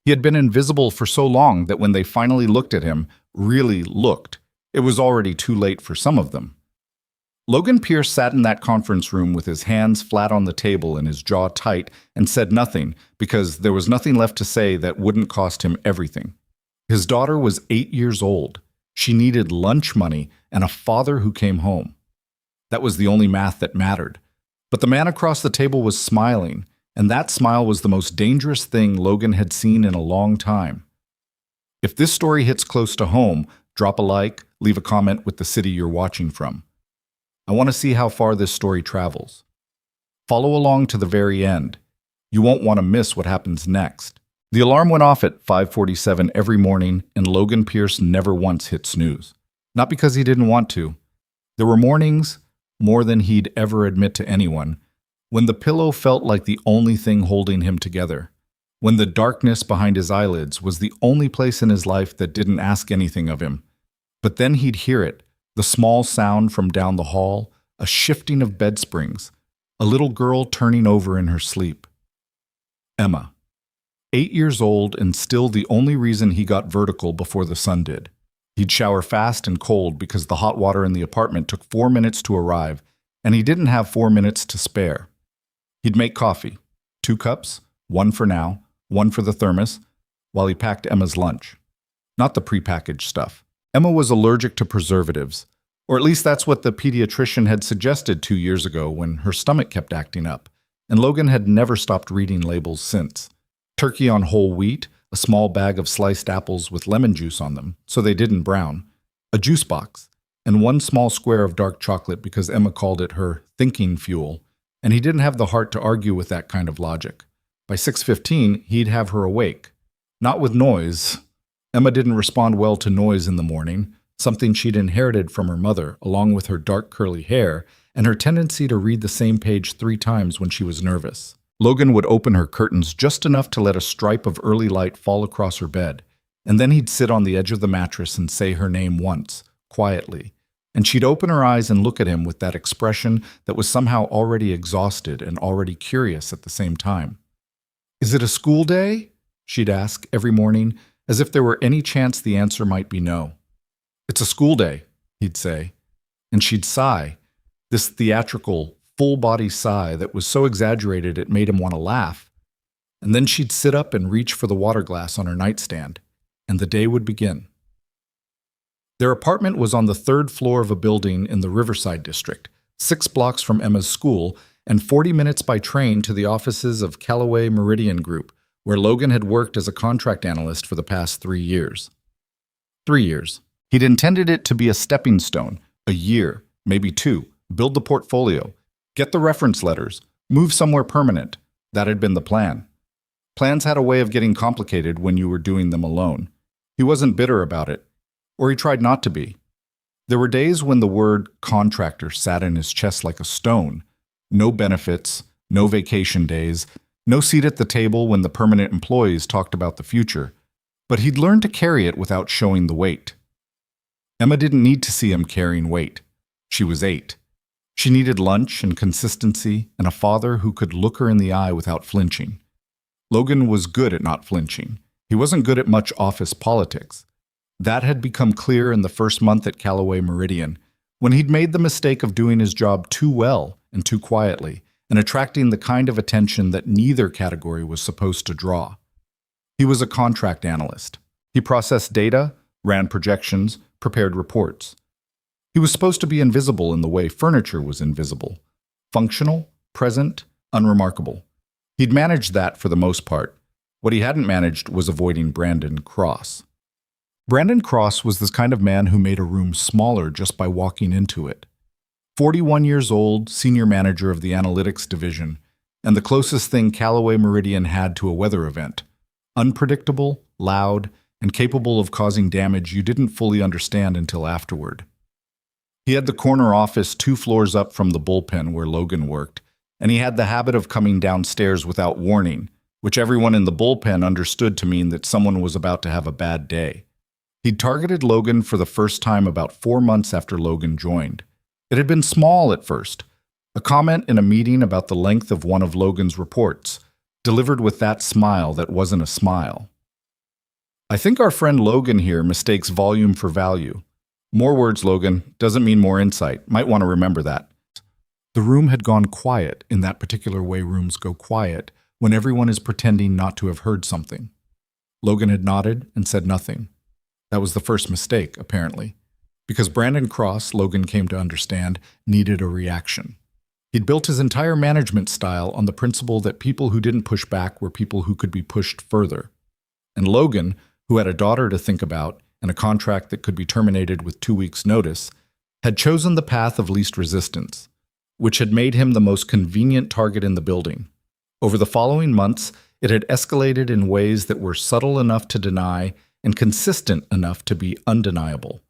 He had been invisible for so long that when they finally looked at him, really looked, it was already too late for some of them. Logan Pierce sat in that conference room with his hands flat on the table and his jaw tight and said nothing because there was nothing left to say that wouldn't cost him everything. His daughter was 8 years old. She needed lunch money and a father who came home. That was the only math that mattered. But the man across the table was smiling, and that smile was the most dangerous thing Logan had seen in a long time. If this story hits close to home, drop a like, leave a comment with the city you're watching from. I want to see how far this story travels. Follow along to the very end. You won't want to miss what happens next. The alarm went off at 5:47 every morning, and Logan Pierce never once hit snooze. Not because he didn't want to. There were mornings, more than he'd ever admit to anyone, when the pillow felt like the only thing holding him together, when the darkness behind his eyelids was the only place in his life that didn't ask anything of him. But then he'd hear it, the small sound from down the hall, a shifting of bed springs, a little girl turning over in her sleep. Emma. 8 years old and still the only reason he got vertical before the sun did. He'd shower fast and cold because the hot water in the apartment took 4 minutes to arrive, and he didn't have 4 minutes to spare. He'd make coffee, 2 cups, 1 for now, 1 for the thermos, while he packed Emma's lunch. Not the prepackaged stuff. Emma was allergic to preservatives, or at least that's what the pediatrician had suggested 2 years ago when her stomach kept acting up, and Logan had never stopped reading labels since. Turkey on whole wheat, a small bag of sliced apples with lemon juice on them, so they didn't brown, a juice box, and 1 small square of dark chocolate because Emma called it her thinking fuel, and he didn't have the heart to argue with that kind of logic. By 6:15, he'd have her awake. Not with noise. Emma didn't respond well to noise in the morning, something she'd inherited from her mother, along with her dark curly hair and her tendency to read the same page 3 times when she was nervous. Logan would open her curtains just enough to let a stripe of early light fall across her bed, and then he'd sit on the edge of the mattress and say her name once, quietly, and she'd open her eyes and look at him with that expression that was somehow already exhausted and already curious at the same time. "Is it a school day?" she'd ask every morning, as if there were any chance the answer might be no. "It's a school day," he'd say, and she'd sigh, this theatrical, full-body sigh that was so exaggerated it made him want to laugh. And then she'd sit up and reach for the water glass on her nightstand, and the day would begin. Their apartment was on the 3rd floor of a building in the Riverside district, 6 blocks from Emma's school, and 40 minutes by train to the offices of Callaway Meridian Group, where Logan had worked as a contract analyst for the past 3 years. 3 years. He'd intended it to be a stepping stone, a year, maybe 2, build the portfolio, get the reference letters, move somewhere permanent. That had been the plan. Plans had a way of getting complicated when you were doing them alone. He wasn't bitter about it, or he tried not to be. There were days when the word contractor sat in his chest like a stone. No benefits, no vacation days, no seat at the table when the permanent employees talked about the future. But he'd learned to carry it without showing the weight. Emma didn't need to see him carrying weight. She was 8. She needed lunch and consistency and a father who could look her in the eye without flinching. Logan was good at not flinching. He wasn't good at much office politics. That had become clear in the first month at Callaway Meridian, when he'd made the mistake of doing his job too well and too quietly, and attracting the kind of attention that neither category was supposed to draw. He was a contract analyst. He processed data, ran projections, prepared reports. He was supposed to be invisible in the way furniture was invisible. Functional, present, unremarkable. He'd managed that for the most part. What he hadn't managed was avoiding Brandon Cross. Brandon Cross was the kind of man who made a room smaller just by walking into it. 41 years old, senior manager of the analytics division, and the closest thing Callaway Meridian had to a weather event. Unpredictable, loud, and capable of causing damage you didn't fully understand until afterward. He had the corner office 2 floors up from the bullpen where Logan worked, and he had the habit of coming downstairs without warning, which everyone in the bullpen understood to mean that someone was about to have a bad day. He'd targeted Logan for the first time about 4 months after Logan joined. It had been small at first, a comment in a meeting about the length of one of Logan's reports, delivered with that smile that wasn't a smile. I think our friend Logan here mistakes volume for value. More words, Logan, doesn't mean more insight. Might want to remember that. The room had gone quiet in that particular way rooms go quiet when everyone is pretending not to have heard something. Logan had nodded and said nothing. That was the first mistake, apparently. Because Brandon Cross, Logan came to understand, needed a reaction. He'd built his entire management style on the principle that people who didn't push back were people who could be pushed further. And Logan, who had a daughter to think about and a contract that could be terminated with 2 weeks' notice, had chosen the path of least resistance, which had made him the most convenient target in the building. Over the following months, it had escalated in ways that were subtle enough to deny and consistent enough to be undeniable.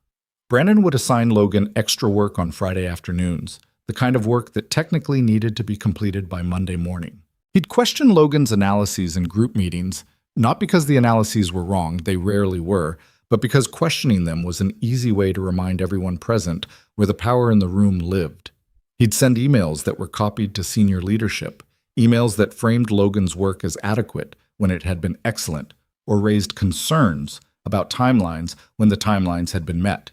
Brandon would assign Logan extra work on Friday afternoons, the kind of work that technically needed to be completed by Monday morning. He'd question Logan's analyses in group meetings, not because the analyses were wrong, they rarely were, but because questioning them was an easy way to remind everyone present where the power in the room lived. He'd send emails that were copied to senior leadership, emails that framed Logan's work as adequate when it had been excellent, or raised concerns about timelines when the timelines had been met.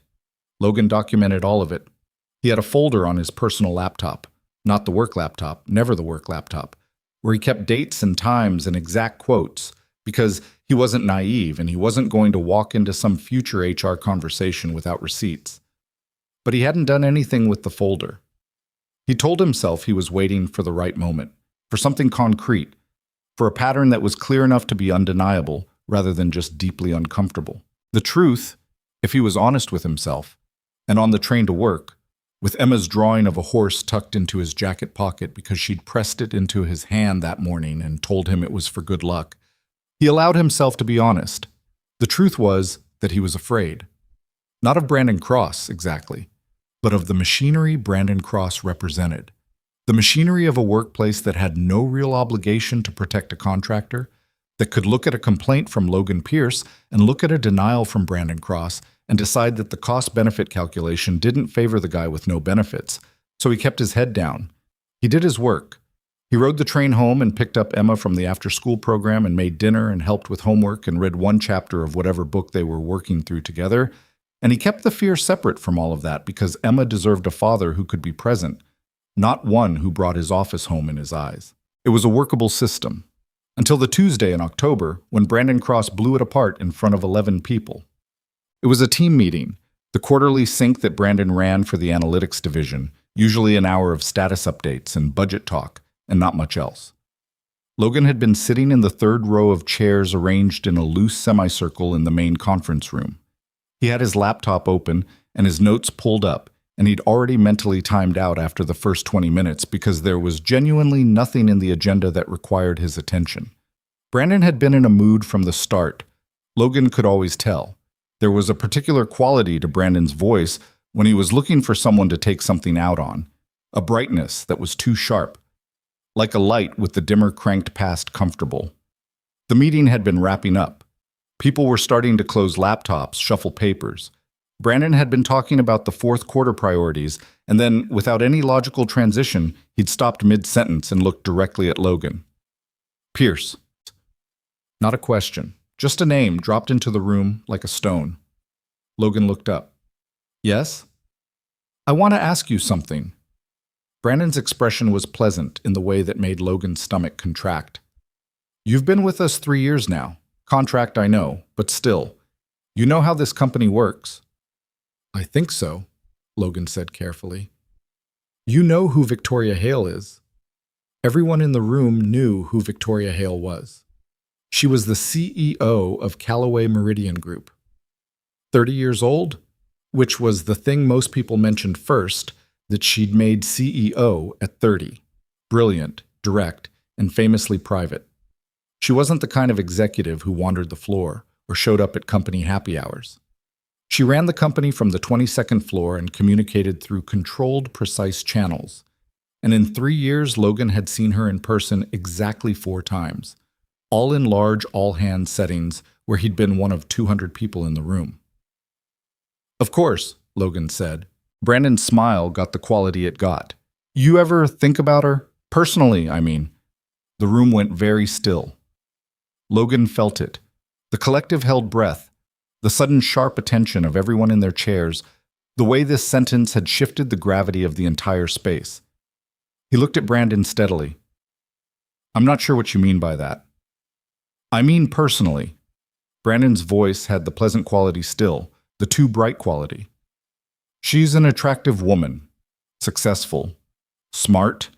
Logan documented all of it. He had a folder on his personal laptop, not the work laptop, never the work laptop, where he kept dates and times and exact quotes, because he wasn't naive and he wasn't going to walk into some future HR conversation without receipts. But he hadn't done anything with the folder. He told himself he was waiting for the right moment, for something concrete, for a pattern that was clear enough to be undeniable rather than just deeply uncomfortable. The truth, if he was honest with himself, and on the train to work, with Emma's drawing of a horse tucked into his jacket pocket because she'd pressed it into his hand that morning and told him it was for good luck, he allowed himself to be honest. The truth was that he was afraid. Not of Brandon Cross, exactly, but of the machinery Brandon Cross represented. The machinery of a workplace that had no real obligation to protect a contractor, that could look at a complaint from Logan Pierce and look at a denial from Brandon Cross and decide that the cost-benefit calculation didn't favor the guy with no benefits, so he kept his head down. He did his work. He rode the train home and picked up Emma from the after-school program and made dinner and helped with homework and read one chapter of whatever book they were working through together. And he kept the fear separate from all of that because Emma deserved a father who could be present, not one who brought his office home in his eyes. It was a workable system. Until the Tuesday in October, when Brandon Cross blew it apart in front of 11 people. It was a team meeting, the quarterly sync that Brandon ran for the analytics division, usually an hour of status updates and budget talk, and not much else. Logan had been sitting in the third row of chairs arranged in a loose semicircle in the main conference room. He had his laptop open and his notes pulled up, and he'd already mentally timed out after the first 20 minutes because there was genuinely nothing in the agenda that required his attention. Brandon had been in a mood from the start. Logan could always tell. There was a particular quality to Brandon's voice when he was looking for someone to take something out on, a brightness that was too sharp, like a light with the dimmer cranked past comfortable. The meeting had been wrapping up. People were starting to close laptops, shuffle papers. Brandon had been talking about the fourth quarter priorities, and then, without any logical transition, he'd stopped mid-sentence and looked directly at Logan. Pierce. Not a question, just a name dropped into the room like a stone. Logan looked up. Yes? I want to ask you something. Brandon's expression was pleasant in the way that made Logan's stomach contract. You've been with us 3 years now. Contract, I know, but still. You know how this company works. I think so, Logan said carefully. You know who Victoria Hale is. Everyone in the room knew who Victoria Hale was. She was the CEO of Callaway Meridian Group. 30 years old, which was the thing most people mentioned first, that she'd made CEO at 30. Brilliant, direct, and famously private. She wasn't the kind of executive who wandered the floor or showed up at company happy hours. She ran the company from the 22nd floor and communicated through controlled, precise channels. And in 3 years, Logan had seen her in person exactly 4 times, all in large, all-hands settings where he'd been one of 200 people in the room. Of course, Logan said. Brandon's smile got the quality it got. You ever think about her? Personally, I mean. The room went very still. Logan felt it. The collective held breath, the sudden sharp attention of everyone in their chairs, the way this sentence had shifted the gravity of the entire space. He looked at Brandon steadily. "I'm not sure what you mean by that." "I mean personally." Brandon's voice had the pleasant quality still, the too bright quality. "She's an attractive woman, successful, smart.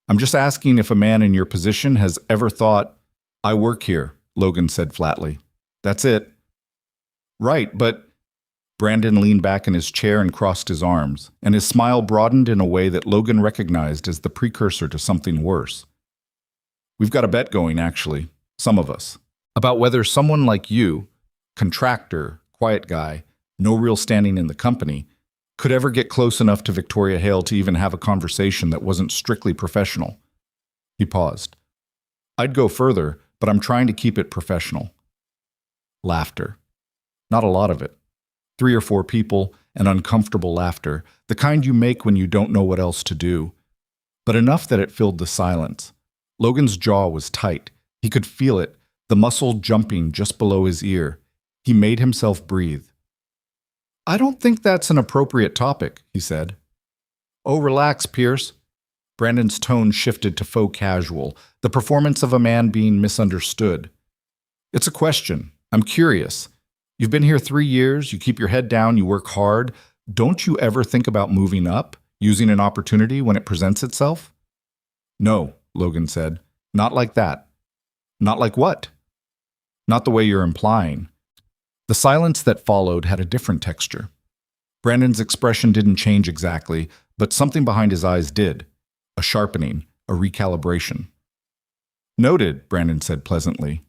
I'm just asking if a man in your position has ever thought." "I work here," Logan said flatly. "That's it." "Right, but—" Brandon leaned back in his chair and crossed his arms, and his smile broadened in a way that Logan recognized as the precursor to something worse. "We've got a bet going, actually, some of us, about whether someone like you, contractor, quiet guy, no real standing in the company, could ever get close enough to Victoria Hale to even have a conversation that wasn't strictly professional." He paused. "I'd go further, but I'm trying to keep it professional." Laughter. Not a lot of it. 3 or 4 people, and uncomfortable laughter, the kind you make when you don't know what else to do. But enough that it filled the silence. Logan's jaw was tight. He could feel it, the muscle jumping just below his ear. He made himself breathe. "I don't think that's an appropriate topic," he said. "Oh, relax, Pierce." Brandon's tone shifted to faux casual, the performance of a man being misunderstood. "It's a question. I'm curious. You've been here 3 years, you keep your head down, you work hard. Don't you ever think about moving up, using an opportunity when it presents itself?" "No," Logan said. "Not like that." "Not like what?" "Not the way you're implying." The silence that followed had a different texture. Brandon's expression didn't change exactly, but something behind his eyes did. A sharpening, a recalibration. "Noted," Brandon said pleasantly.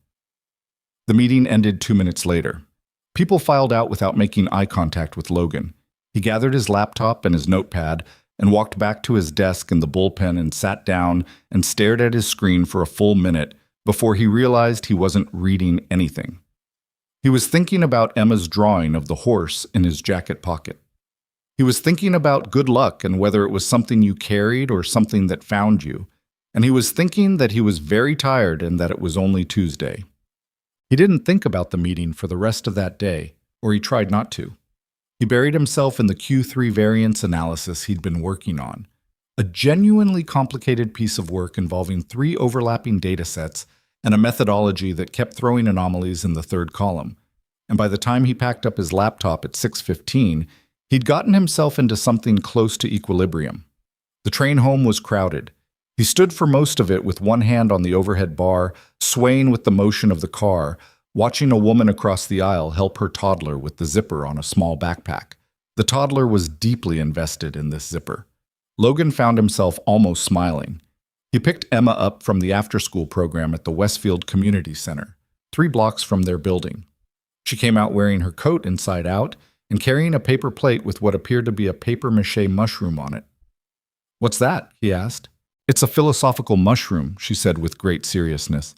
The meeting ended 2 minutes later. People filed out without making eye contact with Logan. He gathered his laptop and his notepad and walked back to his desk in the bullpen and sat down and stared at his screen for a full minute before he realized he wasn't reading anything. He was thinking about Emma's drawing of the horse in his jacket pocket. He was thinking about good luck and whether it was something you carried or something that found you. And he was thinking that he was very tired and that it was only Tuesday. He didn't think about the meeting for the rest of that day, or he tried not to. He buried himself in the Q3 variance analysis he'd been working on, a genuinely complicated piece of work involving 3 overlapping datasets and a methodology that kept throwing anomalies in the 3rd column. And by the time he packed up his laptop at 6:15, he'd gotten himself into something close to equilibrium. The train home was crowded. He stood for most of it with one hand on the overhead bar, swaying with the motion of the car, watching a woman across the aisle help her toddler with the zipper on a small backpack. The toddler was deeply invested in this zipper. Logan found himself almost smiling. He picked Emma up from the after-school program at the Westfield Community Center, 3 blocks from their building. She came out wearing her coat inside out and carrying a paper plate with what appeared to be a papier-mâché mushroom on it. "What's that?" he asked. "It's a philosophical mushroom," she said with great seriousness.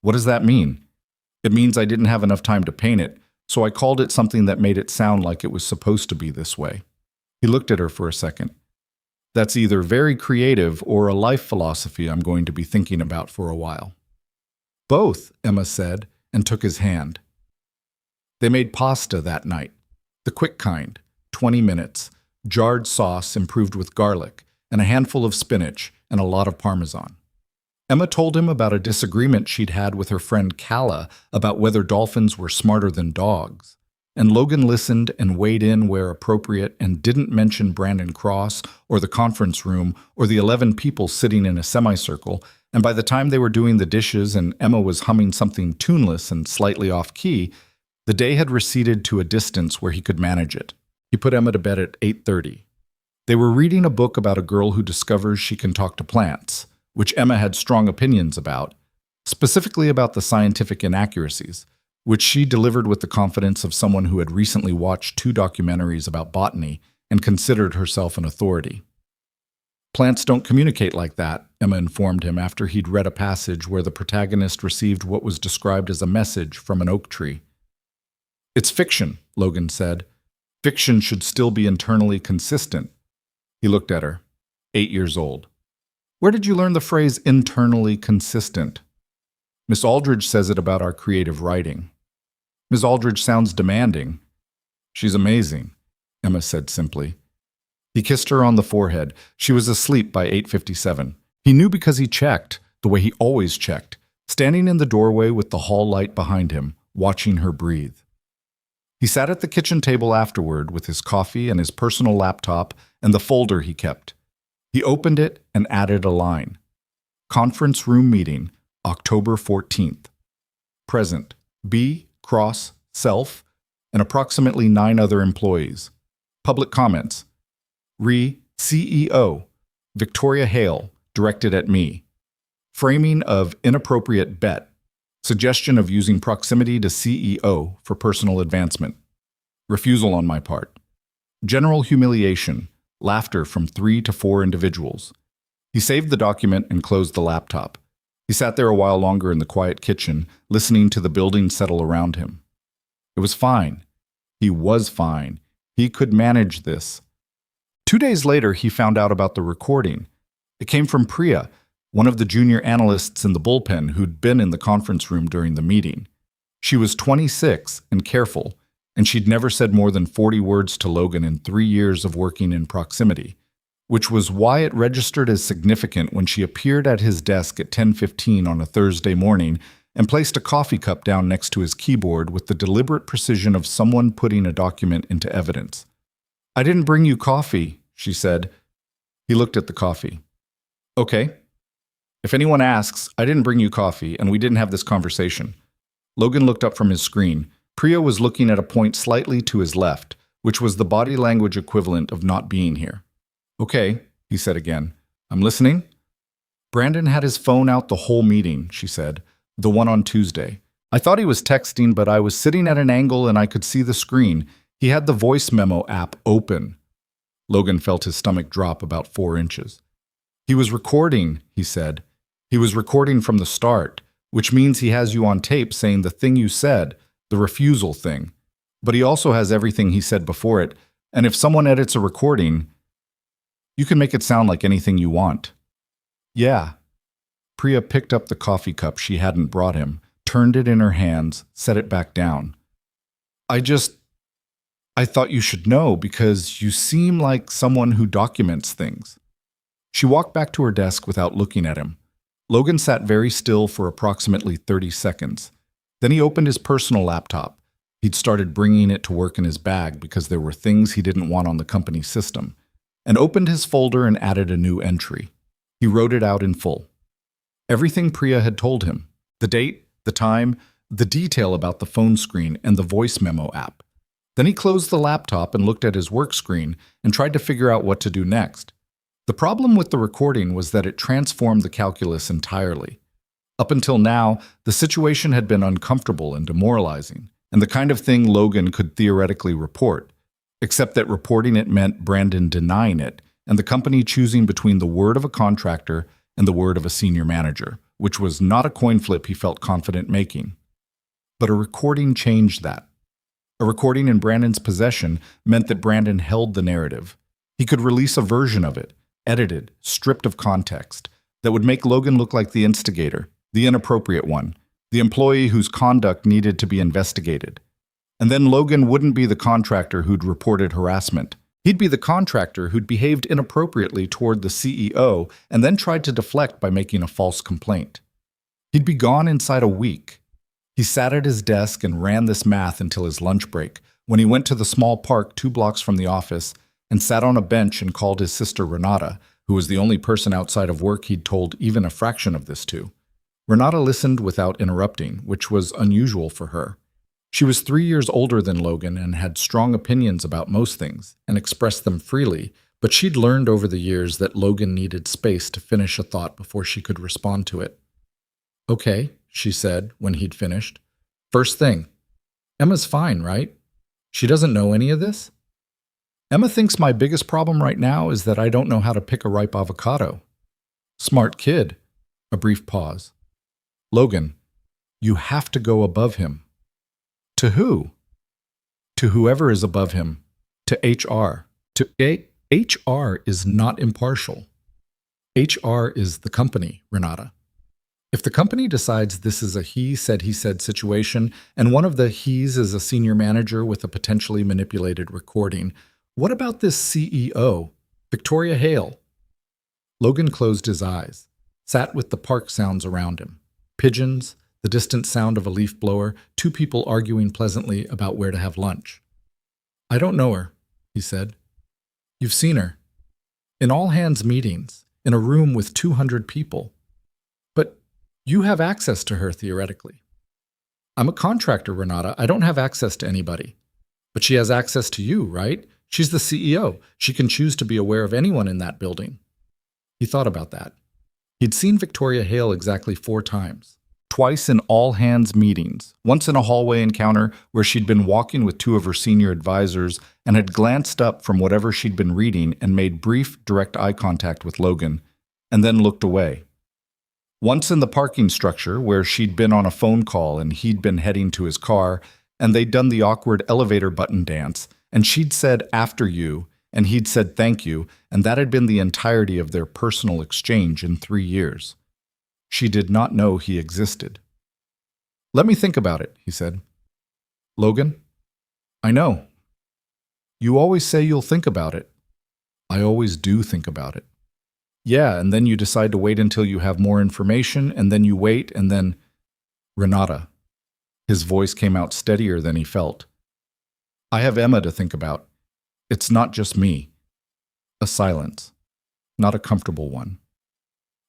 "What does that mean?" "It means I didn't have enough time to paint it, so I called it something that made it sound like it was supposed to be this way." He looked at her for a second. "That's either very creative or a life philosophy I'm going to be thinking about for a while." "Both," Emma said, and took his hand. They made pasta that night. The quick kind, 20 minutes, jarred sauce improved with garlic, and a handful of spinach, and a lot of Parmesan. Emma told him about a disagreement she'd had with her friend Calla about whether dolphins were smarter than dogs. And Logan listened and weighed in where appropriate and didn't mention Brandon Cross or the conference room or the 11 people sitting in a semicircle, and by the time they were doing the dishes and Emma was humming something tuneless and slightly off-key, the day had receded to a distance where he could manage it. He put Emma to bed at 8:30. They were reading a book about a girl who discovers she can talk to plants, which Emma had strong opinions about, specifically about the scientific inaccuracies, which she delivered with the confidence of someone who had recently watched 2 documentaries about botany and considered herself an authority. "Plants don't communicate like that," Emma informed him after he'd read a passage where the protagonist received what was described as a message from an oak tree. "It's fiction," Logan said. "Fiction should still be internally consistent." He looked at her. 8 years old. "Where did you learn the phrase internally consistent?" "Miss Aldridge says it about our creative writing." Ms. Aldridge sounds demanding. She's amazing, Emma said simply. He kissed her on the forehead. She was asleep by 8:57. He knew because he checked, the way he always checked, standing in the doorway with the hall light behind him, watching her breathe. He sat at the kitchen table afterward with his coffee and his personal laptop and the folder he kept. He opened it and added a line. Conference room meeting, October 14th. Present, B, Cross, Self, and approximately 9 other employees. Public comments. CEO, Victoria Hale, directed at me. Framing of inappropriate bet. Suggestion of using proximity to CEO for personal advancement. Refusal on my part. General humiliation. Laughter from 3 to 4 individuals. He saved the document and closed the laptop. He sat there a while longer in the quiet kitchen, listening to the building settle around him. It was fine. He was fine. He could manage this. 2 days later, he found out about the recording. It came from Priya, one of the junior analysts in the bullpen who'd been in the conference room during the meeting. She was 26 and careful, and she'd never said more than 40 words to Logan in 3 years of working in proximity, which was why it registered as significant when she appeared at his desk at 10:15 on a Thursday morning and placed a coffee cup down next to his keyboard with the deliberate precision of someone putting a document into evidence. I didn't bring you coffee, she said. He looked at the coffee. Okay. If anyone asks, I didn't bring you coffee, and we didn't have this conversation. Logan looked up from his screen. Priya was looking at a point slightly to his left, which was the body language equivalent of not being here. Okay, he said again. I'm listening. Brandon had his phone out the whole meeting, she said. The one on Tuesday. I thought he was texting, but I was sitting at an angle and I could see the screen. He had the voice memo app open. Logan felt his stomach drop about 4 inches. He was recording, he said. He was recording from the start, which means he has you on tape saying the thing you said, the refusal thing. But he also has everything he said before it, and if someone edits a recording, you can make it sound like anything you want. Yeah. Priya picked up the coffee cup she hadn't brought him, turned it in her hands, set it back down. I thought you should know because you seem like someone who documents things. She walked back to her desk without looking at him. Logan sat very still for approximately 30 seconds. Then he opened his personal laptop. He'd started bringing it to work in his bag because there were things he didn't want on the company system, and opened his folder and added a new entry. He wrote it out in full. Everything Priya had told him, the date, the time, the detail about the phone screen and the voice memo app. Then he closed the laptop and looked at his work screen and tried to figure out what to do next. The problem with the recording was that it transformed the calculus entirely. Up until now, the situation had been uncomfortable and demoralizing, and the kind of thing Logan could theoretically report, except that reporting it meant Brandon denying it, and the company choosing between the word of a contractor and the word of a senior manager, which was not a coin flip he felt confident making. But a recording changed that. A recording in Brandon's possession meant that Brandon held the narrative. He could release a version of it, edited, stripped of context, that would make Logan look like the instigator, the inappropriate one, the employee whose conduct needed to be investigated. And then Logan wouldn't be the contractor who'd reported harassment. He'd be the contractor who'd behaved inappropriately toward the CEO and then tried to deflect by making a false complaint. He'd be gone inside a week. He sat at his desk and ran this math until his lunch break, when he went to the small park 2 blocks from the office and sat on a bench and called his sister Renata, who was the only person outside of work he'd told even a fraction of this to. Renata listened without interrupting, which was unusual for her. She was 3 years older than Logan and had strong opinions about most things, and expressed them freely, but she'd learned over the years that Logan needed space to finish a thought before she could respond to it. Okay, she said when he'd finished. First thing, Emma's fine, right? She doesn't know any of this? Emma thinks my biggest problem right now is that I don't know how to pick a ripe avocado. Smart kid. A brief pause. Logan, you have to go above him. To who? To whoever is above him. To HR. HR is not impartial. HR is the company, Renata. If the company decides this is a he said situation, and one of the he's is a senior manager with a potentially manipulated recording, what about this CEO, Victoria Hale? Logan closed his eyes, sat with the park sounds around him. Pigeons, the distant sound of a leaf blower, two people arguing pleasantly about where to have lunch. I don't know her, he said. You've seen her. In all-hands meetings, in a room with 200 people. But you have access to her, theoretically. I'm a contractor, Renata. I don't have access to anybody. But she has access to you, right? She's the CEO. She can choose to be aware of anyone in that building. He thought about that. He'd seen Victoria Hale exactly 4 times. Twice in all-hands meetings, once in a hallway encounter where she'd been walking with 2 of her senior advisors and had glanced up from whatever she'd been reading and made brief, direct eye contact with Logan, and then looked away. Once in the parking structure where she'd been on a phone call and he'd been heading to his car, and they'd done the awkward elevator button dance, and she'd said, "After you," and he'd said, "Thank you," and that had been the entirety of their personal exchange in 3 years. She did not know he existed. Let me think about it, he said. Logan? I know. You always say you'll think about it. I always do think about it. Yeah, and then you decide to wait until you have more information, and then you wait, and then… Renata. His voice came out steadier than he felt. I have Emma to think about. It's not just me. A silence. Not a comfortable one.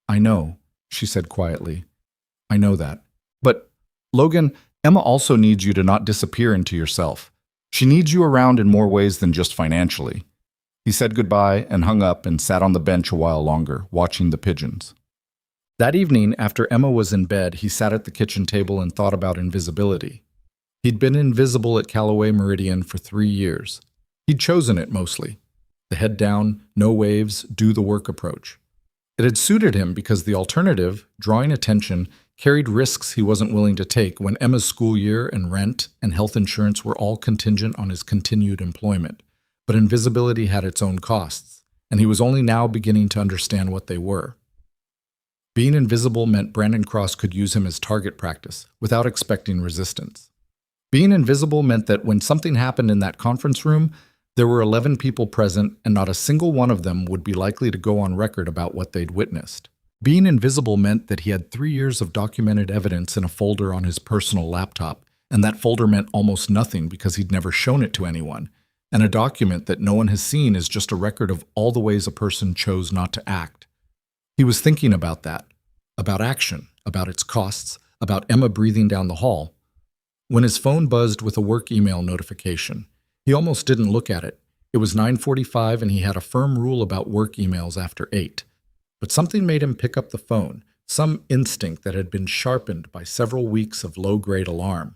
I know, she said quietly. I know that. But, Logan, Emma also needs you to not disappear into yourself. She needs you around in more ways than just financially. He said goodbye and hung up and sat on the bench a while longer, watching the pigeons. That evening, after Emma was in bed, he sat at the kitchen table and thought about invisibility. He'd been invisible at Callaway Meridian for 3 years. He'd chosen it mostly. The head down, no waves, do the work approach. It had suited him because the alternative, drawing attention, carried risks he wasn't willing to take when Emma's school year and rent and health insurance were all contingent on his continued employment. But invisibility had its own costs, and he was only now beginning to understand what they were. Being invisible meant Brandon Cross could use him as target practice, without expecting resistance. Being invisible meant that when something happened in that conference room, there were 11 people present, and not a single one of them would be likely to go on record about what they'd witnessed. Being invisible meant that he had 3 years of documented evidence in a folder on his personal laptop, and that folder meant almost nothing because he'd never shown it to anyone. And a document that no one has seen is just a record of all the ways a person chose not to act. He was thinking about that, about action, about its costs, about Emma breathing down the hall. When his phone buzzed with a work email notification, he almost didn't look at it. It was 9:45 and he had a firm rule about work emails after 8. But something made him pick up the phone, some instinct that had been sharpened by several weeks of low-grade alarm.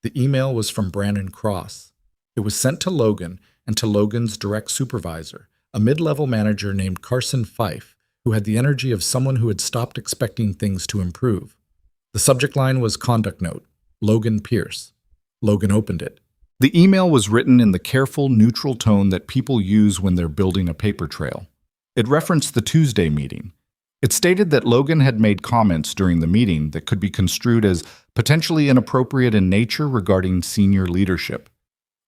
The email was from Brandon Cross. It was sent to Logan and to Logan's direct supervisor, a mid-level manager named Carson Fife, who had the energy of someone who had stopped expecting things to improve. The subject line was Conduct Note, Logan Pierce. Logan opened it. The email was written in the careful, neutral tone that people use when they're building a paper trail. It referenced the Tuesday meeting. It stated that Logan had made comments during the meeting that could be construed as potentially inappropriate in nature regarding senior leadership.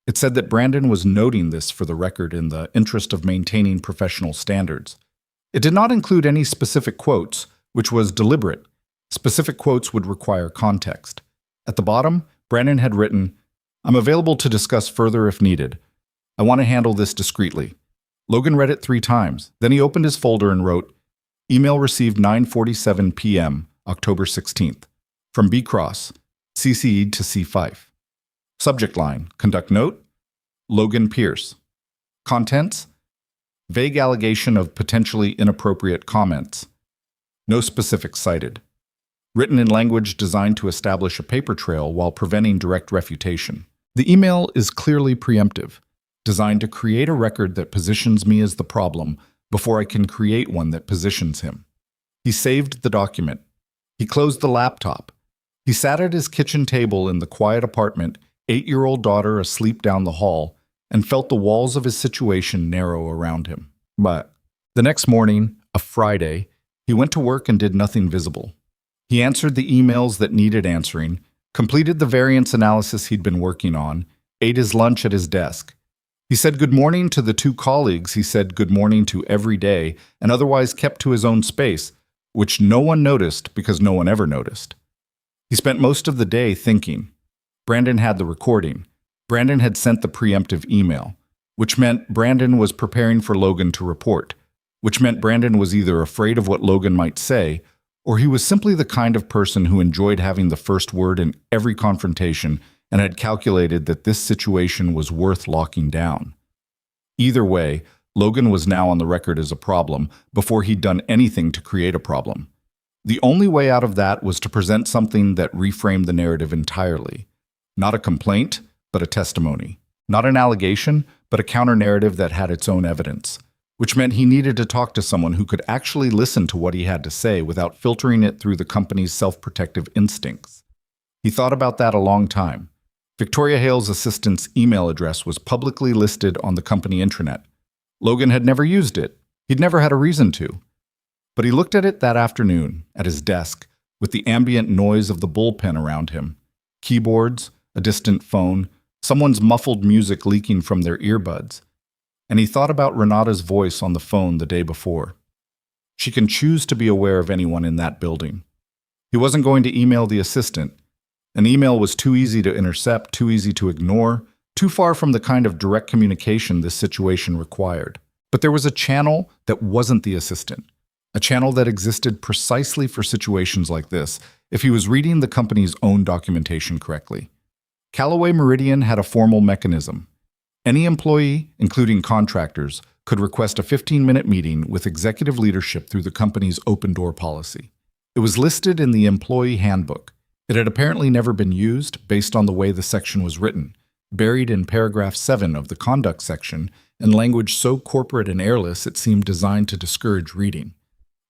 It said that Brandon was noting this for the record in the interest of maintaining professional standards. It did not include any specific quotes, which was deliberate. Specific quotes would require context. At the bottom, Brandon had written, I'm available to discuss further if needed. I want to handle this discreetly. Logan read it 3 times. Then he opened his folder and wrote, Email received 9:47 p.m., October 16th. From B. Cross, CC'd to C. Fife. Subject line, Conduct Note, Logan Pierce. Contents, vague allegation of potentially inappropriate comments. No specifics cited. Written in language designed to establish a paper trail while preventing direct refutation. The email is clearly preemptive, designed to create a record that positions me as the problem before I can create one that positions him. He saved the document. He closed the laptop. He sat at his kitchen table in the quiet apartment, 8-year-old daughter asleep down the hall, and felt the walls of his situation narrow around him. But the next morning, a Friday, he went to work and did nothing visible. He answered the emails that needed answering, completed the variance analysis he'd been working on, ate his lunch at his desk. He said good morning to the two colleagues he said good morning to every day, and otherwise kept to his own space, which no one noticed because no one ever noticed. He spent most of the day thinking. Brandon had the recording. Brandon had sent the preemptive email, which meant Brandon was preparing for Logan to report, which meant Brandon was either afraid of what Logan might say, or he was simply the kind of person who enjoyed having the first word in every confrontation and had calculated that this situation was worth locking down. Either way, Logan was now on the record as a problem before he'd done anything to create a problem. The only way out of that was to present something that reframed the narrative entirely. Not a complaint, but a testimony. Not an allegation, but a counter-narrative that had its own evidence, which meant he needed to talk to someone who could actually listen to what he had to say without filtering it through the company's self-protective instincts. He thought about that a long time. Victoria Hale's assistant's email address was publicly listed on the company intranet. Logan had never used it. He'd never had a reason to. But he looked at it that afternoon, at his desk, with the ambient noise of the bullpen around him. Keyboards, a distant phone, someone's muffled music leaking from their earbuds. And he thought about Renata's voice on the phone the day before. She can choose to be aware of anyone in that building. He wasn't going to email the assistant. An email was too easy to intercept, too easy to ignore, too far from the kind of direct communication this situation required. But there was a channel that wasn't the assistant, a channel that existed precisely for situations like this, if he was reading the company's own documentation correctly. Callaway Meridian had a formal mechanism. Any employee, including contractors, could request a 15-minute meeting with executive leadership through the company's open-door policy. It was listed in the employee handbook. It had apparently never been used based on the way the section was written, buried in paragraph 7 of the conduct section in language so corporate and airless it seemed designed to discourage reading.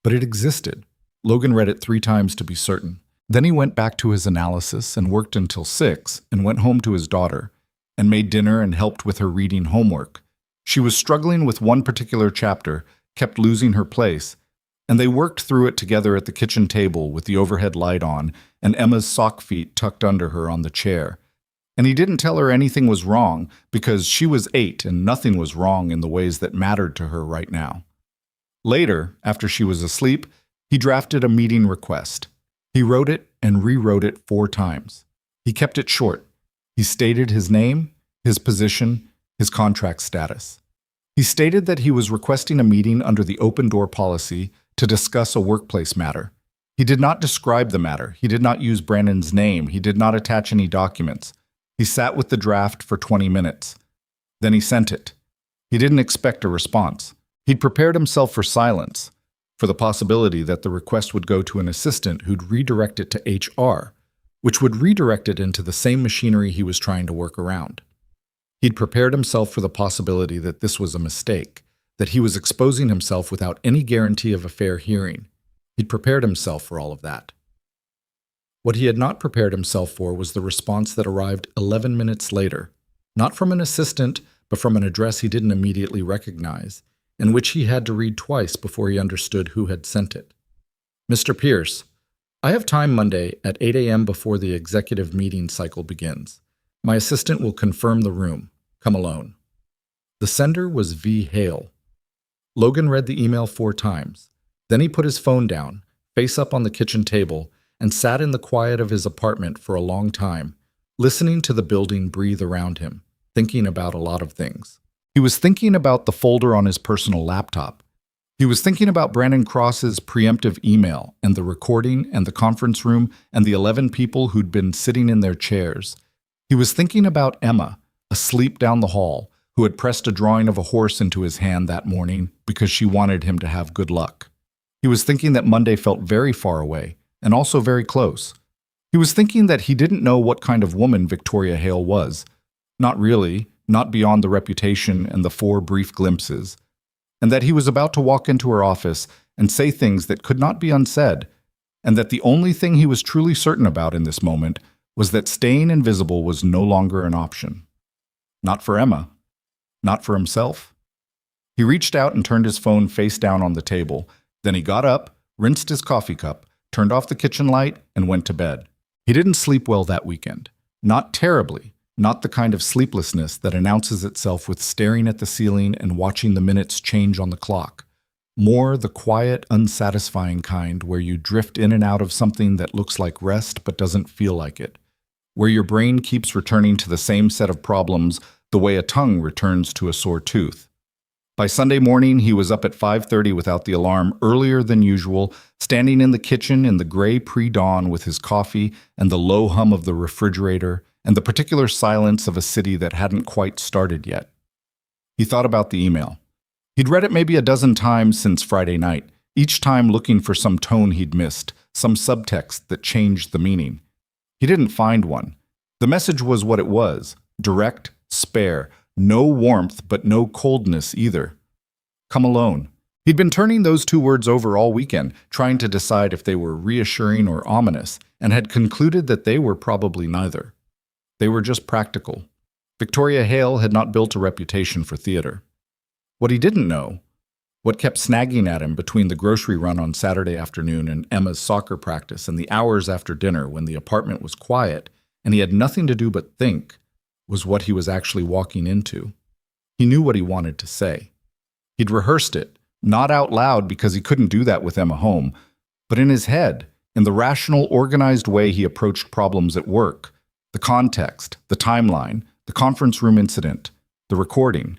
But it existed. Logan read it 3 times to be certain. Then he went back to his analysis and worked until 6 and went home to his daughter and made dinner and helped with her reading homework. She was struggling with one particular chapter, kept losing her place, and they worked through it together at the kitchen table with the overhead light on and Emma's sock feet tucked under her on the chair. And he didn't tell her anything was wrong because she was 8 and nothing was wrong in the ways that mattered to her right now. Later, after she was asleep, he drafted a meeting request. He wrote it and rewrote it 4 times. He kept it short. He stated his name, his position, his contract status. He stated that he was requesting a meeting under the open door policy to discuss a workplace matter. He did not describe the matter. He did not use Brandon's name. He did not attach any documents. He sat with the draft for 20 minutes. Then he sent it. He didn't expect a response. He'd prepared himself for silence, for the possibility that the request would go to an assistant who'd redirect it to HR, which would redirect it into the same machinery he was trying to work around. He'd prepared himself for the possibility that this was a mistake, that he was exposing himself without any guarantee of a fair hearing. He'd prepared himself for all of that. What he had not prepared himself for was the response that arrived 11 minutes later, not from an assistant, but from an address he didn't immediately recognize, and which he had to read twice before he understood who had sent it. Mr. Pierce, I have time Monday at 8 a.m. before the executive meeting cycle begins. My assistant will confirm the room. Come alone. The sender was V. Hale. Logan read the email 4 times. Then he put his phone down, face up on the kitchen table, and sat in the quiet of his apartment for a long time, listening to the building breathe around him, thinking about a lot of things. He was thinking about the folder on his personal laptop. He was thinking about Brandon Cross's preemptive email and the recording and the conference room and the 11 people who'd been sitting in their chairs. He was thinking about Emma, asleep down the hall, who had pressed a drawing of a horse into his hand that morning because she wanted him to have good luck. He was thinking that Monday felt very far away, and also very close. He was thinking that he didn't know what kind of woman Victoria Hale was. Not really, not beyond the reputation and the 4 brief glimpses. And that he was about to walk into her office and say things that could not be unsaid, and that the only thing he was truly certain about in this moment was that staying invisible was no longer an option. Not for Emma. Not for himself. He reached out and turned his phone face down on the table. Then he got up, rinsed his coffee cup, turned off the kitchen light, and went to bed. He didn't sleep well that weekend. Not terribly, not the kind of sleeplessness that announces itself with staring at the ceiling and watching the minutes change on the clock. More the quiet, unsatisfying kind where you drift in and out of something that looks like rest but doesn't feel like it. Where your brain keeps returning to the same set of problems the way a tongue returns to a sore tooth. By Sunday morning, he was up at 5:30 without the alarm, earlier than usual, standing in the kitchen in the gray pre-dawn with his coffee and the low hum of the refrigerator and the particular silence of a city that hadn't quite started yet. He thought about the email. He'd read it maybe a dozen times since Friday night, each time looking for some tone he'd missed, some subtext that changed the meaning. He didn't find one. The message was what it was, direct, spare, no warmth, but no coldness either. Come alone. He'd been turning those two words over all weekend, trying to decide if they were reassuring or ominous, and had concluded that they were probably neither. They were just practical. Victoria Hale had not built a reputation for theater. What he didn't know, what kept snagging at him between the grocery run on Saturday afternoon and Emma's soccer practice and the hours after dinner when the apartment was quiet and he had nothing to do but think, was what he was actually walking into. He knew what he wanted to say. He'd rehearsed it, not out loud because he couldn't do that with Emma home, but in his head, in the rational, organized way he approached problems at work, the context, the timeline, the conference room incident, the recording.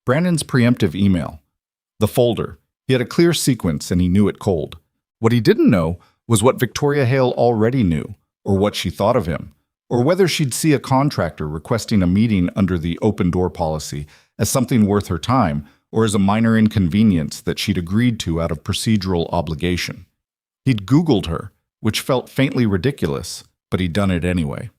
Brandon's preemptive email, the folder. He had a clear sequence and he knew it cold. What he didn't know was what Victoria Hale already knew, or what she thought of him, or whether she'd see a contractor requesting a meeting under the open door policy as something worth her time, or as a minor inconvenience that she'd agreed to out of procedural obligation. He'd Googled her, which felt faintly ridiculous, but he'd done it anyway.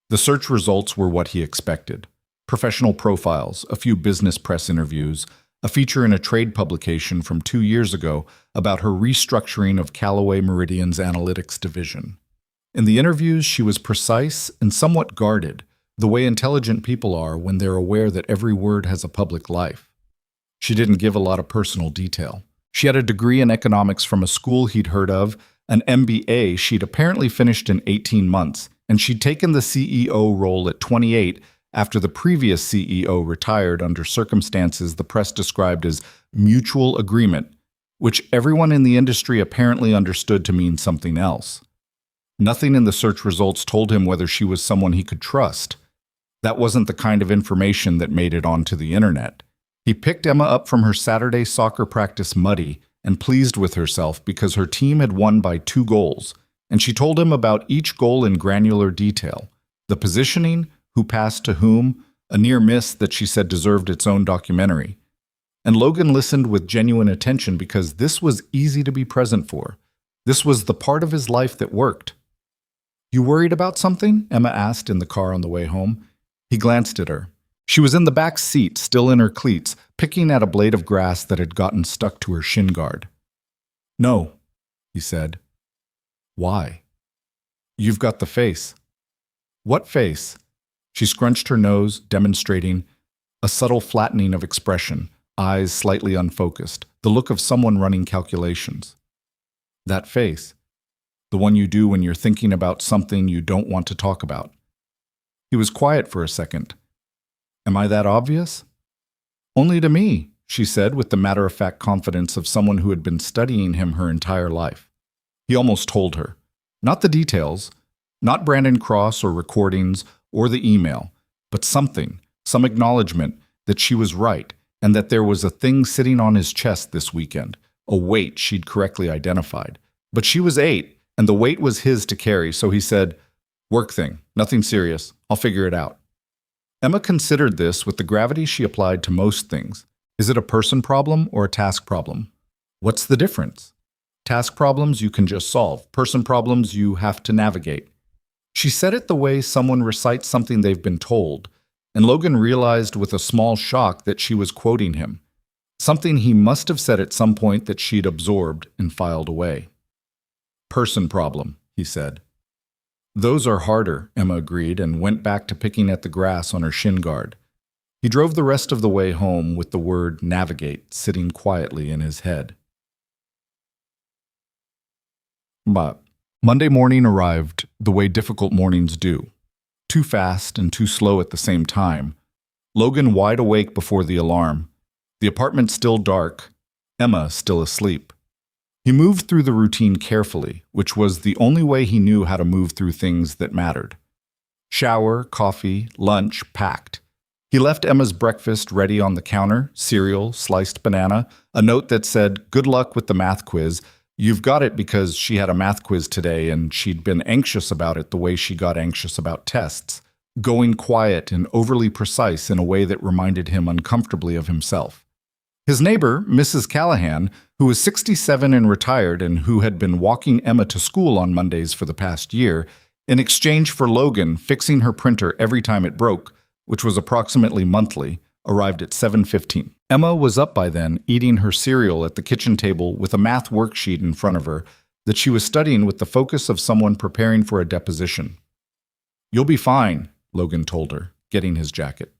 The search results were what he expected. Professional profiles, a few business press interviews, a feature in a trade publication from 2 years ago about her restructuring of Callaway Meridian's analytics division. In the interviews, she was precise and somewhat guarded, the way intelligent people are when they're aware that every word has a public life. She didn't give a lot of personal detail. She had a degree in economics from a school he'd heard of, an MBA she'd apparently finished in 18 months, and she'd taken the CEO role at 28 after the previous CEO retired under circumstances the press described as mutual agreement, which everyone in the industry apparently understood to mean something else. Nothing in the search results told him whether she was someone he could trust. That wasn't the kind of information that made it onto the internet. He picked Emma up from her Saturday soccer practice muddy and pleased with herself because her team had won by 2 goals, and she told him about each goal in granular detail. The positioning, who passed to whom, a near miss that she said deserved its own documentary. And Logan listened with genuine attention because this was easy to be present for. This was the part of his life that worked. "You worried about something?" Emma asked in the car on the way home. He glanced at her. She was in the back seat, still in her cleats, picking at a blade of grass that had gotten stuck to her shin guard. "No," he said. "Why?" "You've got the face." "What face?" She scrunched her nose, demonstrating a subtle flattening of expression, eyes slightly unfocused, the look of someone running calculations. "That face. The one you do when you're thinking about something you don't want to talk about." He was quiet for a second. "Am I that obvious?" "Only to me," she said with the matter-of-fact confidence of someone who had been studying him her entire life. He almost told her. Not the details, not Brandon Cross or recordings or the email, but something, some acknowledgement that she was right and that there was a thing sitting on his chest this weekend, a weight she'd correctly identified. But she was 8, and the weight was his to carry, so he said, "Work thing, nothing serious, I'll figure it out." Emma considered this with the gravity she applied to most things. Is it a person problem or a task problem? What's the difference? Task problems you can just solve. Person problems you have to navigate. She said it the way someone recites something they've been told, and Logan realized with a small shock that she was quoting him. Something he must have said at some point that she'd absorbed and filed away. "Person problem," he said. "Those are harder," Emma agreed and went back to picking at the grass on her shin guard. He drove the rest of the way home with the word navigate sitting quietly in his head. But Monday morning arrived the way difficult mornings do. Too fast and too slow at the same time. Logan wide awake before the alarm. The apartment still dark. Emma still asleep. He moved through the routine carefully, which was the only way he knew how to move through things that mattered. Shower, coffee, lunch, packed. He left Emma's breakfast ready on the counter, cereal, sliced banana, a note that said, "Good luck with the math quiz. You've got it," because she had a math quiz today and she'd been anxious about it the way she got anxious about tests, going quiet and overly precise in a way that reminded him uncomfortably of himself. His neighbor, Mrs. Callahan, who was 67 and retired and who had been walking Emma to school on Mondays for the past year, in exchange for Logan fixing her printer every time it broke, which was approximately monthly, arrived at 7:15. Emma was up by then, eating her cereal at the kitchen table with a math worksheet in front of her that she was studying with the focus of someone preparing for a deposition. "You'll be fine," Logan told her, getting his jacket.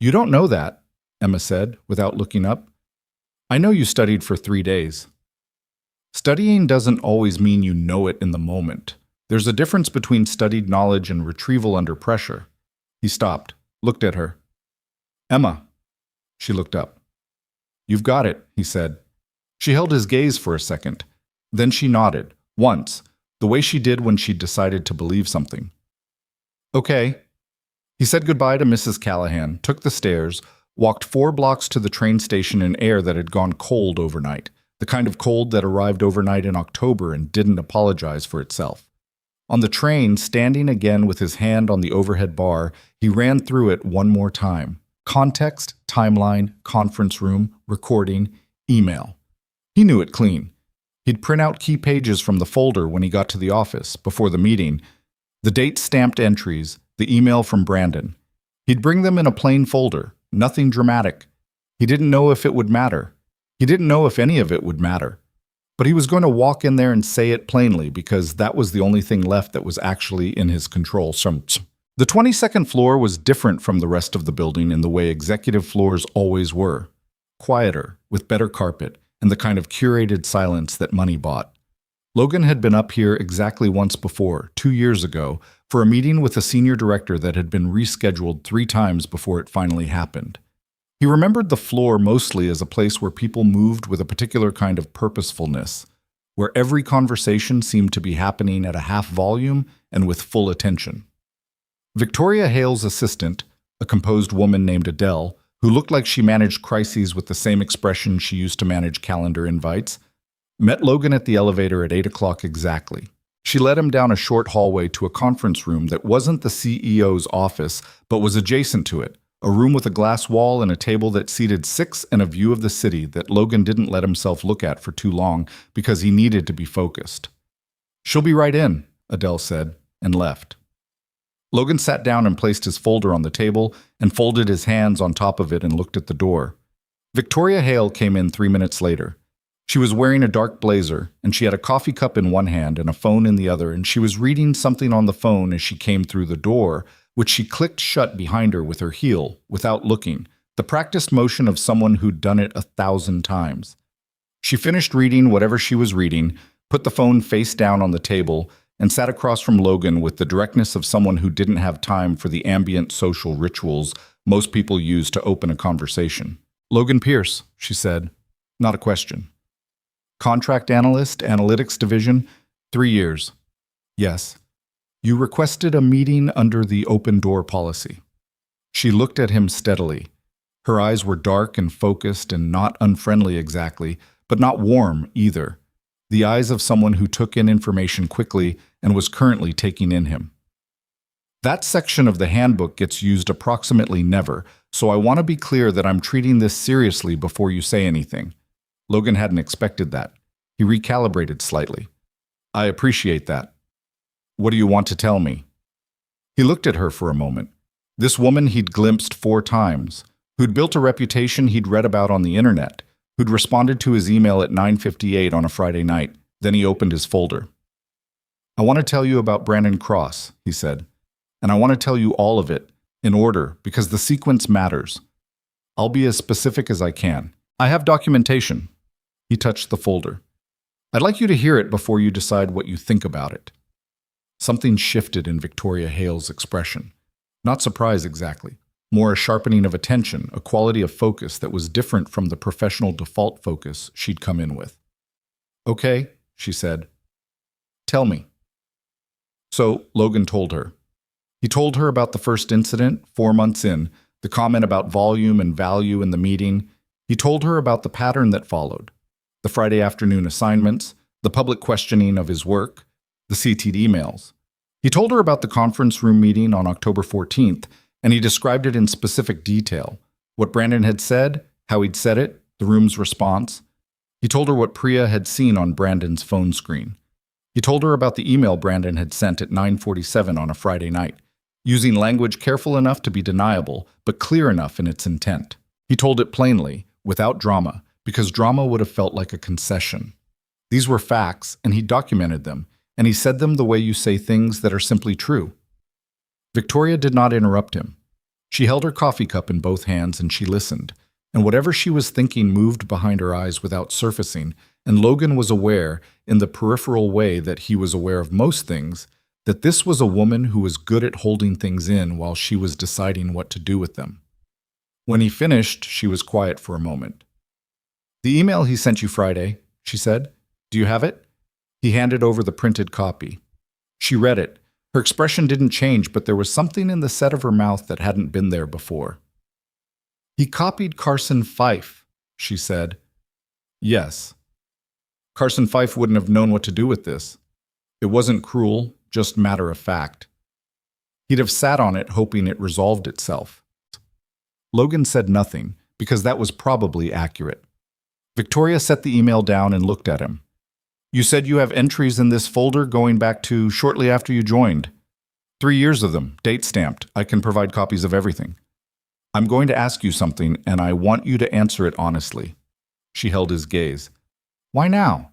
"You don't know that," Emma said, without looking up. "I know you studied for 3 days." Studying doesn't always mean you know it in the moment. There's a difference between studied knowledge and retrieval under pressure. He stopped, looked at her. "Emma." She looked up. "You've got it," he said. She held his gaze for a second. Then she nodded, once, the way she did when she'd decided to believe something. "Okay." He said goodbye to Mrs. Callahan, took the stairs, walked 4 blocks to the train station in air that had gone cold overnight, the kind of cold that arrived overnight in October and didn't apologize for itself. On the train, standing again with his hand on the overhead bar, he ran through it one more time. Context, timeline, conference room, recording, email. He knew it clean. He'd print out key pages from the folder when he got to the office, before the meeting, the date-stamped entries, the email from Brandon. He'd bring them in a plain folder, nothing dramatic. He didn't know if it would matter. He didn't know if any of it would matter. But he was going to walk in there and say it plainly because that was the only thing left that was actually in his control. The 22nd floor was different from the rest of the building in the way executive floors always were. Quieter, with better carpet, and the kind of curated silence that money bought. Logan had been up here exactly once before, 2 years ago, for a meeting with a senior director that had been rescheduled 3 times before it finally happened. He remembered the floor mostly as a place where people moved with a particular kind of purposefulness, where every conversation seemed to be happening at a half volume and with full attention. Victoria Hale's assistant, a composed woman named Adele, who looked like she managed crises with the same expression she used to manage calendar invites, met Logan at the elevator at 8 o'clock exactly. She led him down a short hallway to a conference room that wasn't the CEO's office, but was adjacent to it, a room with a glass wall and a table that seated 6 and a view of the city that Logan didn't let himself look at for too long because he needed to be focused. "She'll be right in," Adele said, and left. Logan sat down and placed his folder on the table and folded his hands on top of it and looked at the door. Victoria Hale came in 3 minutes later. She was wearing a dark blazer, and she had a coffee cup in one hand and a phone in the other, and she was reading something on the phone as she came through the door, which she clicked shut behind her with her heel, without looking, the practiced motion of someone who'd done it 1,000 times. She finished reading whatever she was reading, put the phone face down on the table, and sat across from Logan with the directness of someone who didn't have time for the ambient social rituals most people use to open a conversation. "Logan Pierce," she said, not a question. "Contract analyst, analytics division, 3 years. Yes. You requested a meeting under the open door policy." She looked at him steadily. Her eyes were dark and focused and not unfriendly exactly, but not warm either. The eyes of someone who took in information quickly and was currently taking in him. "That section of the handbook gets used approximately never, so I want to be clear that I'm treating this seriously before you say anything." Logan hadn't expected that. He recalibrated slightly. "I appreciate that. What do you want to tell me?" He looked at her for a moment. This woman he'd glimpsed 4 times, who'd built a reputation he'd read about on the internet, who'd responded to his email at 9:58 on a Friday night. Then he opened his folder. "I want to tell you about Brandon Cross," he said. "And I want to tell you all of it, in order, because the sequence matters. I'll be as specific as I can. I have documentation." He touched the folder. I'd like you to hear it before you decide what you think about it. Something shifted in Victoria Hale's expression. Not surprise exactly. More a sharpening of attention, a quality of focus that was different from the professional default focus she'd come in with. Okay, she said. Tell me. So Logan told her. He told her about the first incident, 4 months in, the comment about volume and value in the meeting. He told her about the pattern that followed. The Friday afternoon assignments, the public questioning of his work, the CT'd emails. He told her about the conference room meeting on October 14th, and he described it in specific detail. What Brandon had said, how he'd said it, the room's response. He told her what Priya had seen on Brandon's phone screen. He told her about the email Brandon had sent at 9:47 on a Friday night, using language careful enough to be deniable, but clear enough in its intent. He told it plainly, without drama, because drama would have felt like a concession. These were facts, and he documented them, and he said them the way you say things that are simply true. Victoria did not interrupt him. She held her coffee cup in both hands and she listened, and whatever she was thinking moved behind her eyes without surfacing, and Logan was aware, in the peripheral way that he was aware of most things, that this was a woman who was good at holding things in while she was deciding what to do with them. When he finished, she was quiet for a moment. The email he sent you Friday, she said. Do you have it? He handed over the printed copy. She read it. Her expression didn't change, but there was something in the set of her mouth that hadn't been there before. He copied Carson Fife, she said. Yes. Carson Fife wouldn't have known what to do with this. It wasn't cruel, just matter of fact. He'd have sat on it hoping it resolved itself. Logan said nothing, because that was probably accurate. Victoria set the email down and looked at him. You said you have entries in this folder going back to shortly after you joined. 3 years of them, date stamped. I can provide copies of everything. I'm going to ask you something, and I want you to answer it honestly. She held his gaze. Why now?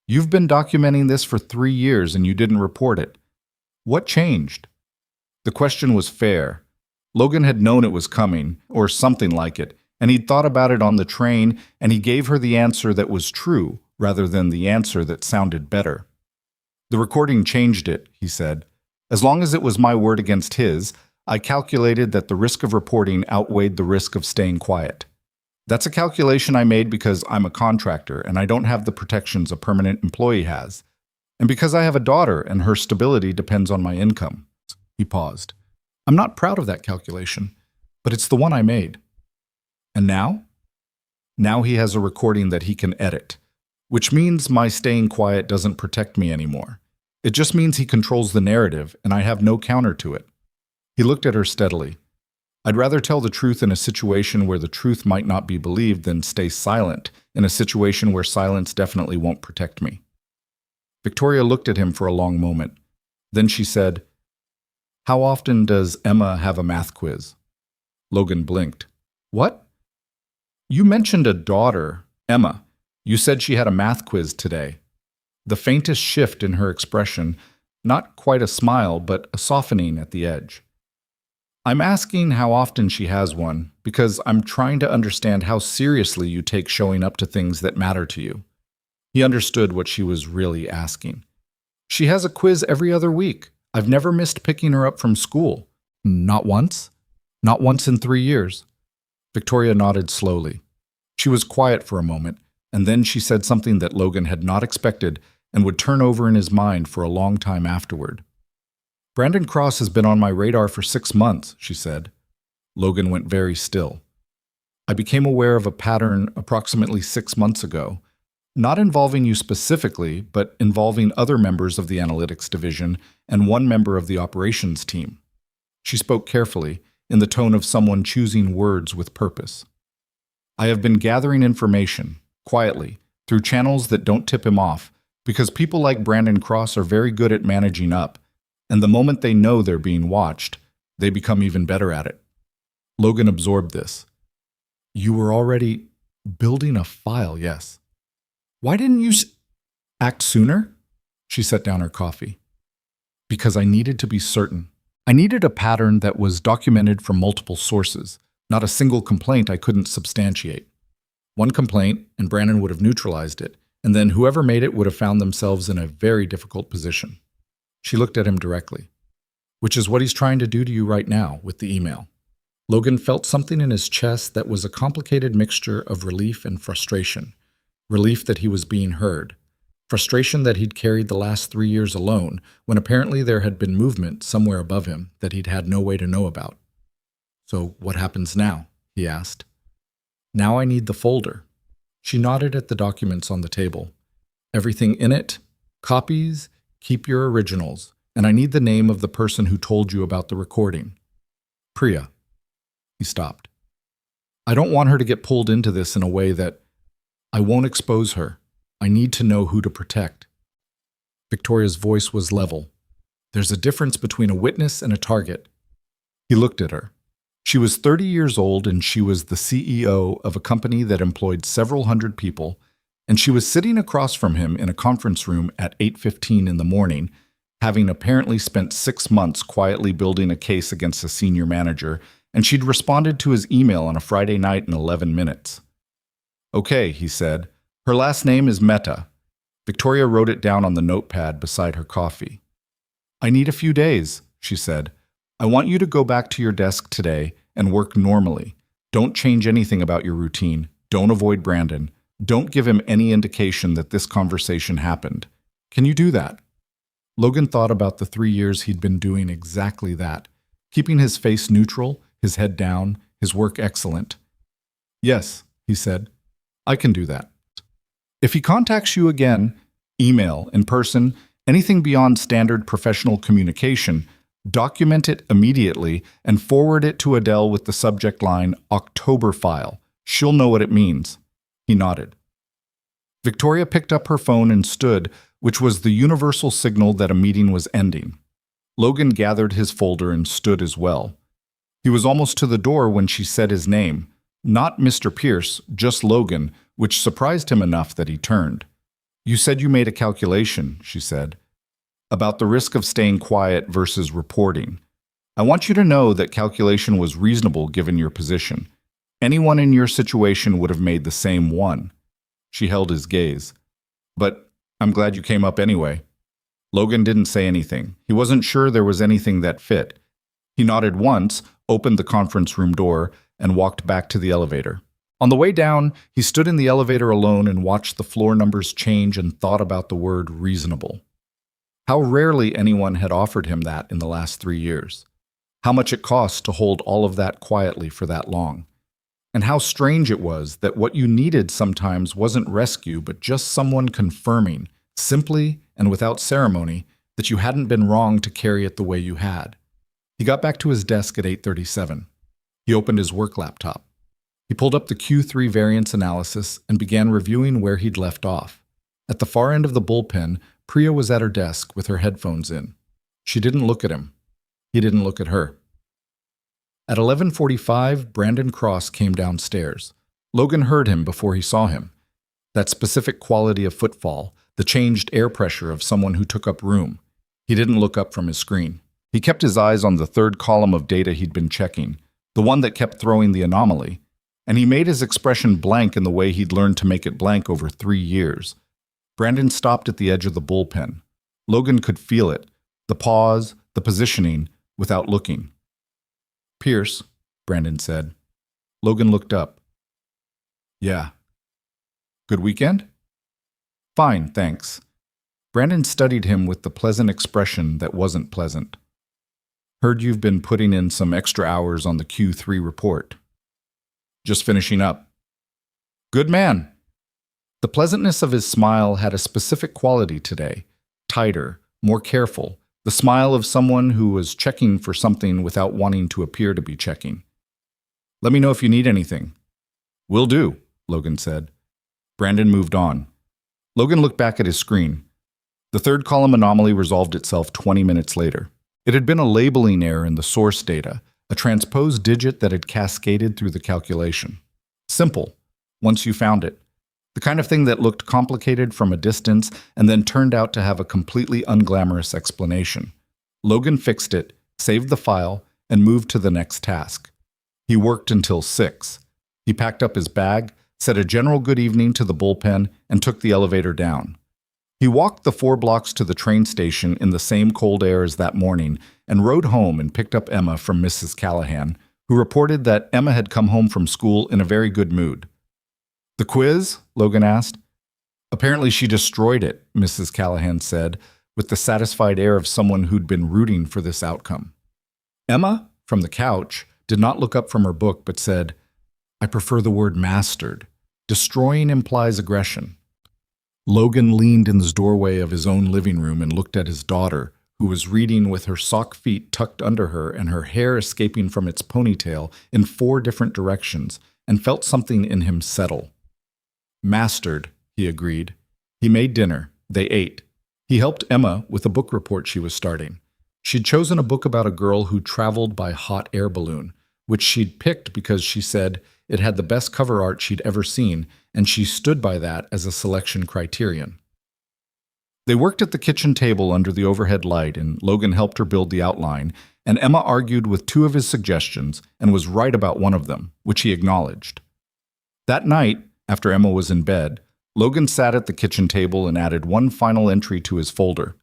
You've been documenting this for 3 years and you didn't report it. What changed? The question was fair. Logan had known it was coming, or something like it, and he'd thought about it on the train, and he gave her the answer that was true, rather than the answer that sounded better. The recording changed it, he said. As long as it was my word against his, I calculated that the risk of reporting outweighed the risk of staying quiet. That's a calculation I made because I'm a contractor and I don't have the protections a permanent employee has, and because I have a daughter and her stability depends on my income. He paused. I'm not proud of that calculation, but it's the one I made. And now? Now he has a recording that he can edit. Which means my staying quiet doesn't protect me anymore. It just means he controls the narrative, and I have no counter to it. He looked at her steadily. I'd rather tell the truth in a situation where the truth might not be believed than stay silent in a situation where silence definitely won't protect me. Victoria looked at him for a long moment. Then she said, How often does Emma have a math quiz? Logan blinked. What? You mentioned a daughter, Emma. You said she had a math quiz today. The faintest shift in her expression, not quite a smile, but a softening at the edge. I'm asking how often she has one, because I'm trying to understand how seriously you take showing up to things that matter to you. He understood what she was really asking. She has a quiz every other week. I've never missed picking her up from school. Not once? Not once in 3 years. Victoria nodded slowly. She was quiet for a moment, and then she said something that Logan had not expected and would turn over in his mind for a long time afterward. Brandon Cross has been on my radar for 6 months, she said. Logan went very still. I became aware of a pattern approximately 6 months ago, not involving you specifically, but involving other members of the analytics division and one member of the operations team. She spoke carefully, in the tone of someone choosing words with purpose. I have been gathering information, quietly, through channels that don't tip him off, because people like Brandon Cross are very good at managing up, and the moment they know they're being watched, they become even better at it. Logan absorbed this. You were already building a file, yes. Why didn't you act sooner? She set down her coffee. Because I needed to be certain. I needed a pattern that was documented from multiple sources, not a single complaint I couldn't substantiate. One complaint, and Brandon would have neutralized it, and then whoever made it would have found themselves in a very difficult position. She looked at him directly. Which is what he's trying to do to you right now with the email. Logan felt something in his chest that was a complicated mixture of relief and frustration. Relief that he was being heard. Frustration that he'd carried the last 3 years alone, when apparently there had been movement somewhere above him that he'd had no way to know about. So what happens now? He asked. Now I need the folder. She nodded at the documents on the table. Everything in it, copies, keep your originals, and I need the name of the person who told you about the recording. Priya. He stopped. I don't want her to get pulled into this in a way that I won't expose her. I need to know who to protect. Victoria's voice was level. There's a difference between a witness and a target. He looked at her. She was 30 years old and she was the CEO of a company that employed several hundred people, and she was sitting across from him in a conference room at 8:15 in the morning, having apparently spent 6 months quietly building a case against a senior manager, and she'd responded to his email on a Friday night in 11 minutes. Okay, he said. Her last name is Mehta. Victoria wrote it down on the notepad beside her coffee. I need a few days, she said. I want you to go back to your desk today and work normally. Don't change anything about your routine. Don't avoid Brandon. Don't give him any indication that this conversation happened. Can you do that? Logan thought about the 3 years he'd been doing exactly that, keeping his face neutral, his head down, his work excellent. Yes, he said. I can do that. If he contacts you again, email, in person, anything beyond standard professional communication, document it immediately and forward it to Adele with the subject line, October file. She'll know what it means. He nodded. Victoria picked up her phone and stood, which was the universal signal that a meeting was ending. Logan gathered his folder and stood as well. He was almost to the door when she said his name. Not Mr. Pierce, just Logan, which surprised him enough that he turned. You said you made a calculation, she said, about the risk of staying quiet versus reporting. I want you to know that calculation was reasonable given your position. Anyone in your situation would have made the same one. She held his gaze. But I'm glad you came up anyway. Logan didn't say anything. He wasn't sure there was anything that fit. He nodded once, opened the conference room door, and walked back to the elevator. On the way down, he stood in the elevator alone and watched the floor numbers change and thought about the word reasonable. How rarely anyone had offered him that in the last 3 years. How much it cost to hold all of that quietly for that long. And how strange it was that what you needed sometimes wasn't rescue, but just someone confirming, simply and without ceremony, that you hadn't been wrong to carry it the way you had. He got back to his desk at 8:37. He opened his work laptop. He pulled up the Q3 variance analysis and began reviewing where he'd left off. At the far end of the bullpen, Priya was at her desk with her headphones in. She didn't look at him. He didn't look at her. At 11:45, Brandon Cross came downstairs. Logan heard him before he saw him. That specific quality of footfall, the changed air pressure of someone who took up room. He didn't look up from his screen. He kept his eyes on the third column of data he'd been checking, the one that kept throwing the anomaly, and he made his expression blank in the way he'd learned to make it blank over 3 years. Brandon stopped at the edge of the bullpen. Logan could feel it, the pause, the positioning, without looking. Pierce, Brandon said. Logan looked up. Yeah. Good weekend? Fine, thanks. Brandon studied him with the pleasant expression that wasn't pleasant. Heard you've been putting in some extra hours on the Q3 report. Just finishing up. Good man. The pleasantness of his smile had a specific quality today, tighter, more careful, the smile of someone who was checking for something without wanting to appear to be checking. Let me know if you need anything. Will do, Logan said. Brandon moved on. Logan looked back at his screen. The third column anomaly resolved itself 20 minutes later. It had been a labeling error in the source data, a transposed digit that had cascaded through the calculation. Simple, once you found it. The kind of thing that looked complicated from a distance and then turned out to have a completely unglamorous explanation. Logan fixed it, saved the file, and moved to the next task. He worked until 6. He packed up his bag, said a general good evening to the bullpen, and took the elevator down. He walked the 4 blocks to the train station in the same cold air as that morning and rode home and picked up Emma from Mrs. Callahan, who reported that Emma had come home from school in a very good mood. "The quiz?" Logan asked. "Apparently she destroyed it," Mrs. Callahan said, with the satisfied air of someone who'd been rooting for this outcome. Emma, from the couch, did not look up from her book but said, "I prefer the word mastered. Destroying implies aggression." Logan leaned in the doorway of his own living room and looked at his daughter, who was reading with her sock feet tucked under her and her hair escaping from its ponytail in 4 different directions, and felt something in him settle. "Mastered," he agreed. He made dinner. They ate. He helped Emma with a book report she was starting. She'd chosen a book about a girl who traveled by hot air balloon, which she'd picked because she said it had the best cover art she'd ever seen, and she stood by that as a selection criterion. They worked at the kitchen table under the overhead light, and Logan helped her build the outline, and Emma argued with 2 of his suggestions and was right about one of them, which he acknowledged. That night, after Emma was in bed, Logan sat at the kitchen table and added one final entry to his folder.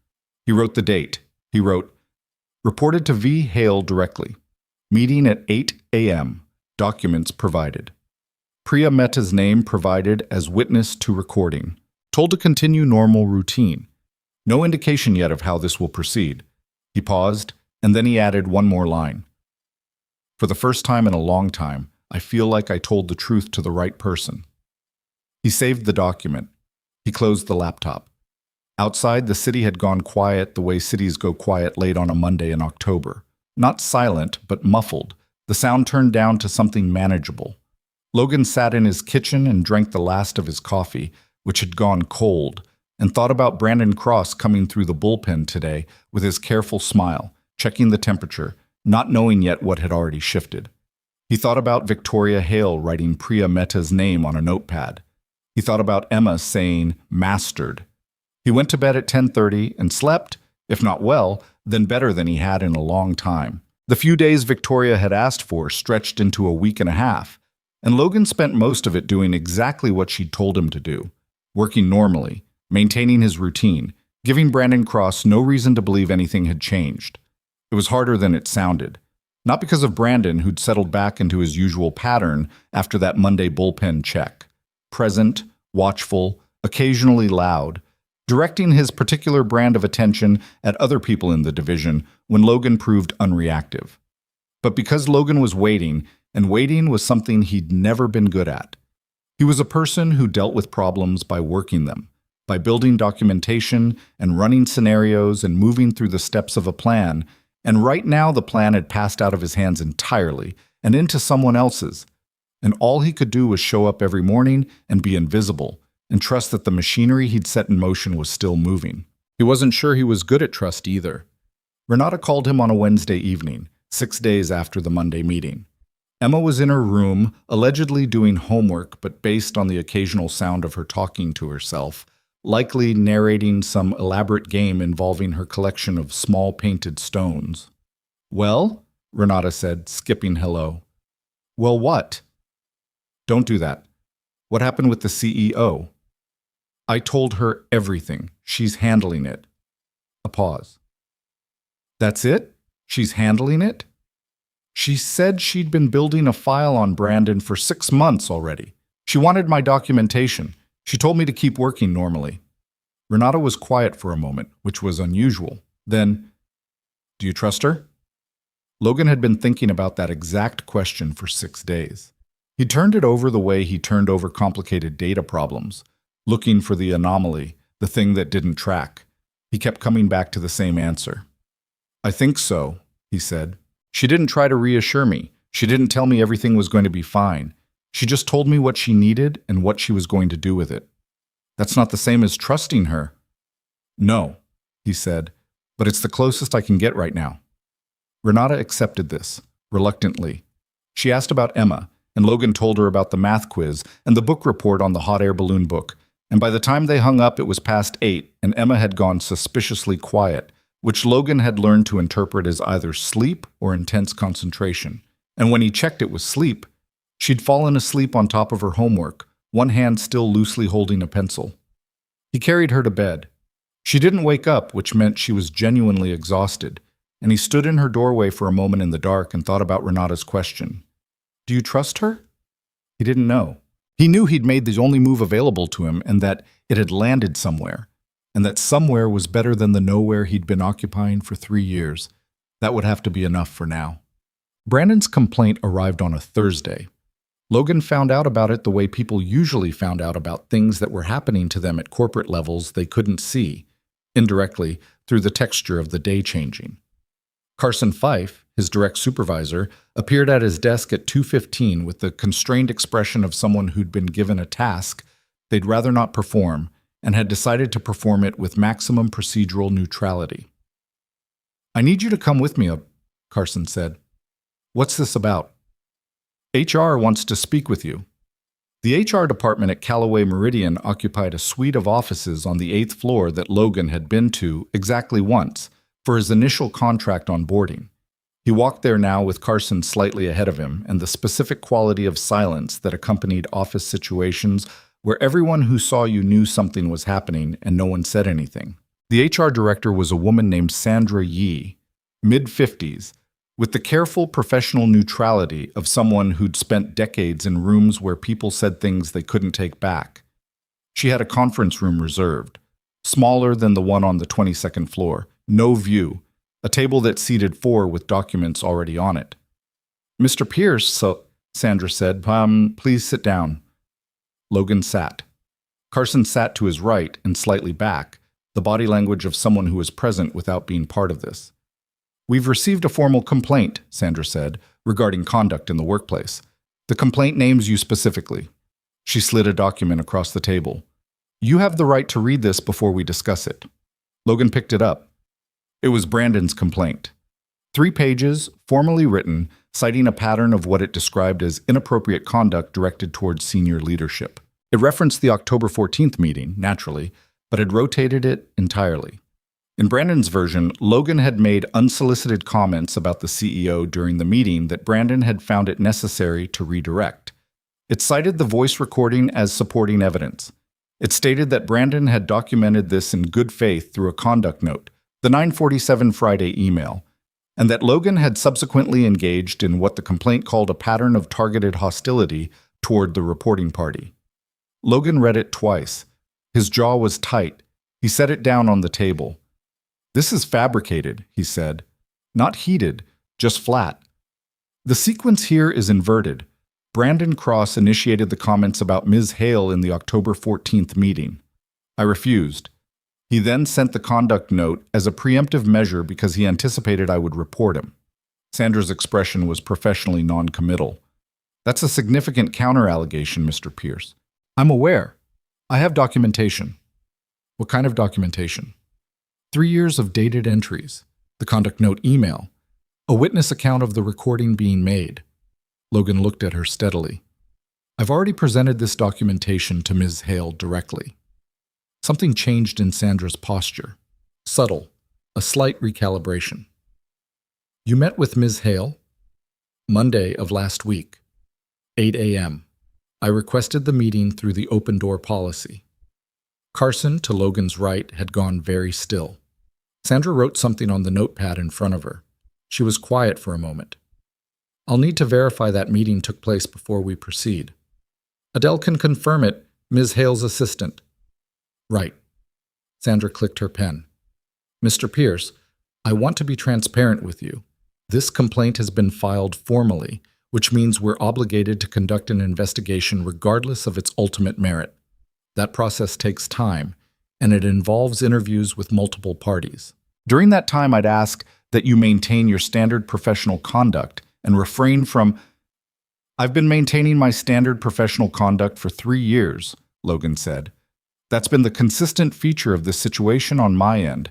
He wrote the date. He wrote, "Reported to V. Hale directly. Meeting at 8 a.m. Documents provided. Priya Mehta's name provided as witness to recording. Told to continue normal routine. No indication yet of how this will proceed." He paused, and then he added one more line. "For the first time in a long time, I feel like I told the truth to the right person." He saved the document. He closed the laptop. Outside, the city had gone quiet the way cities go quiet late on a Monday in October. Not silent, but muffled. The sound turned down to something manageable. Logan sat in his kitchen and drank the last of his coffee, which had gone cold, and thought about Brandon Cross coming through the bullpen today with his careful smile, checking the temperature, not knowing yet what had already shifted. He thought about Victoria Hale writing Priya Mehta's name on a notepad. He thought about Emma saying, "mastered." He went to bed at 10:30 and slept, if not well, then better than he had in a long time. The few days Victoria had asked for stretched into a week and a half, and Logan spent most of it doing exactly what she'd told him to do, working normally, maintaining his routine, giving Brandon Cross no reason to believe anything had changed. It was harder than it sounded. Not because of Brandon, who'd settled back into his usual pattern after that Monday bullpen check. Present, watchful, occasionally loud, directing his particular brand of attention at other people in the division when Logan proved unreactive. But because Logan was waiting, and waiting was something he'd never been good at. He was a person who dealt with problems by working them, by building documentation and running scenarios and moving through the steps of a plan, and right now the plan had passed out of his hands entirely and into someone else's. And all he could do was show up every morning and be invisible, and trust that the machinery he'd set in motion was still moving. He wasn't sure he was good at trust either. Renata called him on a Wednesday evening, 6 days after the Monday meeting. Emma was in her room, allegedly doing homework, but based on the occasional sound of her talking to herself, likely narrating some elaborate game involving her collection of small painted stones. "Well?" Renata said, skipping hello. "Well, what?" "Don't do that. What happened with the CEO?" "I told her everything. She's handling it." A pause. "That's it? She's handling it?" "She said she'd been building a file on Brandon for 6 months already. She wanted my documentation. She told me to keep working normally." Renata was quiet for a moment, which was unusual. Then, "Do you trust her?" Logan had been thinking about that exact question for 6 days. He turned it over the way he turned over complicated data problems, looking for the anomaly, the thing that didn't track. He kept coming back to the same answer. "I think so," he said. "She didn't try to reassure me. She didn't tell me everything was going to be fine. She just told me what she needed and what she was going to do with it." "That's not the same as trusting her." "No," he said, "but it's the closest I can get right now." Renata accepted this, reluctantly. She asked about Emma, and Logan told her about the math quiz and the book report on the hot air balloon book, and by the time they hung up it was past 8 and Emma had gone suspiciously quiet, which Logan had learned to interpret as either sleep or intense concentration. And when he checked it was sleep, she'd fallen asleep on top of her homework, one hand still loosely holding a pencil. He carried her to bed. She didn't wake up, which meant she was genuinely exhausted, and he stood in her doorway for a moment in the dark and thought about Renata's question. Do you trust her? He didn't know. He knew he'd made the only move available to him and that it had landed somewhere, and that somewhere was better than the nowhere he'd been occupying for 3 years. That would have to be enough for now. Brandon's complaint arrived on a Thursday. Logan found out about it the way people usually found out about things that were happening to them at corporate levels they couldn't see, indirectly through the texture of the day changing. Carson Fife, his direct supervisor, appeared at his desk at 2:15 with the constrained expression of someone who'd been given a task they'd rather not perform and had decided to perform it with maximum procedural neutrality. I need you to come with me, Carson said. What's this about? HR wants to speak with you. The HR department at Callaway Meridian occupied a suite of offices on the 8th floor that Logan had been to exactly once for his initial contract on boarding. He walked there now with Carson slightly ahead of him and the specific quality of silence that accompanied office situations where everyone who saw you knew something was happening and no one said anything. The HR director was a woman named Sandra Yee, mid-50s, with the careful professional neutrality of someone who'd spent decades in rooms where people said things they couldn't take back. She had a conference room reserved, smaller than the one on the 22nd floor, no view, a table that seated 4 with documents already on it. Mr. Pierce, Sandra said, please sit down. Logan sat. Carson sat to his right and slightly back, the body language of someone who was present without being part of this. We've received a formal complaint, Sandra said, regarding conduct in the workplace. The complaint names you specifically. She slid a document across the table. You have the right to read this before we discuss it. Logan picked it up. It was Brandon's complaint. 3 pages, formally written, citing a pattern of what it described as inappropriate conduct directed towards senior leadership. It referenced the October 14th meeting, naturally, but had rotated it entirely. In Brandon's version, Logan had made unsolicited comments about the CEO during the meeting that Brandon had found it necessary to redirect. It cited the voice recording as supporting evidence. It stated that Brandon had documented this in good faith through a conduct note, the 9:47 Friday email, and that Logan had subsequently engaged in what the complaint called a pattern of targeted hostility toward the reporting party. Logan read it twice. His jaw was tight. He set it down on the table. This is fabricated, he said. Not heated, just flat. The sequence here is inverted. Brandon Cross initiated the comments about Ms. Hale in the October 14th meeting. I refused. He then sent the conduct note as a preemptive measure because he anticipated I would report him. Sandra's expression was professionally non-committal. That's a significant counter-allegation, Mr. Pierce. I'm aware. I have documentation. What kind of documentation? 3 years of dated entries, the conduct note email, a witness account of the recording being made. Logan looked at her steadily. I've already presented this documentation to Ms. Hale directly. Something changed in Sandra's posture. Subtle, a slight recalibration. You met with Ms. Hale? Monday of last week, 8 a.m. I requested the meeting through the open door policy. Carson, to Logan's right, had gone very still. Sandra wrote something on the notepad in front of her. She was quiet for a moment. I'll need to verify that meeting took place before we proceed. Adele can confirm it, Ms. Hale's assistant. Right. Sandra clicked her pen. Mr. Pierce, I want to be transparent with you. This complaint has been filed formally, which means we're obligated to conduct an investigation regardless of its ultimate merit. That process takes time, and it involves interviews with multiple parties. During that time, I'd ask that you maintain your standard professional conduct and refrain from... I've been maintaining my standard professional conduct for 3 years, Logan said. That's been the consistent feature of this situation on my end.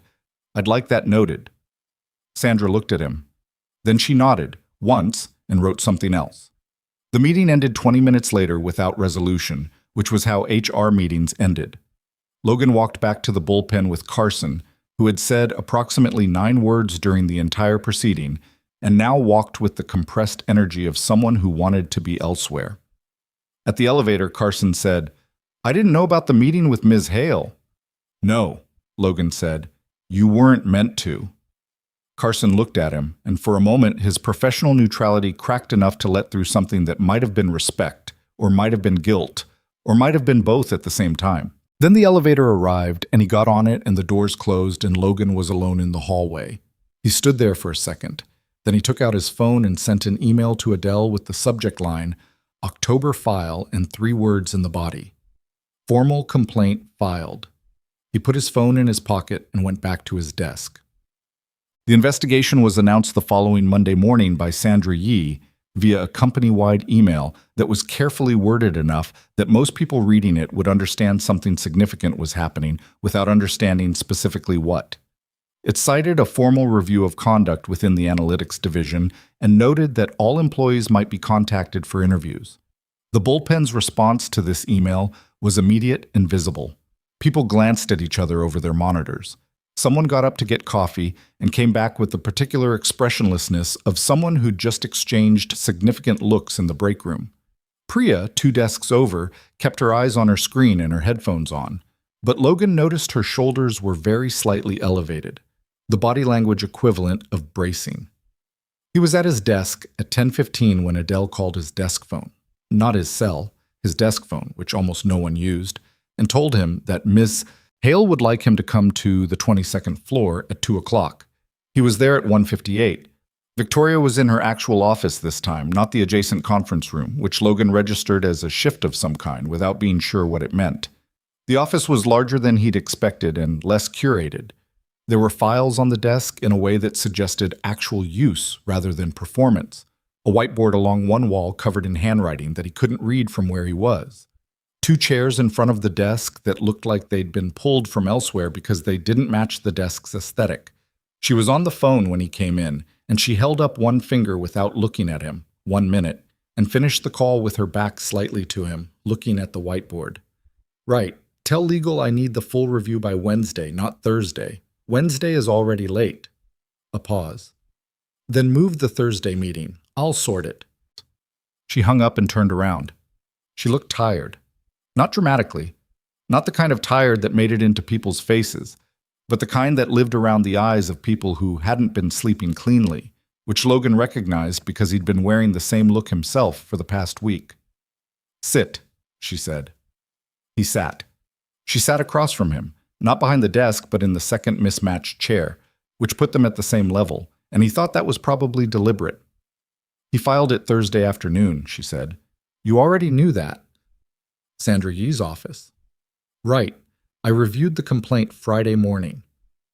I'd like that noted. Sandra looked at him. Then she nodded, once, and wrote something else. The meeting ended 20 minutes later without resolution, which was how HR meetings ended. Logan walked back to the bullpen with Carson, who had said approximately 9 words during the entire proceeding, and now walked with the compressed energy of someone who wanted to be elsewhere. At the elevator, Carson said, "I didn't know about the meeting with Ms. Hale." "No," Logan said. "You weren't meant to." Carson looked at him, and for a moment his professional neutrality cracked enough to let through something that might have been respect, or might have been guilt, or might have been both at the same time. Then the elevator arrived, and he got on it, and the doors closed, and Logan was alone in the hallway. He stood there for a second. Then he took out his phone and sent an email to Adele with the subject line, "October file," and 3 words in the body. "Formal complaint filed." He put his phone in his pocket and went back to his desk. The investigation was announced the following Monday morning by Sandra Yee via a company-wide email that was carefully worded enough that most people reading it would understand something significant was happening without understanding specifically what. It cited a formal review of conduct within the analytics division and noted that all employees might be contacted for interviews. The bullpen's response to this email was immediate and visible. People glanced at each other over their monitors. Someone got up to get coffee and came back with the particular expressionlessness of someone who'd just exchanged significant looks in the break room. Priya, 2 desks over, kept her eyes on her screen and her headphones on, but Logan noticed her shoulders were very slightly elevated, the body language equivalent of bracing. He was at his desk at 10:15 when Adele called his desk phone, not his cell, his desk phone, which almost no one used, and told him that Ms. Hale would like him to come to the 22nd floor at 2 o'clock. He was there at 1:58. Victoria was in her actual office this time, not the adjacent conference room, which Logan registered as a shift of some kind without being sure what it meant. The office was larger than he'd expected and less curated. There were files on the desk in a way that suggested actual use rather than performance. A whiteboard along one wall covered in handwriting that he couldn't read from where he was. 2 chairs in front of the desk that looked like they'd been pulled from elsewhere because they didn't match the desk's aesthetic. She was on the phone when he came in, and she held up one finger without looking at him, 1 minute, and finished the call with her back slightly to him, looking at the whiteboard. "Right. Tell legal I need the full review by Wednesday, not Thursday. Wednesday is already late." A pause. "Then move the Thursday meeting. I'll sort it." She hung up and turned around. She looked tired. Not dramatically, not the kind of tired that made it into people's faces, but the kind that lived around the eyes of people who hadn't been sleeping cleanly, which Logan recognized because he'd been wearing the same look himself for the past week. "Sit," she said. He sat. She sat across from him, not behind the desk but in the second mismatched chair, which put them at the same level, and he thought that was probably deliberate. "He filed it Thursday afternoon," she said. "You already knew that." Sandra Yee's office. "Right. I reviewed the complaint Friday morning."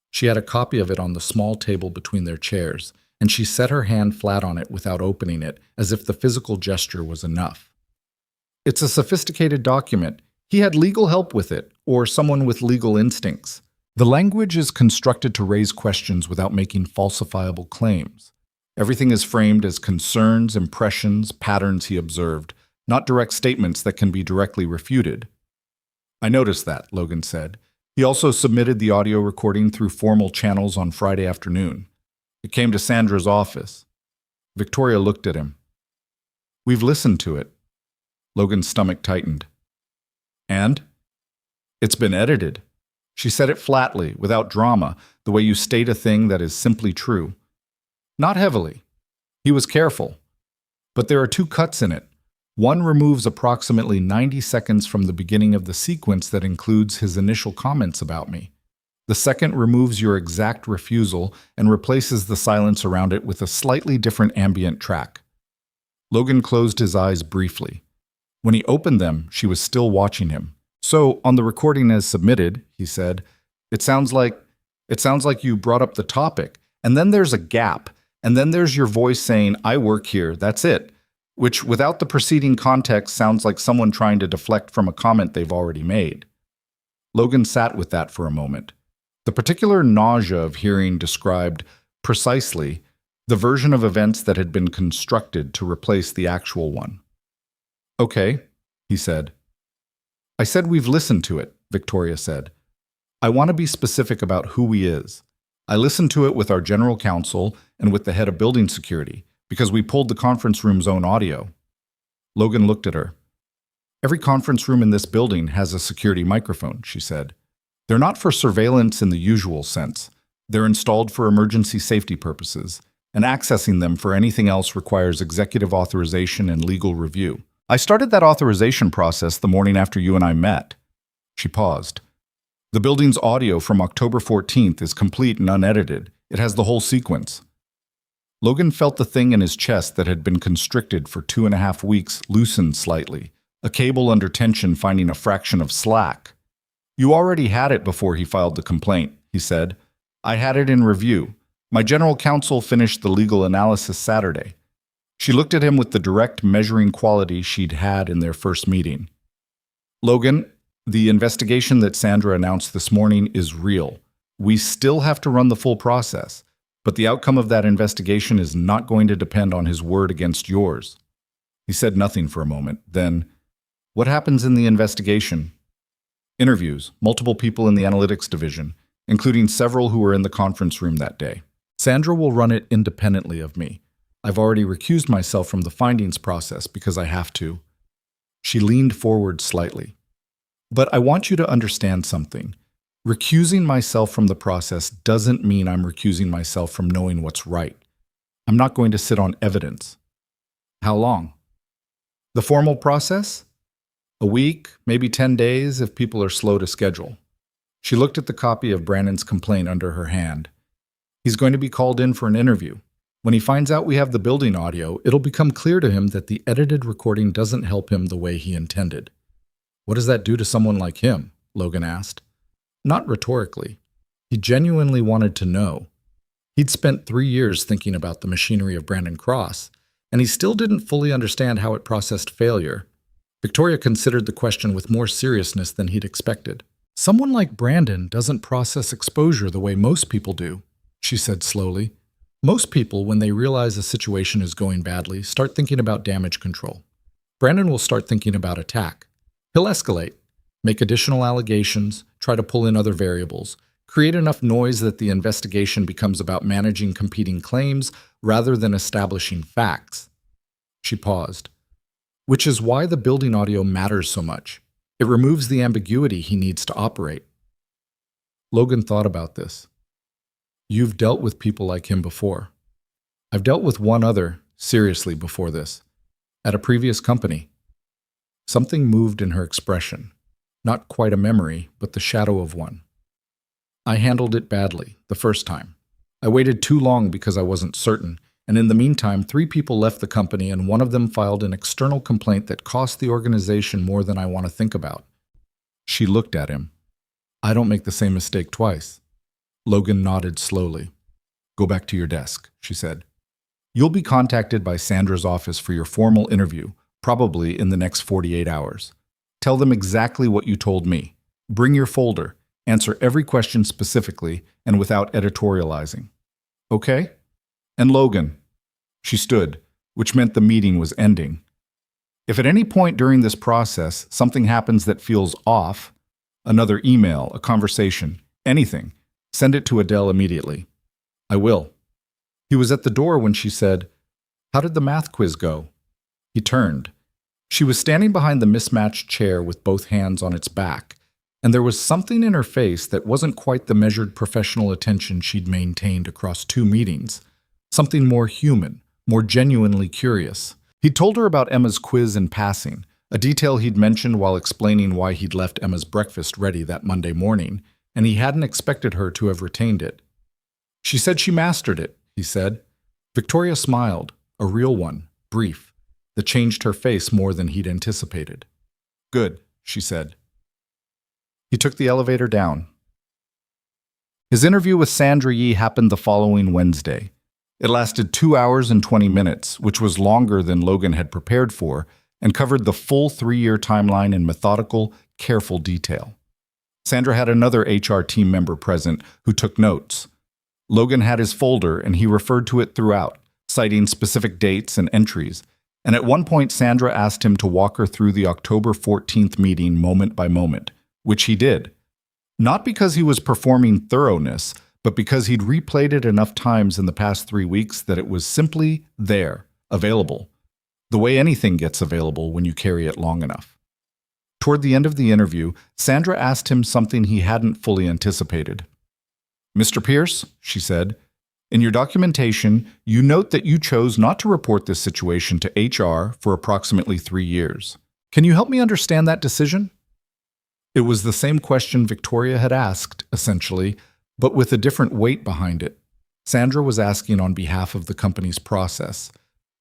She had a copy of it on the small table between their chairs, and she set her hand flat on it without opening it, as if the physical gesture was enough. "It's a sophisticated document. He had legal help with it, or someone with legal instincts. The language is constructed to raise questions without making falsifiable claims. Everything is framed as concerns, impressions, patterns he observed, not direct statements that can be directly refuted." "I noticed that," Logan said. He also submitted the audio recording through formal channels on Friday afternoon. It came to Sandra's office. Victoria looked at him. "We've listened to it." Logan's stomach tightened. "And?" "It's been edited." She said it flatly, without drama, the way you state a thing that is simply true. Not heavily. He was careful. "But there are 2 cuts in it. One removes approximately 90 seconds from the beginning of the sequence that includes his initial comments about me. The second removes your exact refusal and replaces the silence around it with a slightly different ambient track." Logan closed his eyes briefly. When he opened them, she was still watching him. "So, on the recording as submitted," he said, it sounds like you brought up the topic, and then there's a gap, and then there's your voice saying, 'I work here, that's it,' which, without the preceding context, sounds like someone trying to deflect from a comment they've already made." Logan sat with that for a moment. The particular nausea of hearing described, precisely, the version of events that had been constructed to replace the actual one. "Okay," he said. "I said we've listened to it," Victoria said. "I want to be specific about who he is. I listened to it with our general counsel and with the head of building security, because we pulled the conference room's own audio." Logan looked at her. Every conference room in this building has a security microphone, she said. They're not for surveillance in the usual sense. They're installed for emergency safety purposes, and accessing them for anything else requires executive authorization and legal review. I started that authorization process the morning after you and I met. She paused. The building's audio from October 14th is complete and unedited. It has the whole sequence. Logan felt the thing in his chest that had been constricted for 2.5 weeks loosen slightly, a cable under tension finding a fraction of slack. You already had it before he filed the complaint, he said. I had it in review. My general counsel finished the legal analysis Saturday. She looked at him with the direct measuring quality she'd had in their first meeting. Logan, the investigation that Sandra announced this morning is real. We still have to run the full process, but the outcome of that investigation is not going to depend on his word against yours. He said nothing for a moment. Then, what happens in the investigation? Interviews, multiple people in the analytics division, including several who were in the conference room that day. Sandra will run it independently of me. I've already recused myself from the findings process because I have to. She leaned forward slightly. But I want you to understand something. Recusing myself from the process doesn't mean I'm recusing myself from knowing what's right. I'm not going to sit on evidence. How long? The formal process? A week, maybe 10 days if people are slow to schedule. She looked at the copy of Brandon's complaint under her hand. He's going to be called in for an interview. When he finds out we have the building audio, it'll become clear to him that the edited recording doesn't help him the way he intended. What does that do to someone like him? Logan asked. Not rhetorically. He genuinely wanted to know. He'd spent 3 years thinking about the machinery of Brandon Cross, and he still didn't fully understand how it processed failure. Victoria considered the question with more seriousness than he'd expected. Someone like Brandon doesn't process exposure the way most people do, she said slowly. Most people, when they realize a situation is going badly, start thinking about damage control. Brandon will start thinking about attack. He'll escalate, make additional allegations, try to pull in other variables, create enough noise that the investigation becomes about managing competing claims rather than establishing facts. She paused. Which is why the building audio matters so much. It removes the ambiguity he needs to operate. Logan thought about this. You've dealt with people like him before. I've dealt with one other, seriously, before this. At a previous company. Something moved in her expression. Not quite a memory, but the shadow of one. I handled it badly, the first time. I waited too long because I wasn't certain, and in the meantime, 3 people left the company and one of them filed an external complaint that cost the organization more than I want to think about. She looked at him. I don't make the same mistake twice. Logan nodded slowly. Go back to your desk, she said. You'll be contacted by Sandra's office for your formal interview, probably in the next 48 hours. Tell them exactly what you told me. Bring your folder, answer every question specifically and without editorializing. Okay? And Logan. She stood, which meant the meeting was ending. If at any point during this process something happens that feels off, another email, a conversation, anything, send it to Adele immediately. I will. He was at the door when she said, How did the math quiz go? He turned. She was standing behind the mismatched chair with both hands on its back, and there was something in her face that wasn't quite the measured professional attention she'd maintained across 2 meetings. Something more human, more genuinely curious. He'd told her about Emma's quiz in passing, a detail he'd mentioned while explaining why he'd left Emma's breakfast ready that Monday morning, and he hadn't expected her to have retained it. She said she mastered it, he said. Victoria smiled, a real one, brief, that changed her face more than he'd anticipated. Good, she said. He took the elevator down. His interview with Sandra Yee happened the following Wednesday. It lasted 2 hours and 20 minutes, which was longer than Logan had prepared for, and covered the full 3-year timeline in methodical, careful detail. Sandra had another HR team member present who took notes. Logan had his folder, and he referred to it throughout, citing specific dates and entries. And at one point, Sandra asked him to walk her through the October 14th meeting moment by moment, which he did. Not because he was performing thoroughness, but because he'd replayed it enough times in the past 3 weeks that it was simply there, available. The way anything gets available when you carry it long enough. Toward the end of the interview, Sandra asked him something he hadn't fully anticipated. "Mr. Pierce," she said, "in your documentation, you note that you chose not to report this situation to HR for approximately 3 years. Can you help me understand that decision?" It was the same question Victoria had asked, essentially, but with a different weight behind it. Sandra was asking on behalf of the company's process,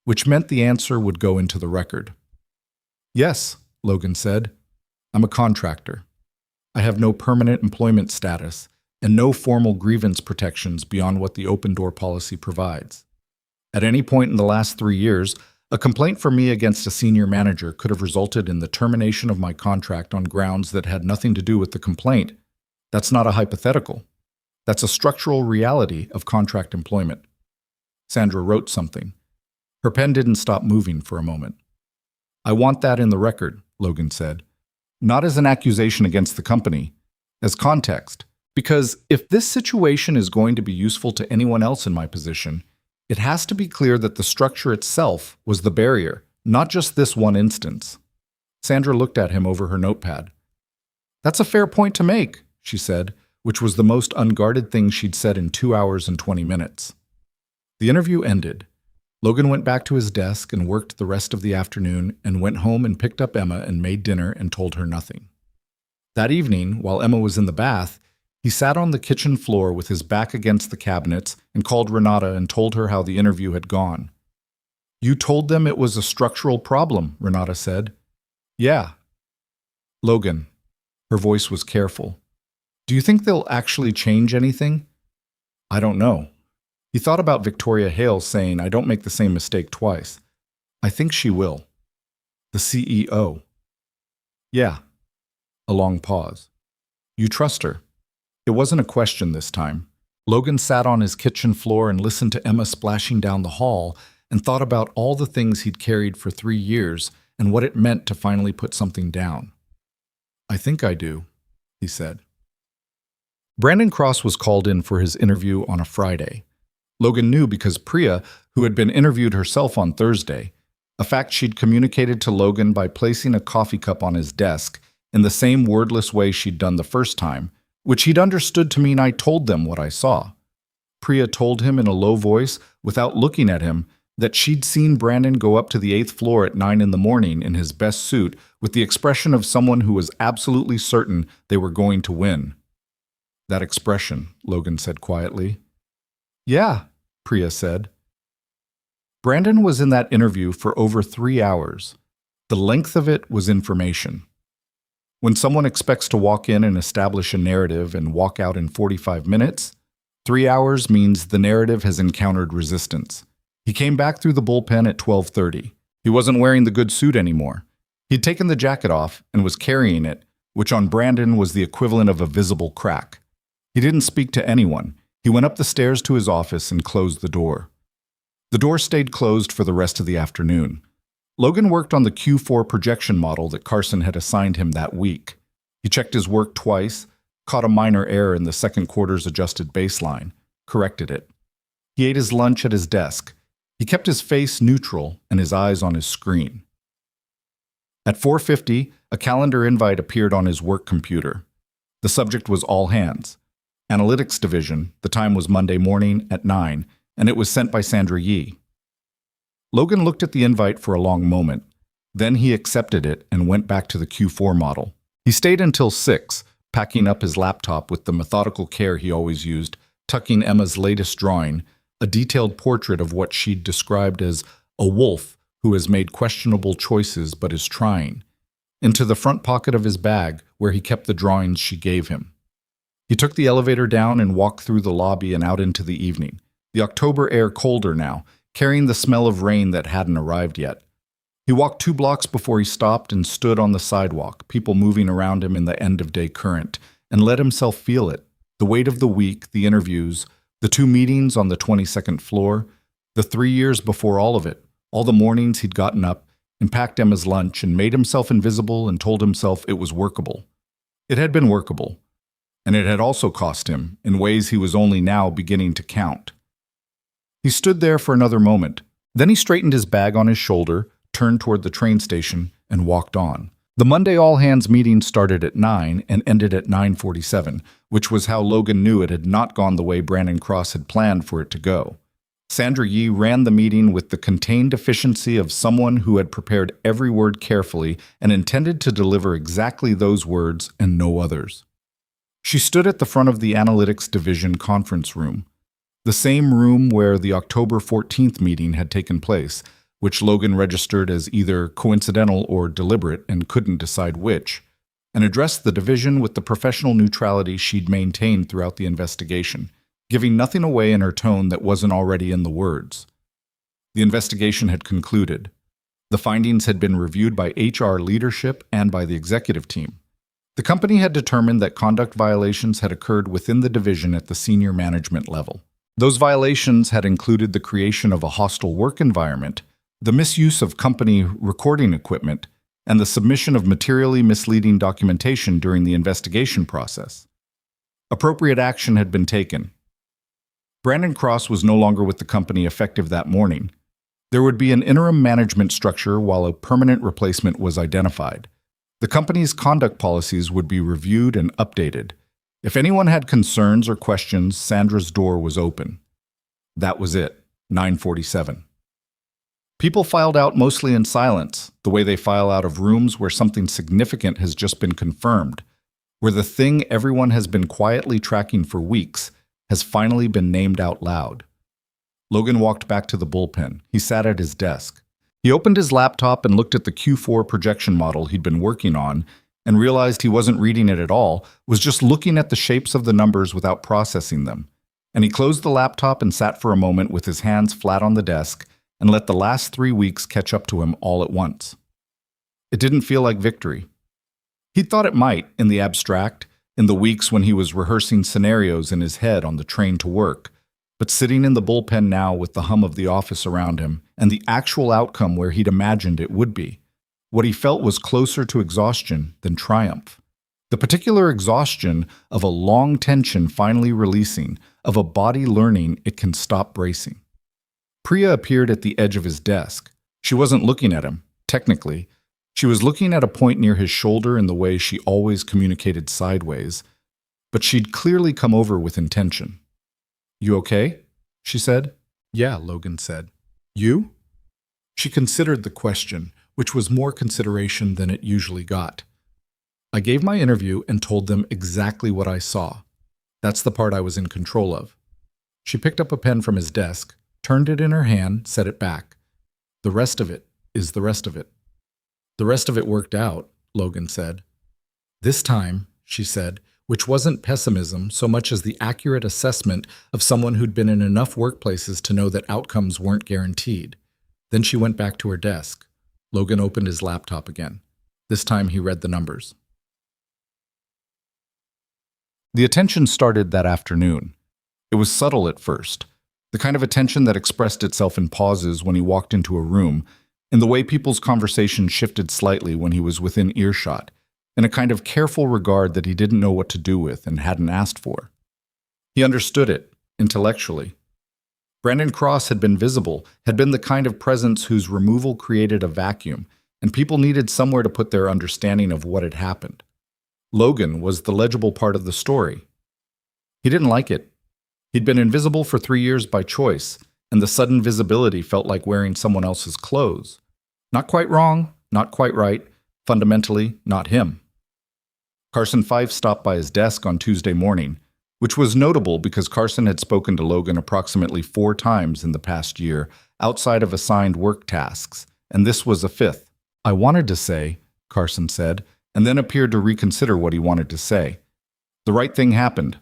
which meant the answer would go into the record. "Yes," Logan said. "I'm a contractor. I have no permanent employment status and no formal grievance protections beyond what the open door policy provides. At any point in the last 3 years, a complaint from me against a senior manager could have resulted in the termination of my contract on grounds that had nothing to do with the complaint. That's not a hypothetical. That's a structural reality of contract employment." Sandra wrote something. Her pen didn't stop moving for a moment. "I want that in the record," Logan said. "Not as an accusation against the company, as context. Because if this situation is going to be useful to anyone else in my position, it has to be clear that the structure itself was the barrier, not just this one instance." Sandra looked at him over her notepad. "That's a fair point to make," she said, which was the most unguarded thing she'd said in 2 hours and 20 minutes. The interview ended. Logan went back to his desk and worked the rest of the afternoon and went home and picked up Emma and made dinner and told her nothing. That evening, while Emma was in the bath, he sat on the kitchen floor with his back against the cabinets and called Renata and told her how the interview had gone. "You told them it was a structural problem," Renata said. "Yeah." "Logan," her voice was careful, "do you think they'll actually change anything?" "I don't know." He thought about Victoria Hale saying, "I don't make the same mistake twice." "I think she will." "The CEO." "Yeah." A long pause. "You trust her?" It wasn't a question this time. Logan sat on his kitchen floor and listened to Emma splashing down the hall and thought about all the things he'd carried for 3 years and what it meant to finally put something down. "I think I do," he said. Brandon Cross was called in for his interview on a Friday. Logan knew because Priya, who had been interviewed herself on Thursday, a fact she'd communicated to Logan by placing a coffee cup on his desk in the same wordless way she'd done the first time, which he'd understood to mean I told them what I saw. Priya told him in a low voice, without looking at him, that she'd seen Brandon go up to the 8th floor at 9 in the morning in his best suit with the expression of someone who was absolutely certain they were going to win. "That expression," Logan said quietly. "Yeah," Priya said. Brandon was in that interview for over 3 hours. The length of it was information. When someone expects to walk in and establish a narrative and walk out in 45 minutes, 3 hours means the narrative has encountered resistance. He came back through the bullpen at 12:30. He wasn't wearing the good suit anymore. He'd taken the jacket off and was carrying it, which on Brandon was the equivalent of a visible crack. He didn't speak to anyone. He went up the stairs to his office and closed the door. The door stayed closed for the rest of the afternoon. Logan worked on the Q4 projection model that Carson had assigned him that week. He checked his work twice, caught a minor error in the second quarter's adjusted baseline, corrected it. He ate his lunch at his desk. He kept his face neutral and his eyes on his screen. At 4:50, a calendar invite appeared on his work computer. The subject was all hands. Analytics division, the time was Monday morning at 9, and it was sent by Sandra Yee. Logan looked at the invite for a long moment. Then he accepted it and went back to the Q4 model. He stayed until 6, packing up his laptop with the methodical care he always used, tucking Emma's latest drawing, a detailed portrait of what she'd described as a wolf who has made questionable choices but is trying, into the front pocket of his bag where he kept the drawings she gave him. He took the elevator down and walked through the lobby and out into the evening, the October air colder now, carrying the smell of rain that hadn't arrived yet. He walked 2 blocks before he stopped and stood on the sidewalk, people moving around him in the end-of-day current, and let himself feel it, the weight of the week, the interviews, the 2 meetings on the 22nd floor, the 3 years before all of it, all the mornings he'd gotten up and packed Emma's lunch and made himself invisible and told himself it was workable. It had been workable. And it had also cost him, in ways he was only now beginning to count. He stood there for another moment. Then he straightened his bag on his shoulder, turned toward the train station, and walked on. The Monday all-hands meeting started at 9 and ended at 9:47, which was how Logan knew it had not gone the way Brandon Cross had planned for it to go. Sandra Yee ran the meeting with the contained efficiency of someone who had prepared every word carefully and intended to deliver exactly those words and no others. She stood at the front of the Analytics Division conference room, the same room where the October 14th meeting had taken place, which Logan registered as either coincidental or deliberate and couldn't decide which, and addressed the division with the professional neutrality she'd maintained throughout the investigation, giving nothing away in her tone that wasn't already in the words. The investigation had concluded. The findings had been reviewed by HR leadership and by the executive team. The company had determined that conduct violations had occurred within the division at the senior management level. Those violations had included the creation of a hostile work environment, the misuse of company recording equipment, and the submission of materially misleading documentation during the investigation process. Appropriate action had been taken. Brandon Cross was no longer with the company effective that morning. There would be an interim management structure while a permanent replacement was identified. The company's conduct policies would be reviewed and updated. If anyone had concerns or questions, Sandra's door was open. That was it, 9:47. People filed out mostly in silence, the way they file out of rooms where something significant has just been confirmed, where the thing everyone has been quietly tracking for weeks has finally been named out loud. Logan walked back to the bullpen. He sat at his desk. He opened his laptop and looked at the Q4 projection model he'd been working on and realized he wasn't reading it at all, was just looking at the shapes of the numbers without processing them. And he closed the laptop and sat for a moment with his hands flat on the desk and let the last 3 weeks catch up to him all at once. It didn't feel like victory. He'd thought it might, in the abstract, in the weeks when he was rehearsing scenarios in his head on the train to work, but sitting in the bullpen now with the hum of the office around him and the actual outcome where he'd imagined it would be, what he felt was closer to exhaustion than triumph. The particular exhaustion of a long tension finally releasing, of a body learning it can stop bracing. Priya appeared at the edge of his desk. She wasn't looking at him, technically. She was looking at a point near his shoulder in the way she always communicated sideways, but she'd clearly come over with intention. "You okay?" she said. "Yeah," Logan said. "You?" She considered the question, which was more consideration than it usually got. "I gave my interview and told them exactly what I saw. That's the part I was in control of." She picked up a pen from his desk, turned it in her hand, set it back. "The rest of it is the rest of it." "The rest of it worked out," Logan said. "This time," she said, which wasn't pessimism so much as the accurate assessment of someone who'd been in enough workplaces to know that outcomes weren't guaranteed. Then she went back to her desk. Logan opened his laptop again. This time he read the numbers. The attention started that afternoon. It was subtle at first, the kind of attention that expressed itself in pauses when he walked into a room, in the way people's conversation shifted slightly when he was within earshot, in a kind of careful regard that he didn't know what to do with and hadn't asked for. He understood it, intellectually. Brandon Cross had been visible, had been the kind of presence whose removal created a vacuum, and people needed somewhere to put their understanding of what had happened. Logan was the legible part of the story. He didn't like it. He'd been invisible for 3 years by choice, and the sudden visibility felt like wearing someone else's clothes. Not quite wrong, not quite right, fundamentally not him. Carson Fife stopped by his desk on Tuesday morning, which was notable because Carson had spoken to Logan approximately 4 times in the past year, outside of assigned work tasks, and this was a 5th. "I wanted to say," Carson said, and then appeared to reconsider what he wanted to say. "The right thing happened.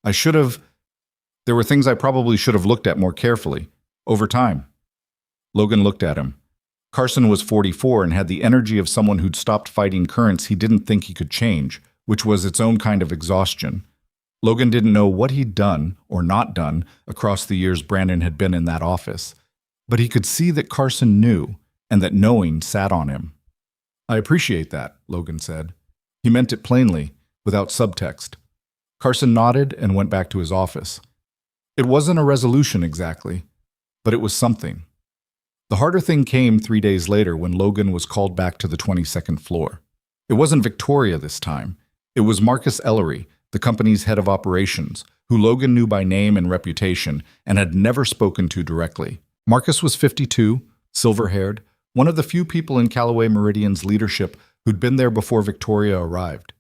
There were things I probably should have looked at more carefully, over time." Logan looked at him. Carson was 44 and had the energy of someone who'd stopped fighting currents he didn't think he could change, which was its own kind of exhaustion. Logan didn't know what he'd done or not done across the years Brandon had been in that office, but he could see that Carson knew and that knowing sat on him. "I appreciate that," Logan said. He meant it plainly, without subtext. Carson nodded and went back to his office. It wasn't a resolution exactly, but it was something. The harder thing came 3 days later when Logan was called back to the 22nd floor. It wasn't Victoria this time. It was Marcus Ellery, the company's head of operations, who Logan knew by name and reputation and had never spoken to directly. Marcus was 52, silver-haired, one of the few people in Callaway Meridian's leadership who'd been there before Victoria arrived.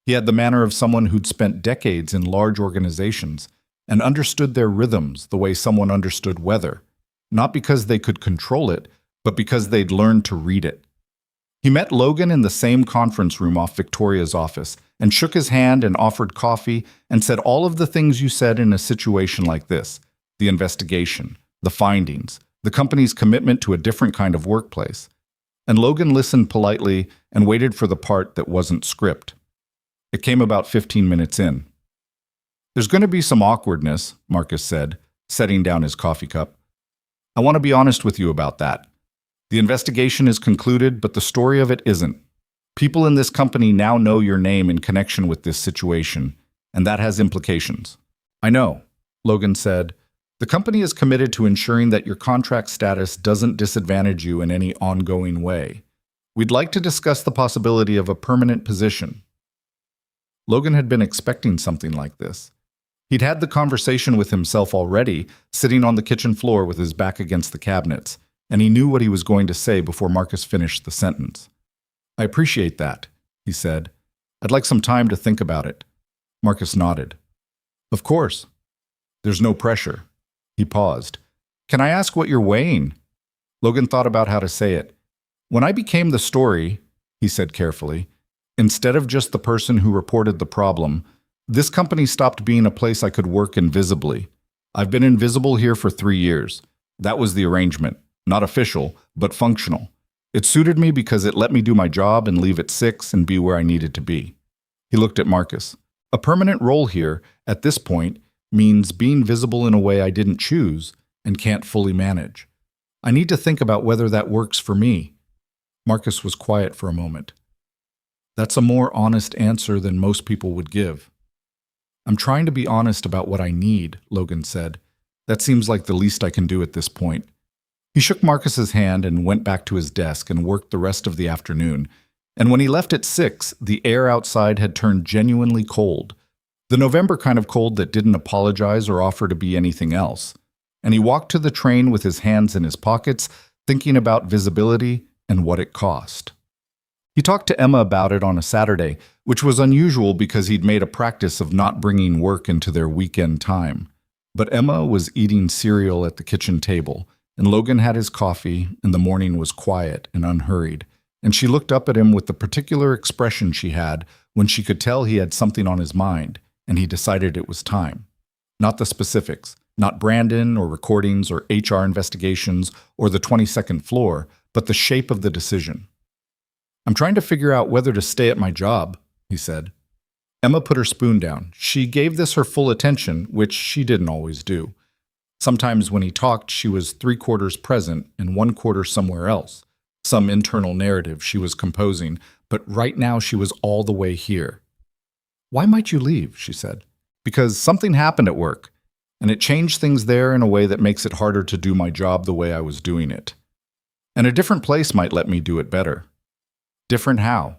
He had the manner of someone who'd spent decades in large organizations and understood their rhythms the way someone understood weather, not because they could control it, but because they'd learned to read it. He met Logan in the same conference room off Victoria's office and shook his hand and offered coffee and said all of the things you said in a situation like this: the investigation, the findings, the company's commitment to a different kind of workplace. And Logan listened politely and waited for the part that wasn't script. It came about 15 minutes in. "There's going to be some awkwardness," Marcus said, setting down his coffee cup. "I want to be honest with you about that. The investigation is concluded, but the story of it isn't. People in this company now know your name in connection with this situation, and that has implications." "I know," Logan said. "The company is committed to ensuring that your contract status doesn't disadvantage you in any ongoing way. We'd like to discuss the possibility of a permanent position." Logan had been expecting something like this. He'd had the conversation with himself already, sitting on the kitchen floor with his back against the cabinets, and he knew what he was going to say before Marcus finished the sentence. "I appreciate that," he said. "I'd like some time to think about it." Marcus nodded. "Of course. There's no pressure." He paused. "Can I ask what you're weighing?" Logan thought about how to say it. "When I became the story," he said carefully, "instead of just the person who reported the problem, this company stopped being a place I could work invisibly. I've been invisible here for 3 years. That was the arrangement. Not official, but functional. It suited me because it let me do my job and leave at 6 and be where I needed to be." He looked at Marcus. "A permanent role here, at this point, means being visible in a way I didn't choose and can't fully manage. I need to think about whether that works for me." Marcus was quiet for a moment. "That's a more honest answer than most people would give." "I'm trying to be honest about what I need," Logan said. "That seems like the least I can do at this point." He shook Marcus's hand and went back to his desk and worked the rest of the afternoon. And when he left at 6, the air outside had turned genuinely cold. The November kind of cold that didn't apologize or offer to be anything else. And he walked to the train with his hands in his pockets, thinking about visibility and what it cost. He talked to Emma about it on a Saturday, which was unusual because he'd made a practice of not bringing work into their weekend time. But Emma was eating cereal at the kitchen table, and Logan had his coffee, and the morning was quiet and unhurried, and she looked up at him with the particular expression she had when she could tell he had something on his mind, and he decided it was time. Not the specifics, not Brandon or recordings or HR investigations or the 22nd floor, but the shape of the decision. "I'm trying to figure out whether to stay at my job," he said. Emma put her spoon down. She gave this her full attention, which she didn't always do. Sometimes when he talked, she was 3/4 present and 1/4 somewhere else, some internal narrative she was composing, but right now she was all the way here. "Why might you leave?" she said. "Because something happened at work, and it changed things there in a way that makes it harder to do my job the way I was doing it. And a different place might let me do it better." "Different how?"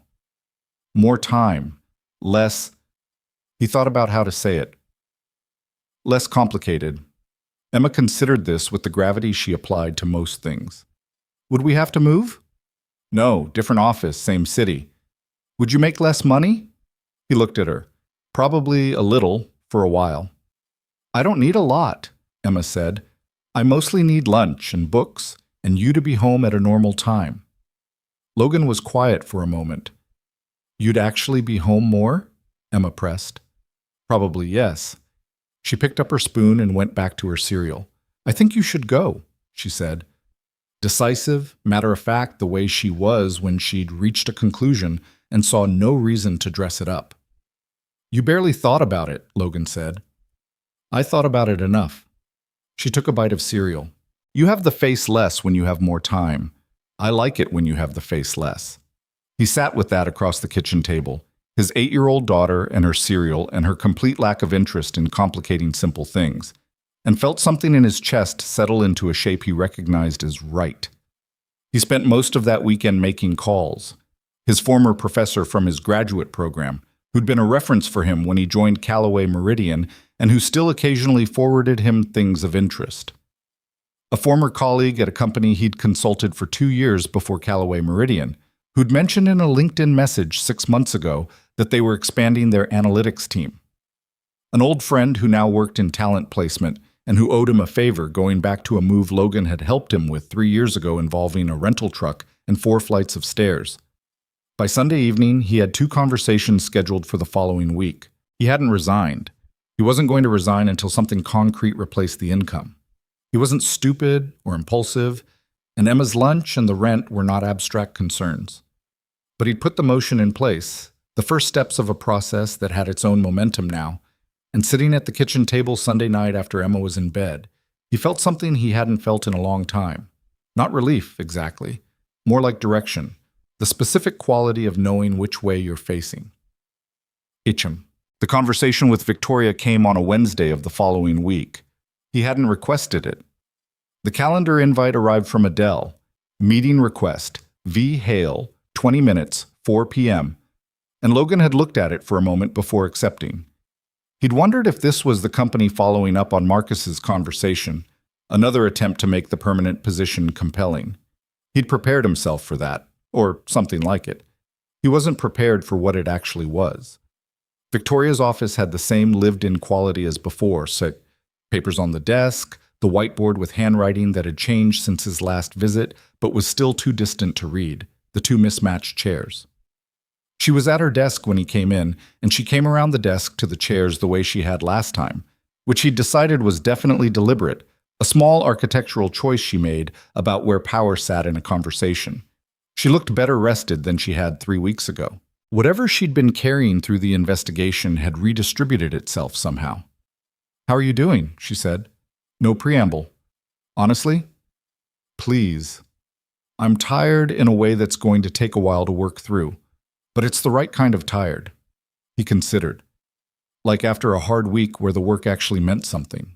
"More time. Less—" He thought about how to say it. "Less complicated." Emma considered this with the gravity she applied to most things. "Would we have to move?" "No, different office, same city." "Would you make less money?" He looked at her. "Probably a little, for a while." "I don't need a lot," Emma said. "I mostly need lunch and books, and you to be home at a normal time." Logan was quiet for a moment. "You'd actually be home more?" Emma pressed. "Probably yes." She picked up her spoon and went back to her cereal. "I think you should go," she said. Decisive, matter-of-fact the way she was when she'd reached a conclusion and saw no reason to dress it up. "You barely thought about it," Logan said. "I thought about it enough." She took a bite of cereal. "You have the face less when you have more time. I like it when you have the face less." He sat with that across the kitchen table, his 8-year-old daughter and her cereal and her complete lack of interest in complicating simple things, and felt something in his chest settle into a shape he recognized as right. He spent most of that weekend making calls. his former professor from his graduate program, who'd been a reference for him when he joined Callaway Meridian and who still occasionally forwarded him things of interest. A former colleague at a company he'd consulted for 2 years before Callaway Meridian, who'd mentioned in a LinkedIn message 6 months ago that they were expanding their analytics team. An old friend who now worked in talent placement and who owed him a favor going back to a move Logan had helped him with 3 years ago involving a rental truck and 4 flights of stairs. By Sunday evening, he had 2 conversations scheduled for the following week. He hadn't resigned. He wasn't going to resign until something concrete replaced the income. He wasn't stupid or impulsive, and Emma's lunch and the rent were not abstract concerns. But he'd put the motion in place, the first steps of a process that had its own momentum now, and sitting at the kitchen table Sunday night after Emma was in bed, he felt something he hadn't felt in a long time. Not relief, exactly. More like direction. The specific quality of knowing which way you're facing. Itchem. The conversation with Victoria came on a Wednesday of the following week. He hadn't requested it. The calendar invite arrived from Adele. Meeting request. V. Hale, 20 minutes, 4 p.m. And Logan had looked at it for a moment before accepting. He'd wondered if this was the company following up on Marcus's conversation, another attempt to make the permanent position compelling. He'd prepared himself for that. Or something like it. He wasn't prepared for what it actually was. Victoria's office had the same lived-in quality as before, papers on the desk, the whiteboard with handwriting that had changed since his last visit, but was still too distant to read, the 2 mismatched chairs. She was at her desk when he came in, and she came around the desk to the chairs the way she had last time, which he'd decided was definitely deliberate, a small architectural choice she made about where power sat in a conversation. She looked better rested than she had 3 weeks ago. Whatever she'd been carrying through the investigation had redistributed itself somehow. "How are you doing?" she said. No preamble. "Honestly? Please. I'm tired in a way that's going to take a while to work through, but it's the right kind of tired." He considered. Like after a hard week where the work actually meant something.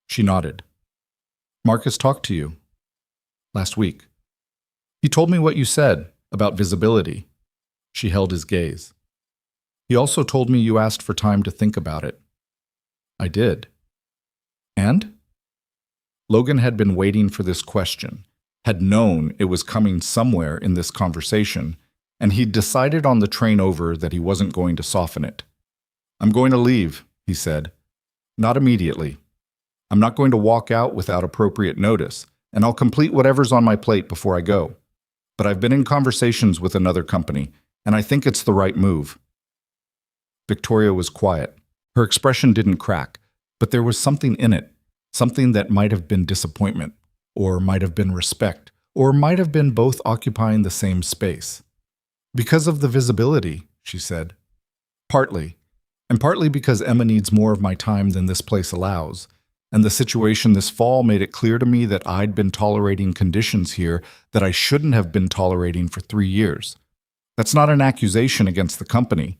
She nodded. "Marcus talked to you?" "Last week. He told me what you said, about visibility." She held his gaze. "He also told me you asked for time to think about it." "I did." "And?" Logan had been waiting for this question, had known it was coming somewhere in this conversation, and he'd decided on the train over that he wasn't going to soften it. "I'm going to leave," he said. "Not immediately. I'm not going to walk out without appropriate notice, and I'll complete whatever's on my plate before I go. But I've been in conversations with another company, and I think it's the right move." Victoria was quiet. Her expression didn't crack, but there was something in it, something that might have been disappointment, or might have been respect, or might have been both occupying the same space. "Because of the visibility," she said. "Partly. And partly because Emma needs more of my time than this place allows. And the situation this fall made it clear to me that I'd been tolerating conditions here that I shouldn't have been tolerating for 3 years. That's not an accusation against the company."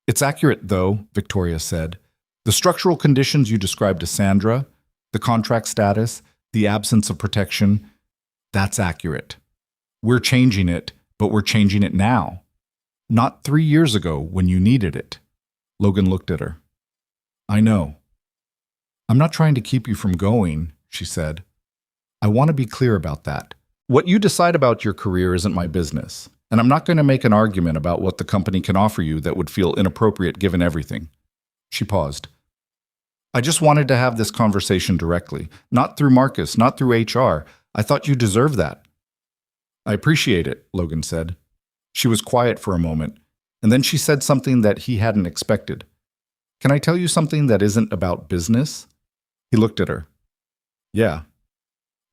"It's accurate, though," Victoria said. "The structural conditions you described to Sandra, the contract status, the absence of protection, that's accurate. We're changing it, but we're changing it now. Not 3 years ago when you needed it." Logan looked at her. "I know. I'm not trying to keep you from going," she said. "I want to be clear about that. What you decide about your career isn't my business, and I'm not going to make an argument about what the company can offer you that would feel inappropriate given everything." She paused. "I just wanted to have this conversation directly, not through Marcus, not through HR. I thought you deserved that." "I appreciate it," Logan said. She was quiet for a moment, and then she said something that he hadn't expected. "Can I tell you something that isn't about business?" He looked at her. "Yeah."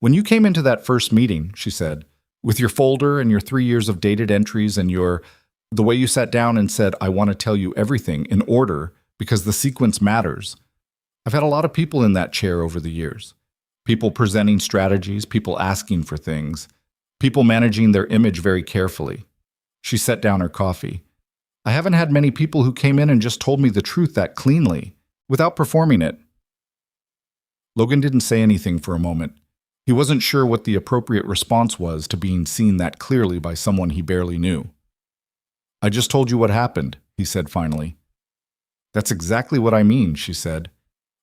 "When you came into that first meeting," she said, "with your folder and your 3 years of dated entries and the way you sat down and said, 'I want to tell you everything in order because the sequence matters.' I've had a lot of people in that chair over the years. People presenting strategies, people asking for things, people managing their image very carefully." She set down her coffee. "I haven't had many people who came in and just told me the truth that cleanly, without performing it." Logan didn't say anything for a moment. He wasn't sure what the appropriate response was to being seen that clearly by someone he barely knew. I just told you what happened, he said finally. That's exactly what I mean, she said.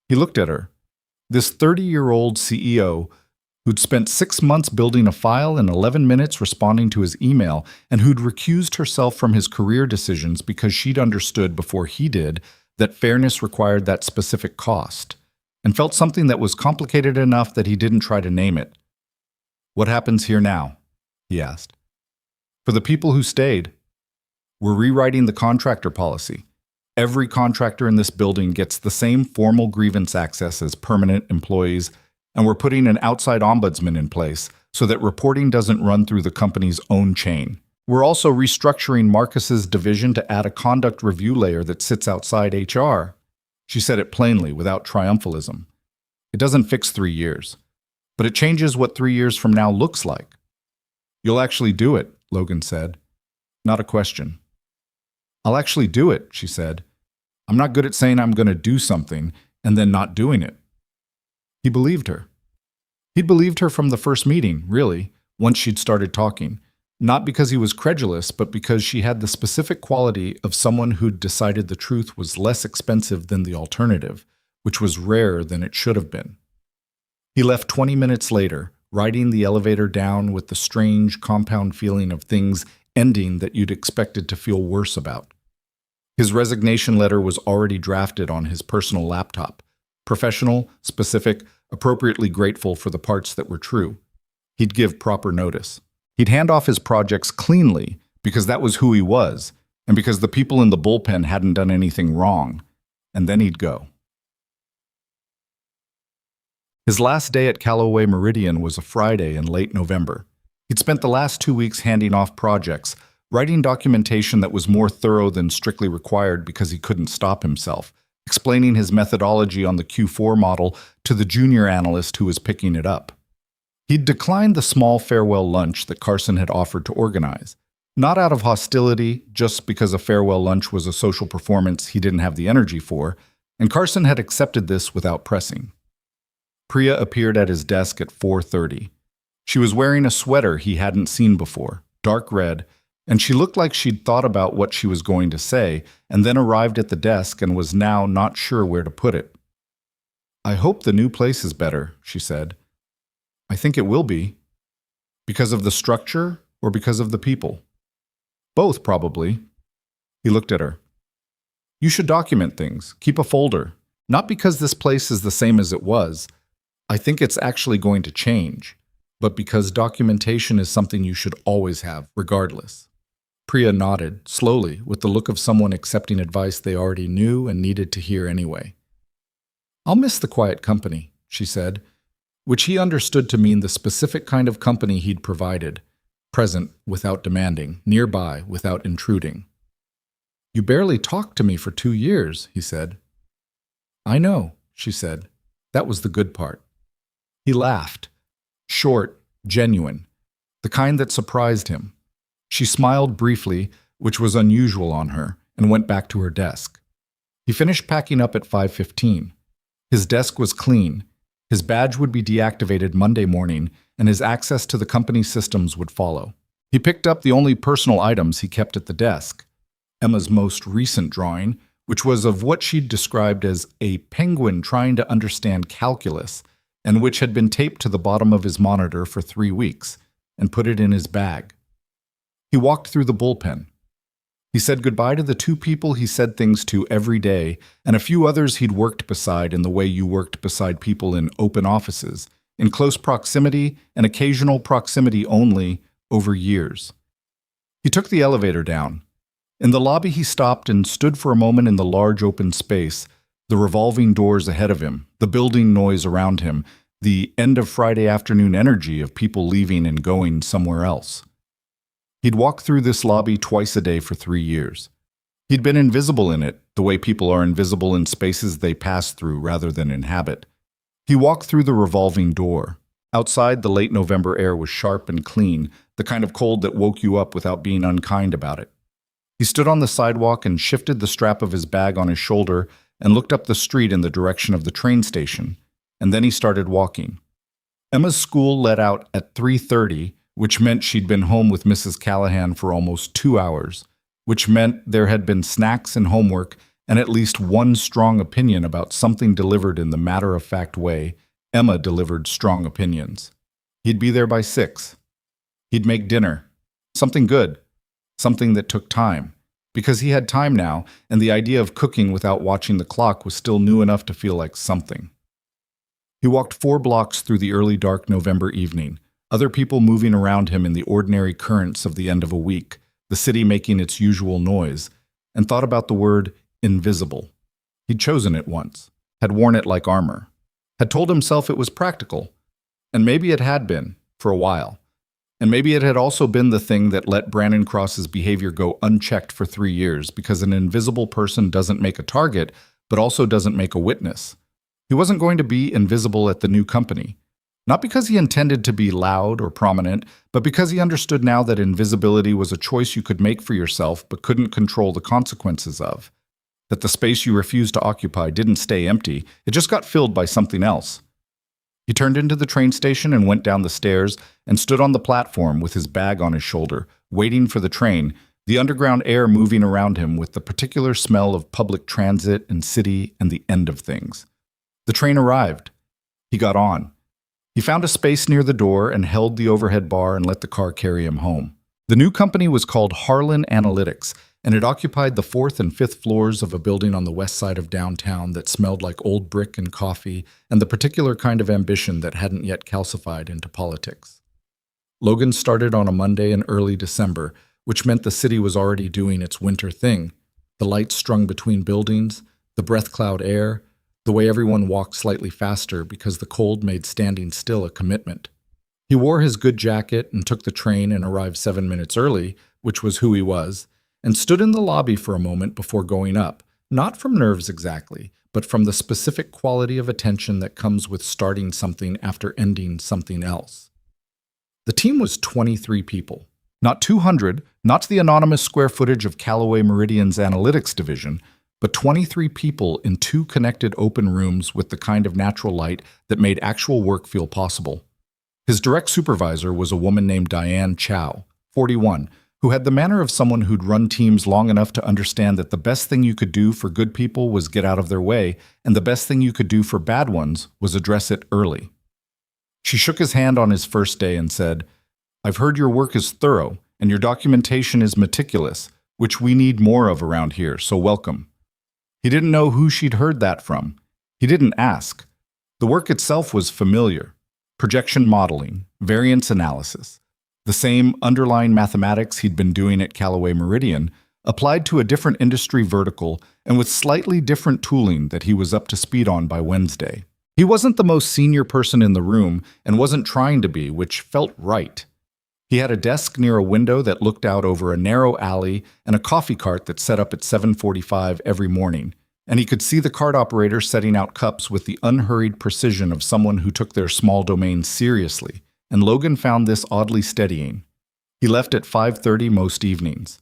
He looked at her. This 30-year-old CEO who'd spent 6 months building a file and 11 minutes responding to his email, and who'd recused herself from his career decisions because she'd understood before he did that fairness required that specific cost, and felt something that was complicated enough that he didn't try to name it. What happens here now? He asked. For the people who stayed, we're rewriting the contractor policy. Every contractor in this building gets the same formal grievance access as permanent employees, and we're putting an outside ombudsman in place so that reporting doesn't run through the company's own chain. We're also restructuring Marcus's division to add a conduct review layer that sits outside HR. She said it plainly, without triumphalism. It doesn't fix 3 years, but it changes what 3 years from now looks like. You'll actually do it, Logan said. Not a question. I'll actually do it, she said. I'm not good at saying I'm going to do something and then not doing it. He believed her. He'd believed her from the first meeting, really, once she'd started talking. Not because he was credulous, but because she had the specific quality of someone who'd decided the truth was less expensive than the alternative, which was rarer than it should have been. He left 20 minutes later, riding the elevator down with the strange, compound feeling of things ending that you'd expected to feel worse about. His resignation letter was already drafted on his personal laptop. Professional, specific, appropriately grateful for the parts that were true. He'd give proper notice. He'd hand off his projects cleanly because that was who he was, and because the people in the bullpen hadn't done anything wrong. And then he'd go. His last day at Callaway Meridian was a Friday in late November. He'd spent the last 2 weeks handing off projects, writing documentation that was more thorough than strictly required because he couldn't stop himself, explaining his methodology on the Q4 model to the junior analyst who was picking it up. He'd declined the small farewell lunch that Carson had offered to organize, not out of hostility, just because a farewell lunch was a social performance he didn't have the energy for, and Carson had accepted this without pressing. Priya appeared at his desk at 4:30. She was wearing a sweater he hadn't seen before, dark red, and she looked like she'd thought about what she was going to say and then arrived at the desk and was now not sure where to put it. I hope the new place is better, she said. I think it will be. Because of the structure or because of the people? Both, probably. He looked at her. You should document things, keep a folder. Not because this place is the same as it was. I think it's actually going to change, but because documentation is something you should always have, regardless. Priya nodded, slowly, with the look of someone accepting advice they already knew and needed to hear anyway. I'll miss the quiet company, she said, which he understood to mean the specific kind of company he'd provided, present without demanding, nearby without intruding. You barely talked to me for 2 years, he said. I know, she said. That was the good part. He laughed. Short, genuine, the kind that surprised him. She smiled briefly, which was unusual on her, and went back to her desk. He finished packing up at 5:15. His desk was clean. His badge would be deactivated Monday morning, and his access to the company's systems would follow. He picked up the only personal items he kept at the desk. Emma's most recent drawing, which was of what she'd described as a penguin trying to understand calculus, and which had been taped to the bottom of his monitor for 3 weeks, and put it in his bag. He walked through the bullpen. He said goodbye to the 2 people he said things to every day, and a few others he'd worked beside in the way you worked beside people in open offices, in close proximity and occasional proximity only, over years. He took the elevator down. In the lobby he stopped and stood for a moment in the large open space, the revolving doors ahead of him, the building noise around him, the end-of-Friday afternoon energy of people leaving and going somewhere else. He'd walked through this lobby twice a day for 3 years. He'd been invisible in it, the way people are invisible in spaces they pass through rather than inhabit. He walked through the revolving door. Outside, the late November air was sharp and clean, the kind of cold that woke you up without being unkind about it. He stood on the sidewalk and shifted the strap of his bag on his shoulder and looked up the street in the direction of the train station, and then he started walking. Emma's school let out at 3:30, which meant she'd been home with Mrs. Callahan for almost 2 hours, which meant there had been snacks and homework and at least one strong opinion about something delivered in the matter-of-fact way. Emma delivered strong opinions. He'd be there by 6. He'd make dinner. Something good. Something that took time. Because he had time now, and the idea of cooking without watching the clock was still new enough to feel like something. He walked 4 blocks through the early dark November evening, other people moving around him in the ordinary currents of the end of a week, the city making its usual noise, and thought about the word invisible. He'd chosen it once, had worn it like armor, had told himself it was practical, and maybe it had been, for a while. And maybe it had also been the thing that let Brandon Cross's behavior go unchecked for 3 years, because an invisible person doesn't make a target, but also doesn't make a witness. He wasn't going to be invisible at the new company. Not because he intended to be loud or prominent, but because he understood now that invisibility was a choice you could make for yourself but couldn't control the consequences of. That the space you refused to occupy didn't stay empty, it just got filled by something else. He turned into the train station and went down the stairs and stood on the platform with his bag on his shoulder, waiting for the train, the underground air moving around him with the particular smell of public transit and city and the end of things. The train arrived. He got on. He found a space near the door and held the overhead bar and let the car carry him home. The new company was called Harlan Analytics, and it occupied the 4th and 5th floors of a building on the west side of downtown that smelled like old brick and coffee and the particular kind of ambition that hadn't yet calcified into politics. Logan started on a Monday in early December, which meant the city was already doing its winter thing. The lights strung between buildings, the breath cloud air, the way everyone walked slightly faster because the cold made standing still a commitment. He wore his good jacket and took the train and arrived 7 minutes early, which was who he was, and stood in the lobby for a moment before going up, not from nerves exactly, but from the specific quality of attention that comes with starting something after ending something else. The team was 23 people. Not 200, not the anonymous square footage of Callaway Meridian's analytics division, but 23 people in 2 connected open rooms with the kind of natural light that made actual work feel possible. His direct supervisor was a woman named Diane Chow, 41, who had the manner of someone who'd run teams long enough to understand that the best thing you could do for good people was get out of their way, and the best thing you could do for bad ones was address it early. She shook his hand on his first day and said, "I've heard your work is thorough, and your documentation is meticulous, which we need more of around here, so welcome." He didn't know who she'd heard that from. He didn't ask. The work itself was familiar. Projection modeling, variance analysis. The same underlying mathematics he'd been doing at Callaway Meridian, applied to a different industry vertical and with slightly different tooling that he was up to speed on by Wednesday. He wasn't the most senior person in the room and wasn't trying to be, which felt right. He had a desk near a window that looked out over a narrow alley and a coffee cart that set up at 7:45 every morning, and he could see the cart operator setting out cups with the unhurried precision of someone who took their small domain seriously, and Logan found this oddly steadying. He left at 5:30 most evenings.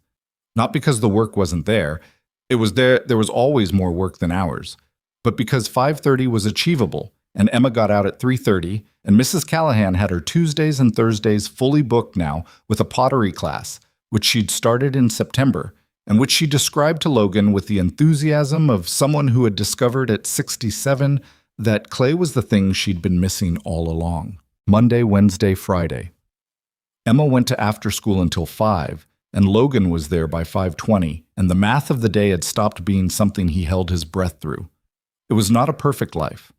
Not because the work wasn't there, there was always more work than hours, but because 5:30 was achievable, and Emma got out at 3:30, and Mrs. Callahan had her Tuesdays and Thursdays fully booked now with a pottery class, which she'd started in September, and which she described to Logan with the enthusiasm of someone who had discovered at 67 that clay was the thing she'd been missing all along. Monday, Wednesday, Friday. Emma went to after school until 5, and Logan was there by 5:20, and the math of the day had stopped being something he held his breath through. It was not a perfect life.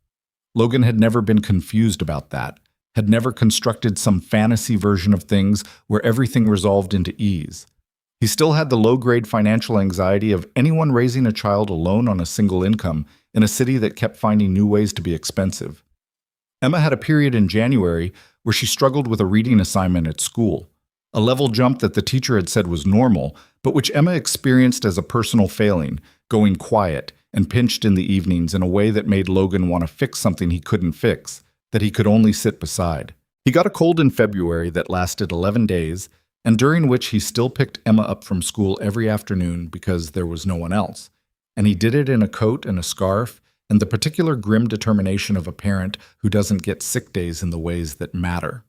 Logan had never been confused about that, had never constructed some fantasy version of things where everything resolved into ease. He still had the low-grade financial anxiety of anyone raising a child alone on a single income in a city that kept finding new ways to be expensive. Emma had a period in January where she struggled with a reading assignment at school, a level jump that the teacher had said was normal, but which Emma experienced as a personal failing, going quiet and pinched in the evenings in a way that made Logan want to fix something he couldn't fix, that he could only sit beside. He got a cold in February that lasted 11 days, and during which he still picked Emma up from school every afternoon because there was no one else, and he did it in a coat and a scarf and the particular grim determination of a parent who doesn't get sick days in the ways that matter.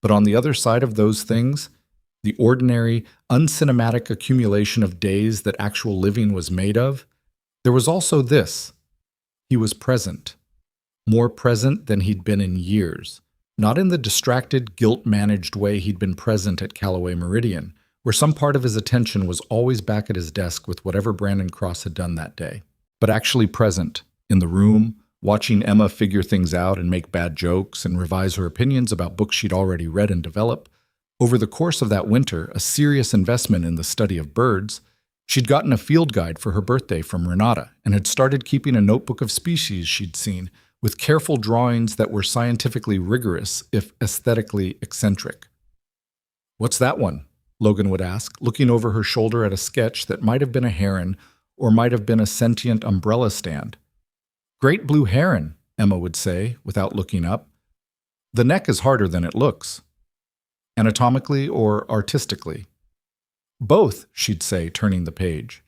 But on the other side of those things, the ordinary, uncinematic accumulation of days that actual living was made of, there was also this. He was present. More present than he'd been in years. Not in the distracted, guilt-managed way he'd been present at Callaway Meridian, where some part of his attention was always back at his desk with whatever Brandon Cross had done that day, but actually present, in the room, watching Emma figure things out and make bad jokes and revise her opinions about books she'd already read and develop. Over the course of that winter, a serious investment in the study of birds, she'd gotten a field guide for her birthday from Renata and had started keeping a notebook of species she'd seen, with careful drawings that were scientifically rigorous, if aesthetically eccentric. "What's that one?" Logan would ask, looking over her shoulder at a sketch that might have been a heron or might have been a sentient umbrella stand. "Great blue heron," Emma would say, without looking up. "The neck is harder than it looks." "Anatomically or artistically?" "Both," she'd say, turning the page.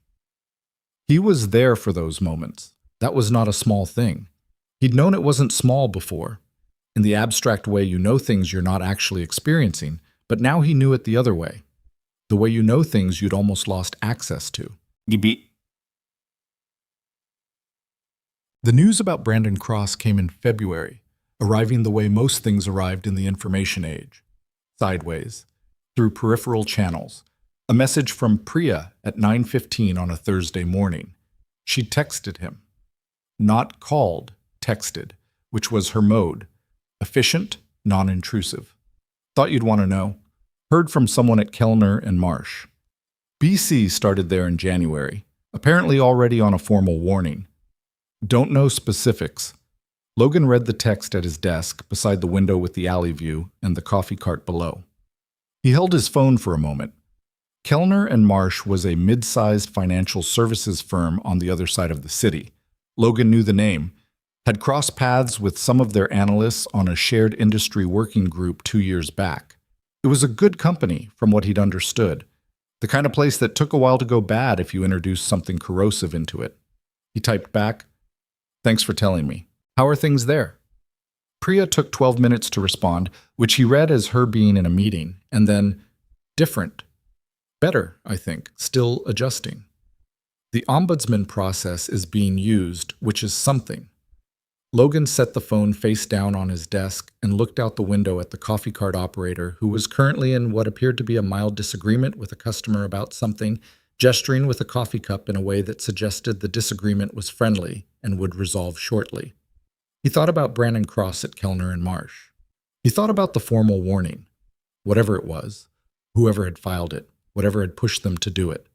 He was there for those moments. That was not a small thing. He'd known it wasn't small before. In the abstract way you know things you're not actually experiencing, but now he knew it the other way. The way you know things you'd almost lost access to. The news about Brandon Cross came in February, arriving the way most things arrived in the information age. Sideways, through peripheral channels. A message from Priya at 9:15 on a Thursday morning. She texted him. Not called, texted, which was her mode. Efficient, non-intrusive. "Thought you'd want to know. Heard from someone at Kellner and Marsh. BC started there in January, apparently already on a formal warning. Don't know specifics." Logan read the text at his desk, beside the window with the alley view and the coffee cart below. He held his phone for a moment. Kellner and Marsh was a mid-sized financial services firm on the other side of the city. Logan knew the name, had crossed paths with some of their analysts on a shared industry working group 2 years back. It was a good company, from what he'd understood. The kind of place that took a while to go bad if you introduced something corrosive into it. He typed back, "Thanks for telling me. How are things there?" Priya took 12 minutes to respond, which he read as her being in a meeting, and then, "Different. Better, I think. Still adjusting. The ombudsman process is being used, which is something." Logan set the phone face down on his desk and looked out the window at the coffee cart operator, who was currently in what appeared to be a mild disagreement with a customer about something, gesturing with a coffee cup in a way that suggested the disagreement was friendly and would resolve shortly. He thought about Brandon Cross at Kellner and Marsh. He thought about the formal warning, whatever it was, whoever had filed it, whatever had pushed them to do it.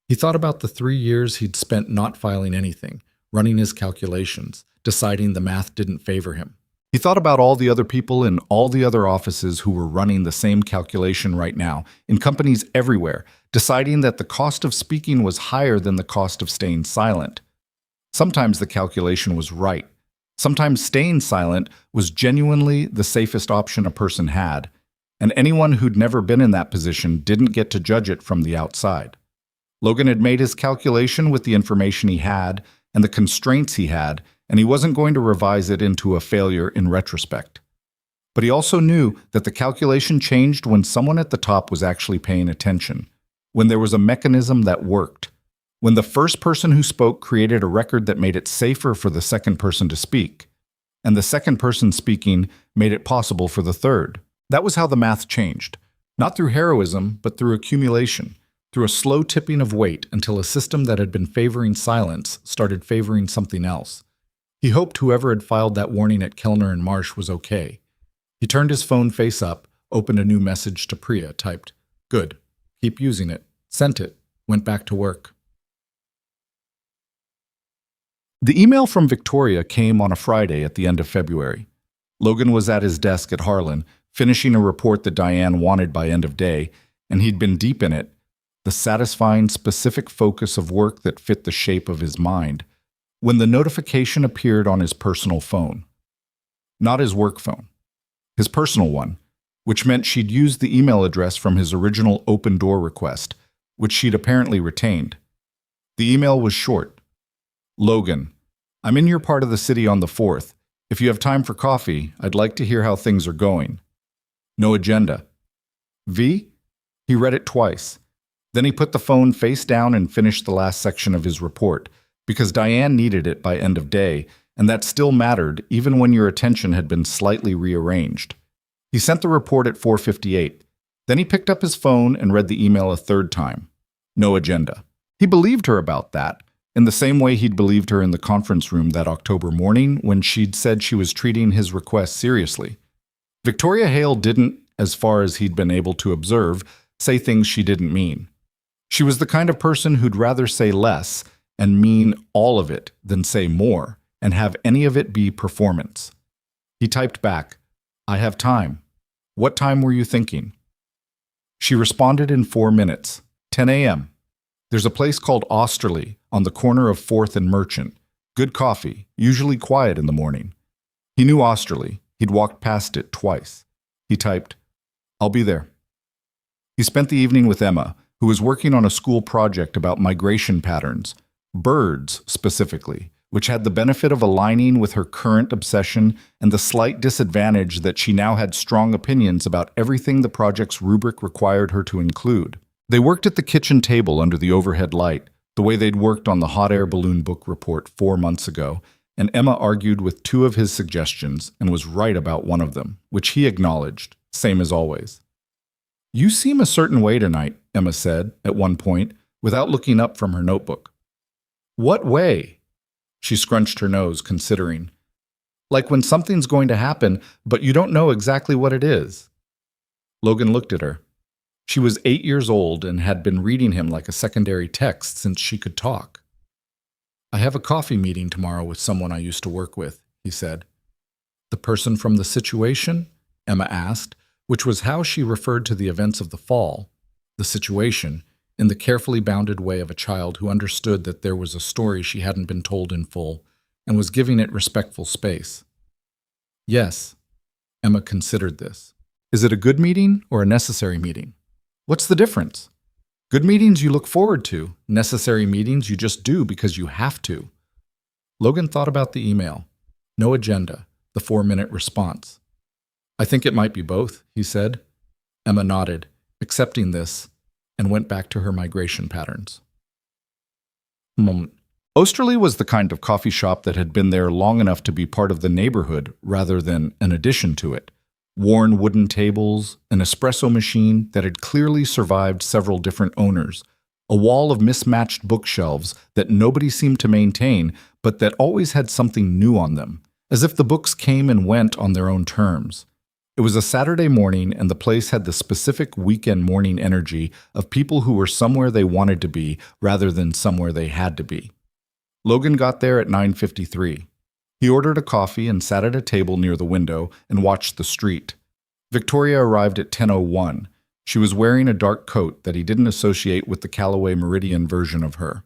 He thought about the 3 years he'd spent not filing anything, running his calculations, deciding the math didn't favor him. He thought about all the other people in all the other offices who were running the same calculation right now, in companies everywhere, deciding that the cost of speaking was higher than the cost of staying silent. Sometimes the calculation was right. Sometimes staying silent was genuinely the safest option a person had, and anyone who'd never been in that position didn't get to judge it from the outside. Logan had made his calculation with the information he had and the constraints he had, and he wasn't going to revise it into a failure in retrospect. But he also knew that the calculation changed when someone at the top was actually paying attention, when there was a mechanism that worked, when the first person who spoke created a record that made it safer for the second person to speak, and the second person speaking made it possible for the third. That was how the math changed, not through heroism, but through accumulation, through a slow tipping of weight until a system that had been favoring silence started favoring something else. He hoped whoever had filed that warning at Kellner and Marsh was okay. He turned his phone face up, opened a new message to Priya, typed, "Good. Keep using it." Sent it. Went back to work. The email from Victoria came on a Friday at the end of February. Logan was at his desk at Harlan, finishing a report that Diane wanted by end of day, and he'd been deep in it, the satisfying, specific focus of work that fit the shape of his mind, when the notification appeared on his personal phone. Not his work phone. His personal one, which meant she'd used the email address from his original open door request, which she'd apparently retained. The email was short. "Logan, I'm in your part of the city on the 4th. If you have time for coffee, I'd like to hear how things are going. No agenda. V? He read it twice. Then he put the phone face down and finished the last section of his report, because Diane needed it by end of day, and that still mattered even when your attention had been slightly rearranged. He sent the report at 4:58. Then he picked up his phone and read the email a third time. No agenda. He believed her about that, in the same way he'd believed her in the conference room that October morning when she'd said she was treating his request seriously. Victoria Hale didn't, as far as he'd been able to observe, say things she didn't mean. She was the kind of person who'd rather say less and mean all of it than say more and have any of it be performance. He typed back, "I have time. What time were you thinking?" She responded in 4 minutes, 10 a.m. There's a place called Osterley on the corner of 4th and Merchant. Good coffee, usually quiet in the morning. He knew Osterley. He'd walked past it twice. He typed, "I'll be there." He spent the evening with Emma, who was working on a school project about migration patterns, birds specifically, which had the benefit of aligning with her current obsession and the slight disadvantage that she now had strong opinions about everything the project's rubric required her to include. They worked at the kitchen table under the overhead light, the way they'd worked on the hot air balloon book report 4 months ago, and Emma argued with 2 of his suggestions and was right about one of them, which he acknowledged, same as always. "You seem a certain way tonight," Emma said, at one point, without looking up from her notebook. "What way?" She scrunched her nose, considering. "Like when something's going to happen, but you don't know exactly what it is." Logan looked at her. She was 8 years old and had been reading him like a secondary text since she could talk. "I have a coffee meeting tomorrow with someone I used to work with," he said. "The person from the situation?" Emma asked, which was how she referred to the events of the fall, the situation, in the carefully bounded way of a child who understood that there was a story she hadn't been told in full and was giving it respectful space. "Yes." Emma considered this. "Is it a good meeting or a necessary meeting? What's the difference? Good meetings you look forward to, necessary meetings you just do because you have to." Logan thought about the email. No agenda, the 4-minute response. "I think it might be both," he said. Emma nodded, accepting this, and went back to her migration patterns. Osterley was the kind of coffee shop that had been there long enough to be part of the neighborhood rather than an addition to it. Worn wooden tables, an espresso machine that had clearly survived several different owners, a wall of mismatched bookshelves that nobody seemed to maintain, but that always had something new on them, as if the books came and went on their own terms. It was a Saturday morning, and the place had the specific weekend morning energy of people who were somewhere they wanted to be rather than somewhere they had to be. Logan got there at 9:53. He ordered a coffee and sat at a table near the window and watched the street. Victoria arrived at 10:01. She was wearing a dark coat that he didn't associate with the Callaway Meridian version of her.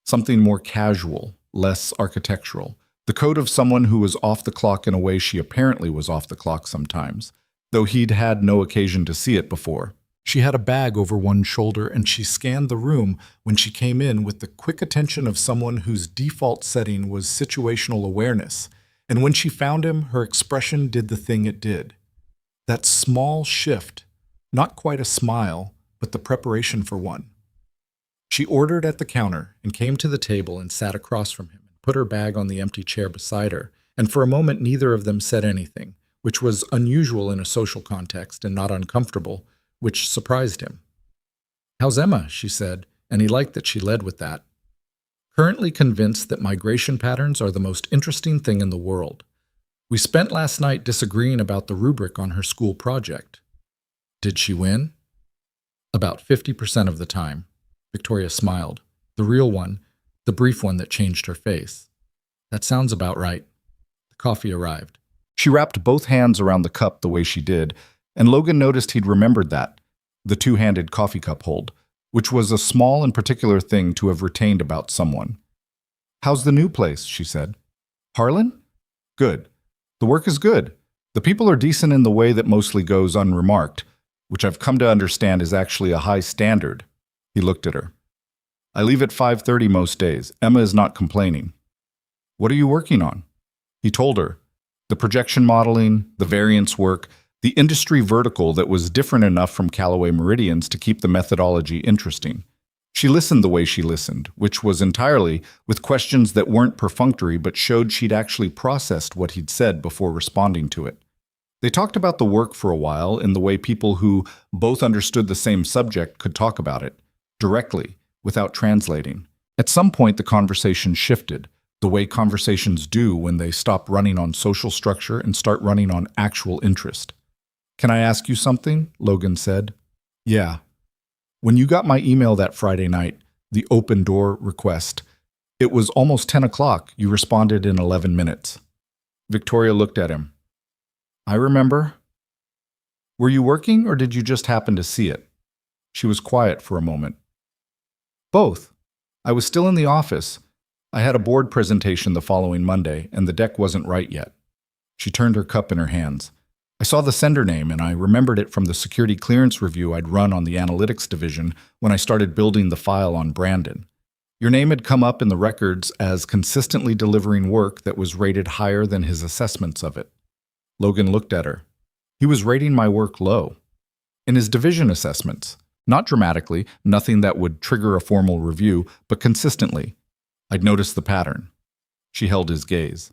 Something more casual, less architectural. The coat of someone who was off the clock in a way she apparently was off the clock sometimes, though he'd had no occasion to see it before. She had a bag over one shoulder, and she scanned the room when she came in with the quick attention of someone whose default setting was situational awareness, and when she found him, her expression did the thing it did. That small shift, not quite a smile, but the preparation for one. She ordered at the counter and came to the table and sat across from him and put her bag on the empty chair beside her, and for a moment neither of them said anything, which was unusual in a social context and not uncomfortable, which surprised him. "How's Emma?" she said, and he liked that she led with that. "Currently convinced that migration patterns are the most interesting thing in the world. We spent last night disagreeing about the rubric on her school project." "Did she win?" "About 50% of the time." Victoria smiled. The real one, the brief one that changed her face. "That sounds about right." The coffee arrived. She wrapped both hands around the cup the way she did, and Logan noticed he'd remembered that, the two-handed coffee cup hold, which was a small and particular thing to have retained about someone. "How's the new place?" she said. "Harlan? Good. The work is good. The people are decent in the way that mostly goes unremarked, which I've come to understand is actually a high standard." He looked at her. "I leave at 5:30 most days. Emma is not complaining." "What are you working on?" He told her. The projection modeling, the variance work, The industry vertical that was different enough from Callaway Meridian's to keep the methodology interesting. She listened the way she listened, which was entirely with questions that weren't perfunctory but showed she'd actually processed what he'd said before responding to it. They talked about the work for a while in the way people who both understood the same subject could talk about it, directly, without translating. At some point, the conversation shifted, the way conversations do when they stop running on social structure and start running on actual interest. "Can I ask you something?" Logan said. "Yeah. When you got my email that Friday night, the open door request, it was almost 10 o'clock. You responded in 11 minutes. Victoria looked at him. "I remember." "Were you working or did you just happen to see it?" She was quiet for a moment. "Both. I was still in the office. I had a board presentation the following Monday, and the deck wasn't right yet." She turned her cup in her hands. "I saw the sender name, and I remembered it from the security clearance review I'd run on the analytics division when I started building the file on Brandon. Your name had come up in the records as consistently delivering work that was rated higher than his assessments of it." Logan looked at her. "He was rating my work low. In his division assessments. Not dramatically, nothing that would trigger a formal review, but consistently. I'd noticed the pattern." She held his gaze.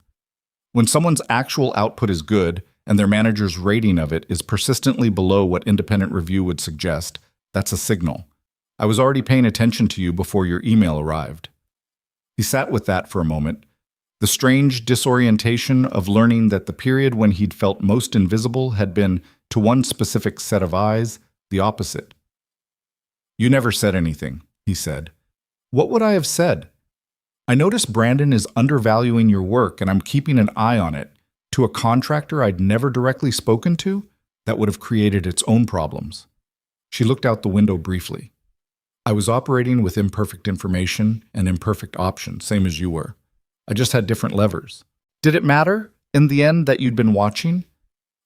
"When someone's actual output is good, and their manager's rating of it is persistently below what independent review would suggest, that's a signal. I was already paying attention to you before your email arrived." He sat with that for a moment, the strange disorientation of learning that the period when he'd felt most invisible had been, to one specific set of eyes, the opposite. "You never said anything," he said. "What would I have said? I notice Brandon is undervaluing your work and I'm keeping an eye on it. To a contractor I'd never directly spoken to, that would have created its own problems." She looked out the window briefly. "I was operating with imperfect information and imperfect options, same as you were. I just had different levers. Did it matter, in the end, that you'd been watching?"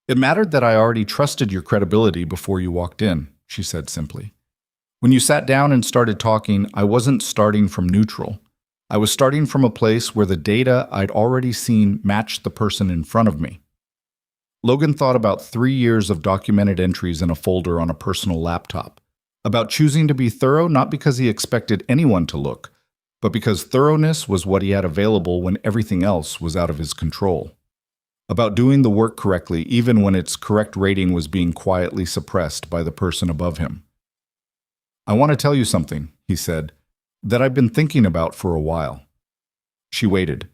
"It mattered that I already trusted your credibility before you walked in," she said simply. "When you sat down and started talking, I wasn't starting from neutral. I was starting from a place where the data I'd already seen matched the person in front of me." Logan thought about 3 years of documented entries in a folder on a personal laptop, about choosing to be thorough not because he expected anyone to look, but because thoroughness was what he had available when everything else was out of his control. About doing the work correctly even when its correct rating was being quietly suppressed by the person above him. "I want to tell you something," he said, "that I've been thinking about for a while." She waited.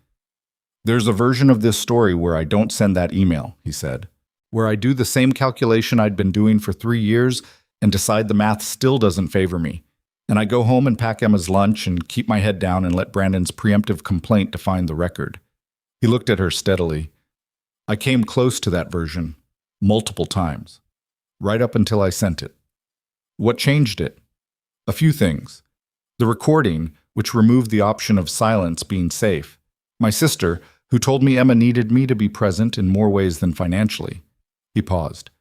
"There's a version of this story where I don't send that email," he said, "where I do the same calculation I'd been doing for 3 years and decide the math still doesn't favor me. And I go home and pack Emma's lunch and keep my head down and let Brandon's preemptive complaint define the record." He looked at her steadily. "I came close to that version, multiple times, right up until I sent it. What changed it? A few things. The recording, which removed the option of silence being safe. My sister, who told me Emma needed me to be present in more ways than financially." He paused.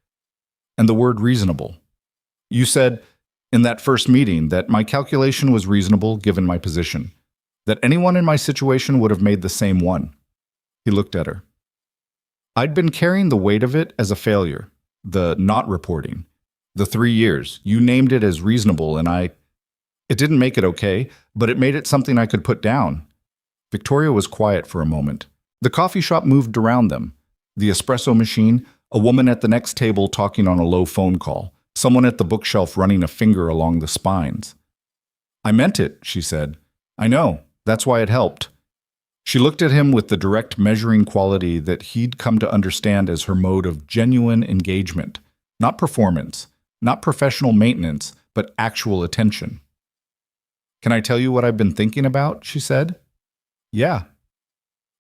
"And the word reasonable. You said, in that first meeting, that my calculation was reasonable given my position, that anyone in my situation would have made the same one." He looked at her. "I'd been carrying the weight of it as a failure, the not reporting. The 3 years, you named it as reasonable and It didn't make it okay, but it made it something I could put down." Victoria was quiet for a moment. The coffee shop moved around them. The espresso machine, a woman at the next table talking on a low phone call, someone at the bookshelf running a finger along the spines. "I meant it," she said. "I know. That's why it helped." She looked at him with the direct measuring quality that he'd come to understand as her mode of genuine engagement. Not performance, not professional maintenance, but actual attention. "Can I tell you what I've been thinking about?" she said. "Yeah.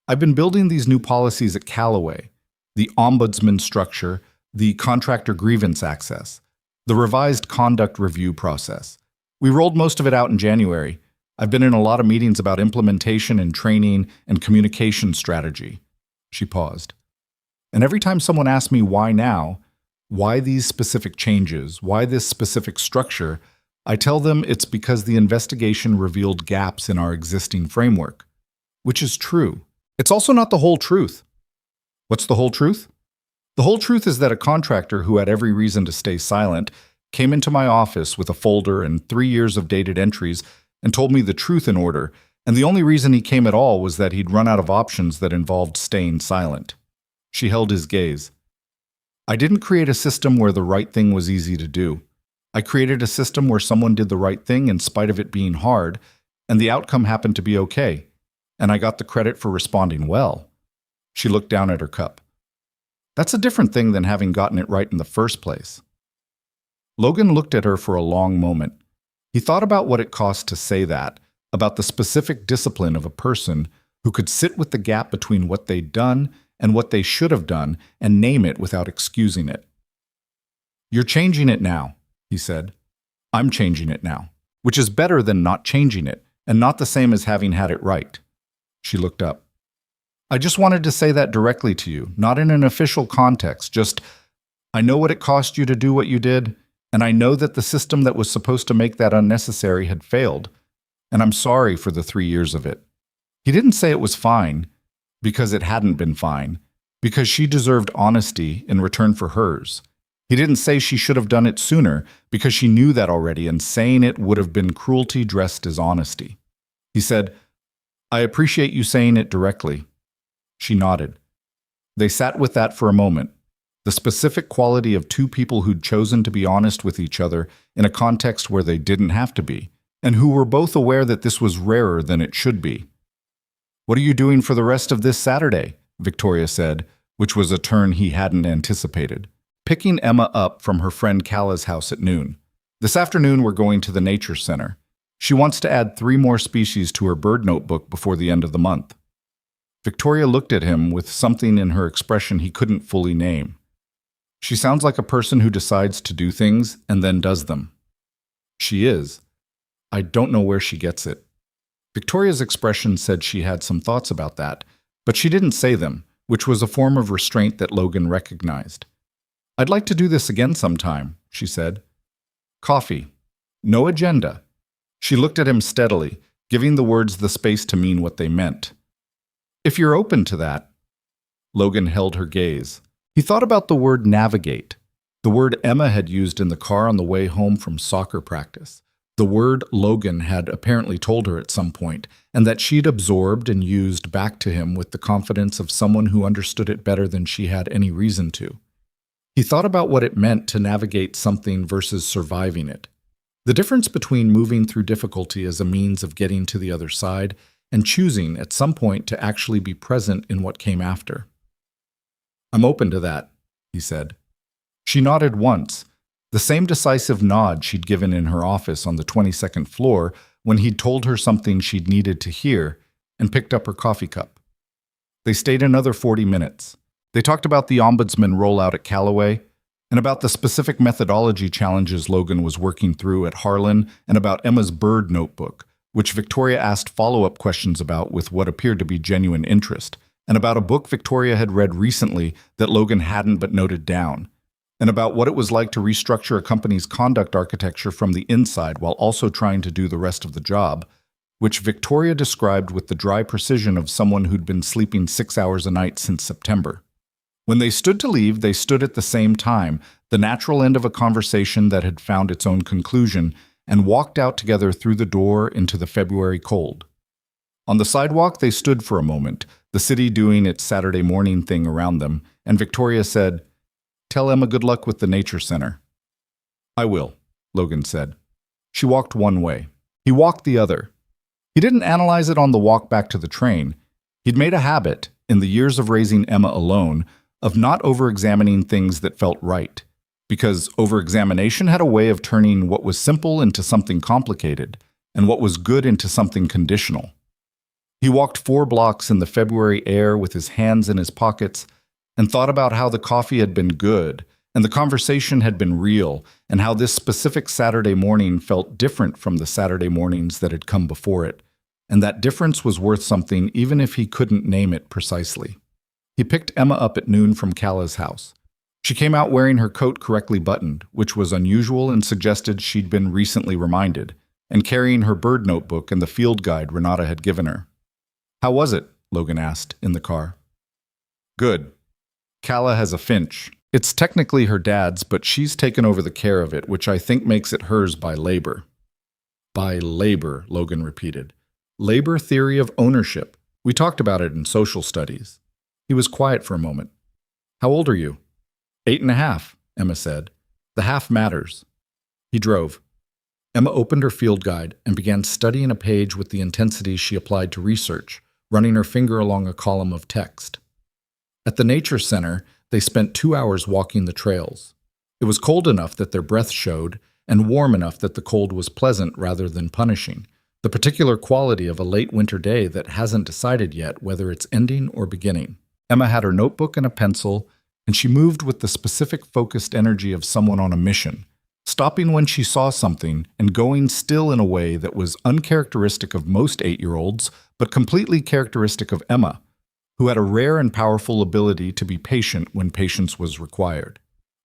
I've been building these new policies at Callaway, the ombudsman structure, the contractor grievance access, the revised conduct review process. We rolled most of it out in January. I've been in a lot of meetings about implementation and training and communication strategy." She paused. "And every time someone asks me why now, why these specific changes, why this specific structure, I tell them it's because the investigation revealed gaps in our existing framework. Which is true. It's also not the whole truth." "What's the whole truth?" The whole truth is that a contractor who had every reason to stay silent came into my office with a folder and 3 years of dated entries and told me the truth in order, and the only reason he came at all was that he'd run out of options that involved staying silent. She held his gaze. I didn't create a system where the right thing was easy to do. I created a system where someone did the right thing in spite of it being hard, and the outcome happened to be okay, and I got the credit for responding well. She looked down at her cup. That's a different thing than having gotten it right in the first place. Logan looked at her for a long moment. He thought about what it cost to say that, about the specific discipline of a person who could sit with the gap between what they'd done and what they should have done and name it without excusing it. You're changing it now, he said. I'm changing it now, which is better than not changing it, and not the same as having had it right. She looked up. I just wanted to say that directly to you, not in an official context, just, I know what it cost you to do what you did, and I know that the system that was supposed to make that unnecessary had failed, and I'm sorry for the 3 years of it. He didn't say it was fine, because it hadn't been fine, because she deserved honesty in return for hers. He didn't say she should have done it sooner, because she knew that already, and saying it would have been cruelty dressed as honesty. He said, I appreciate you saying it directly. She nodded. They sat with that for a moment, the specific quality of two people who'd chosen to be honest with each other in a context where they didn't have to be, and who were both aware that this was rarer than it should be. What are you doing for the rest of this Saturday? Victoria said, which was a turn he hadn't anticipated. Picking Emma up from her friend Calla's house at noon. This afternoon we're going to the nature center. She wants to add 3 more species to her bird notebook before the end of the month. Victoria looked at him with something in her expression he couldn't fully name. She sounds like a person who decides to do things and then does them. She is. I don't know where she gets it. Victoria's expression said she had some thoughts about that, but she didn't say them, which was a form of restraint that Logan recognized. I'd like to do this again sometime, she said. Coffee. No agenda. She looked at him steadily, giving the words the space to mean what they meant. If you're open to that. Logan held her gaze. He thought about the word navigate, the word Emma had used in the car on the way home from soccer practice, the word Logan had apparently told her at some point, and that she'd absorbed and used back to him with the confidence of someone who understood it better than she had any reason to. He thought about what it meant to navigate something versus surviving it. The difference between moving through difficulty as a means of getting to the other side and choosing at some point to actually be present in what came after. I'm open to that, he said. She nodded once, the same decisive nod she'd given in her office on the 22nd floor when he'd told her something she'd needed to hear, and picked up her coffee cup. They stayed another 40 minutes. They talked about the ombudsman rollout at Callaway, and about the specific methodology challenges Logan was working through at Harlan, and about Emma's bird notebook, which Victoria asked follow-up questions about with what appeared to be genuine interest, and about a book Victoria had read recently that Logan hadn't but noted down, and about what it was like to restructure a company's conduct architecture from the inside while also trying to do the rest of the job, which Victoria described with the dry precision of someone who'd been sleeping 6 hours a night since September. When they stood to leave, they stood at the same time, the natural end of a conversation that had found its own conclusion, and walked out together through the door into the February cold. On the sidewalk, they stood for a moment, the city doing its Saturday morning thing around them, and Victoria said, "Tell Emma good luck with the nature center." "I will," Logan said. She walked one way. He walked the other. He didn't analyze it on the walk back to the train. He'd made a habit, in the years of raising Emma alone, of not over-examining things that felt right, because over-examination had a way of turning what was simple into something complicated, and what was good into something conditional. He walked 4 blocks in the February air with his hands in his pockets, and thought about how the coffee had been good, and the conversation had been real, and how this specific Saturday morning felt different from the Saturday mornings that had come before it, and that difference was worth something even if he couldn't name it precisely. He picked Emma up at noon from Calla's house. She came out wearing her coat correctly buttoned, which was unusual and suggested she'd been recently reminded, and carrying her bird notebook and the field guide Renata had given her. "How was it?" Logan asked, in the car. "Good." Calla has a Finch. It's technically her dad's, but she's taken over the care of it, which I think makes it hers by labor. By labor, Logan repeated. Labor theory of ownership. We talked about it in social studies. He was quiet for a moment. How old are you? 8.5, Emma said. The half matters. He drove. Emma opened her field guide and began studying a page with the intensity she applied to research, running her finger along a column of text. At the nature center, they spent 2 hours walking the trails. It was cold enough that their breath showed, and warm enough that the cold was pleasant rather than punishing, the particular quality of a late winter day that hasn't decided yet whether it's ending or beginning. Emma had her notebook and a pencil, and she moved with the specific focused energy of someone on a mission, stopping when she saw something and going still in a way that was uncharacteristic of most 8-year-olds, but completely characteristic of Emma, who had a rare and powerful ability to be patient when patience was required.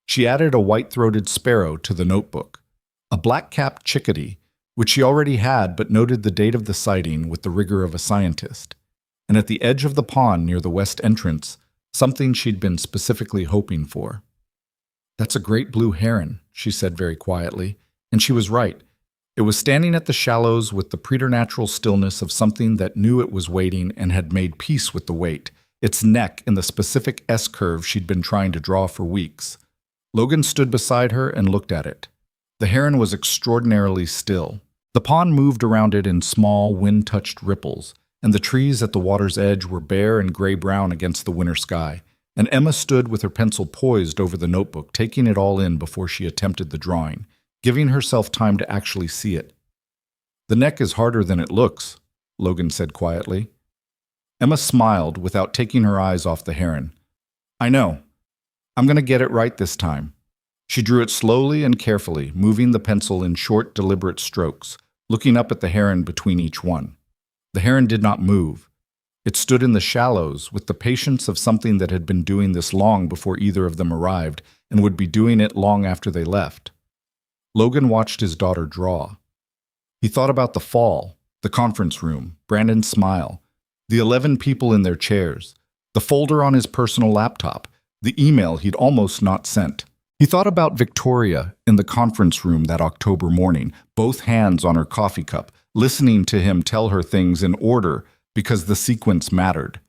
She added a white-throated sparrow to the notebook, a black-capped chickadee, which she already had but noted the date of the sighting with the rigor of a scientist, and at the edge of the pond near the west entrance, something she'd been specifically hoping for. That's a great blue heron, she said very quietly, and she was right. It was standing at the shallows with the preternatural stillness of something that knew it was waiting and had made peace with the wait, its neck in the specific S-curve she'd been trying to draw for weeks. Logan stood beside her and looked at it. The heron was extraordinarily still. The pond moved around it in small, wind-touched ripples, and the trees at the water's edge were bare and gray-brown against the winter sky, and Emma stood with her pencil poised over the notebook, taking it all in before she attempted the drawing, giving herself time to actually see it. The neck is harder than it looks, Logan said quietly. Emma smiled without taking her eyes off the heron. I know. I'm going to get it right this time. She drew it slowly and carefully, moving the pencil in short, deliberate strokes, looking up at the heron between each one. The heron did not move. It stood in the shallows with the patience of something that had been doing this long before either of them arrived and would be doing it long after they left. Logan watched his daughter draw. He thought about the fall, the conference room, Brandon's smile, the 11 people in their chairs, the folder on his personal laptop, the email he'd almost not sent. He thought about Victoria in the conference room that October morning, both hands on her coffee cup, listening to him tell her things in order because the sequence mattered.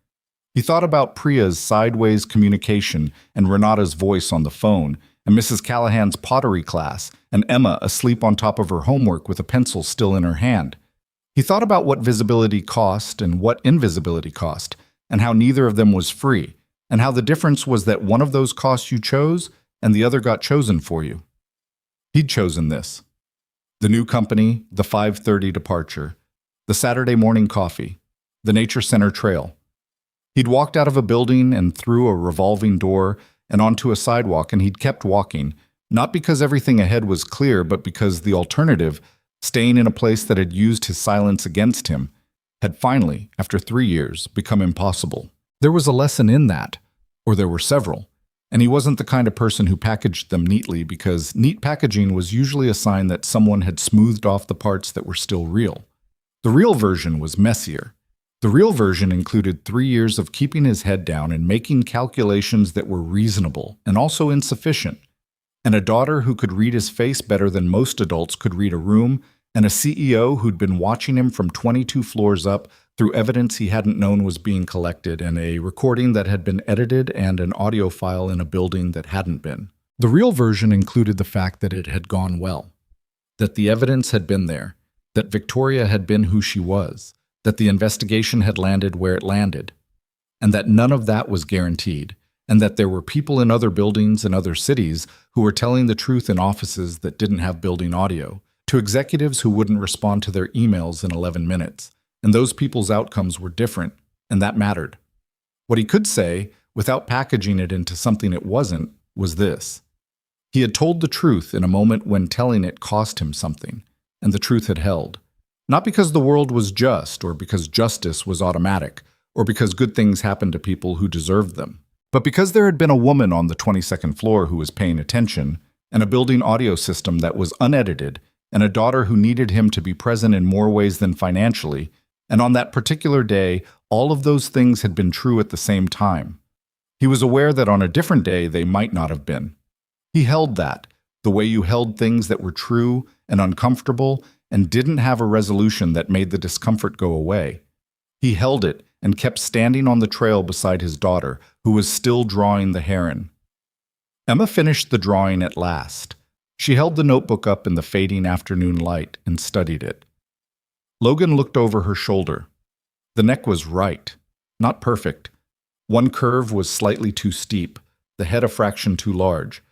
He thought about Priya's sideways communication and Renata's voice on the phone, and Mrs. Callahan's pottery class, and Emma asleep on top of her homework with a pencil still in her hand. He thought about what visibility cost and what invisibility cost, and how neither of them was free, and how the difference was that one of those costs you chose and the other got chosen for you. He'd chosen this. The new company, the 5:30 departure, the Saturday morning coffee, the nature center trail. He'd walked out of a building and through a revolving door and onto a sidewalk, and he'd kept walking, not because everything ahead was clear, but because the alternative, staying in a place that had used his silence against him, had finally, after 3 years, become impossible. There was a lesson in that, or there were several, and he wasn't the kind of person who packaged them neatly because neat packaging was usually a sign that someone had smoothed off the parts that were still real. The real version was messier. The real version included 3 years of keeping his head down and making calculations that were reasonable and also insufficient, and a daughter who could read his face better than most adults could read a room, and a CEO who'd been watching him from 22 floors up through evidence he hadn't known was being collected, and a recording that had been edited and an audio file in a building that hadn't been. The real version included the fact that it had gone well, that the evidence had been there, that Victoria had been who she was, that the investigation had landed where it landed, and that none of that was guaranteed, and that there were people in other buildings and other cities who were telling the truth in offices that didn't have building audio, to executives who wouldn't respond to their emails in 11 minutes, and those people's outcomes were different, and that mattered. What he could say, without packaging it into something it wasn't, was this. He had told the truth in a moment when telling it cost him something, and the truth had held. Not because the world was just, or because justice was automatic, or because good things happened to people who deserved them, but because there had been a woman on the 22nd floor who was paying attention, and a building audio system that was unedited, and a daughter who needed him to be present in more ways than financially, and on that particular day, all of those things had been true at the same time. He was aware that on a different day they might not have been. He held that, the way you held things that were true and uncomfortable and didn't have a resolution that made the discomfort go away. He held it and kept standing on the trail beside his daughter, who was still drawing the heron. Emma finished the drawing at last. She held the notebook up in the fading afternoon light and studied it. Logan looked over her shoulder. The neck was right, not perfect. One curve was slightly too steep, the head a fraction too large.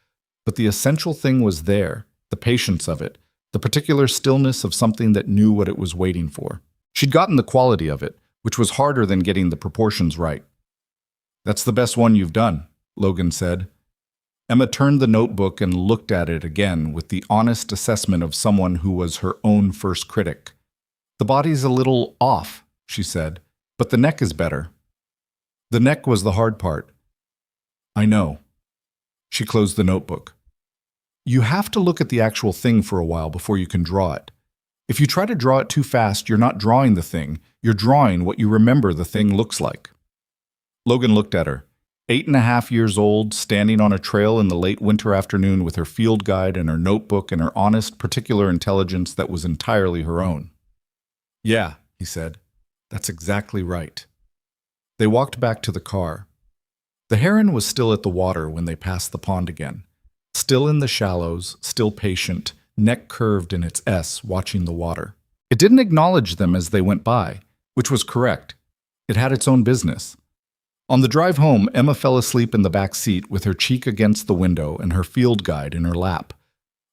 But the essential thing was there, the patience of it, the particular stillness of something that knew what it was waiting for. She'd gotten the quality of it, which was harder than getting the proportions right. "That's the best one you've done," Logan said. Emma turned the notebook and looked at it again with the honest assessment of someone who was her own first critic. "The body's a little off," she said, "but the neck is better." "The neck was the hard part." "I know." She closed the notebook. "You have to look at the actual thing for a while before you can draw it. If you try to draw it too fast, you're not drawing the thing, you're drawing what you remember the thing looks like." Logan looked at her. 8.5 years old, standing on a trail in the late winter afternoon with her field guide and her notebook and her honest, particular intelligence that was entirely her own. "Yeah," he said. "That's exactly right." They walked back to the car. The heron was still at the water when they passed the pond again. Still in the shallows, still patient, neck curved in its S, watching the water. It didn't acknowledge them as they went by, which was correct. It had its own business. On the drive home, Emma fell asleep in the back seat with her cheek against the window and her field guide in her lap.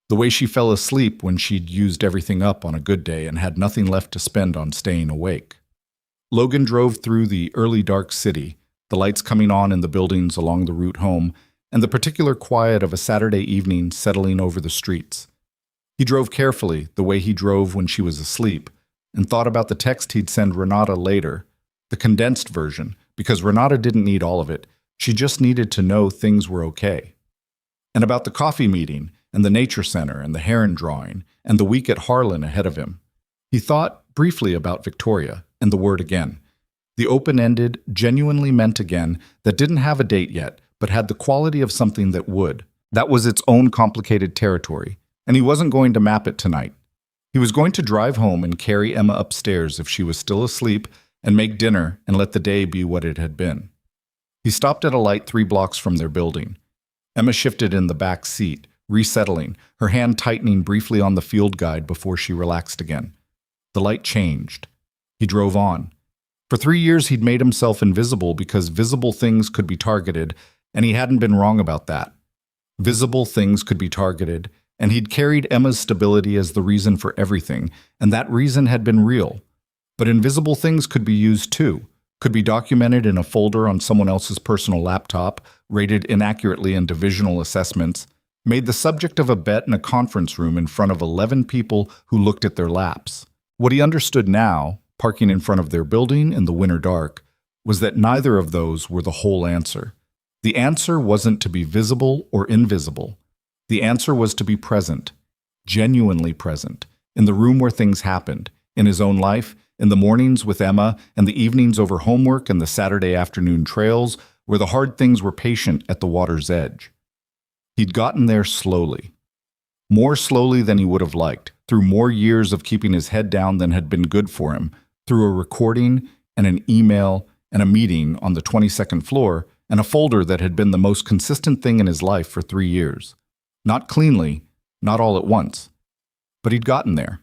The way she fell asleep when she'd used everything up on a good day and had nothing left to spend on staying awake. Logan drove through the early dark city, the lights coming on in the buildings along the route home, and the particular quiet of a Saturday evening settling over the streets. He drove carefully, the way he drove when she was asleep, and thought about the text he'd send Renata later, the condensed version, because Renata didn't need all of it. She just needed to know things were okay. And about the coffee meeting, and the nature center, and the heron drawing, and the week at Harlan ahead of him. He thought briefly about Victoria, and the word again. The open-ended, genuinely meant again, that didn't have a date yet, but had the quality of something that would. That was its own complicated territory, and he wasn't going to map it tonight. He was going to drive home and carry Emma upstairs if she was still asleep, and make dinner and let the day be what it had been. He stopped at a light 3 blocks from their building. Emma shifted in the back seat, resettling, her hand tightening briefly on the field guide before she relaxed again. The light changed. He drove on. For 3 years he'd made himself invisible because visible things could be targeted, and he hadn't been wrong about that. Visible things could be targeted, and he'd carried Emma's stability as the reason for everything, and that reason had been real. But invisible things could be used too, could be documented in a folder on someone else's personal laptop, rated inaccurately in divisional assessments, made the subject of a bet in a conference room in front of 11 people who looked at their laps. What he understood now, parking in front of their building in the winter dark, was that neither of those were the whole answer. The answer wasn't to be visible or invisible. The answer was to be present, genuinely present, in the room where things happened, in his own life, in the mornings with Emma, and the evenings over homework and the Saturday afternoon trails, where the hard things were patient at the water's edge. He'd gotten there slowly. More slowly than he would have liked, through more years of keeping his head down than had been good for him, through a recording and an email and a meeting on the 22nd floor and a folder that had been the most consistent thing in his life for 3 years. Not cleanly, not all at once. But he'd gotten there.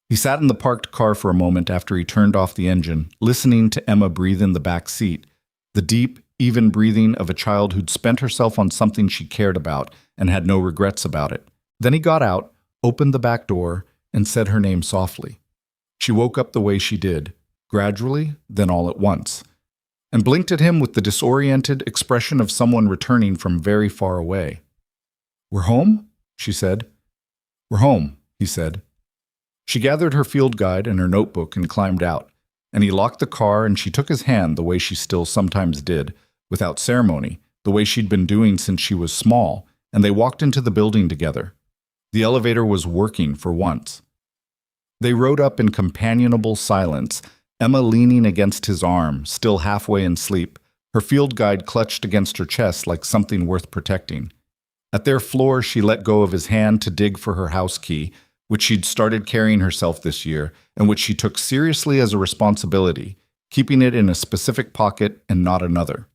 He sat in the parked car for a moment after he turned off the engine, listening to Emma breathe in the back seat, the deep, even breathing of a child who'd spent herself on something she cared about and had no regrets about it. Then he got out, opened the back door, and said her name softly. She woke up the way she did, gradually, then all at once, and blinked at him with the disoriented expression of someone returning from very far away. "We're home?" she said. "We're home," he said. She gathered her field guide and her notebook and climbed out, and he locked the car and she took his hand the way she still sometimes did, without ceremony, the way she'd been doing since she was small, and they walked into the building together. The elevator was working for once. They rode up in companionable silence, Emma leaning against his arm, still halfway in sleep, Her field guide clutched against her chest like something worth protecting. At their floor, she let go of his hand to dig for her house key, which she'd started carrying herself this year and which she took seriously as a responsibility, keeping it in a specific pocket and not another.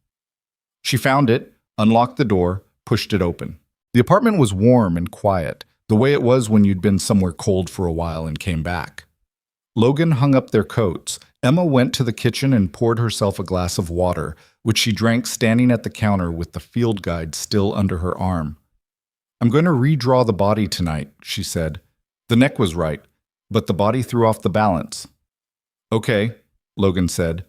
She found it, unlocked the door, pushed it open. The apartment was warm and quiet, the way it was when you'd been somewhere cold for a while and came back. Logan hung up their coats. Emma went to the kitchen and poured herself a glass of water, which she drank standing at the counter with the field guide still under her arm. "I'm going to redraw the body tonight," she said. "The neck was right, but the body threw off the balance." "Okay," Logan said.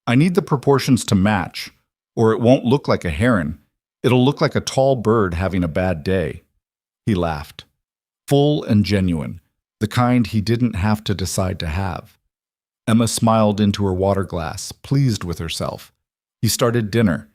"I need the proportions to match, or it won't look like a heron. It'll look like a tall bird having a bad day." He laughed. Full and genuine, the kind he didn't have to decide to have. Emma smiled into her water glass, pleased with herself. He started dinner.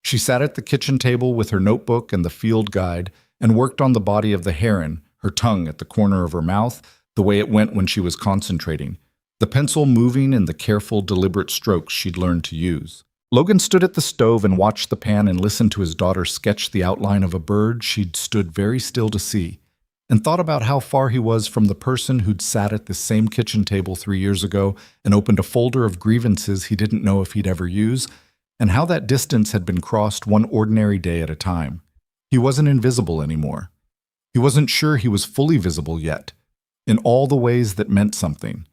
She sat at the kitchen table with her notebook and the field guide and worked on the body of the heron, her tongue at the corner of her mouth, the way it went when she was concentrating, the pencil moving in the careful, deliberate strokes she'd learned to use. Logan stood at the stove and watched the pan and listened to his daughter sketch the outline of a bird she'd stood very still to see, and thought about how far he was from the person who'd sat at this same kitchen table 3 years ago and opened a folder of grievances he didn't know if he'd ever use, and how that distance had been crossed one ordinary day at a time. He wasn't invisible anymore. He wasn't sure he was fully visible yet, in all the ways that meant something.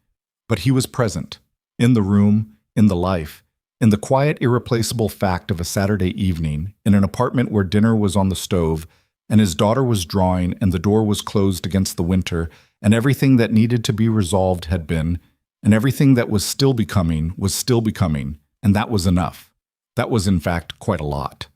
But he was present, in the room, in the life, in the quiet, irreplaceable fact of a Saturday evening, in an apartment where dinner was on the stove, and his daughter was drawing, and the door was closed against the winter, and everything that needed to be resolved had been, and everything that was still becoming, and that was enough. That was, in fact, quite a lot.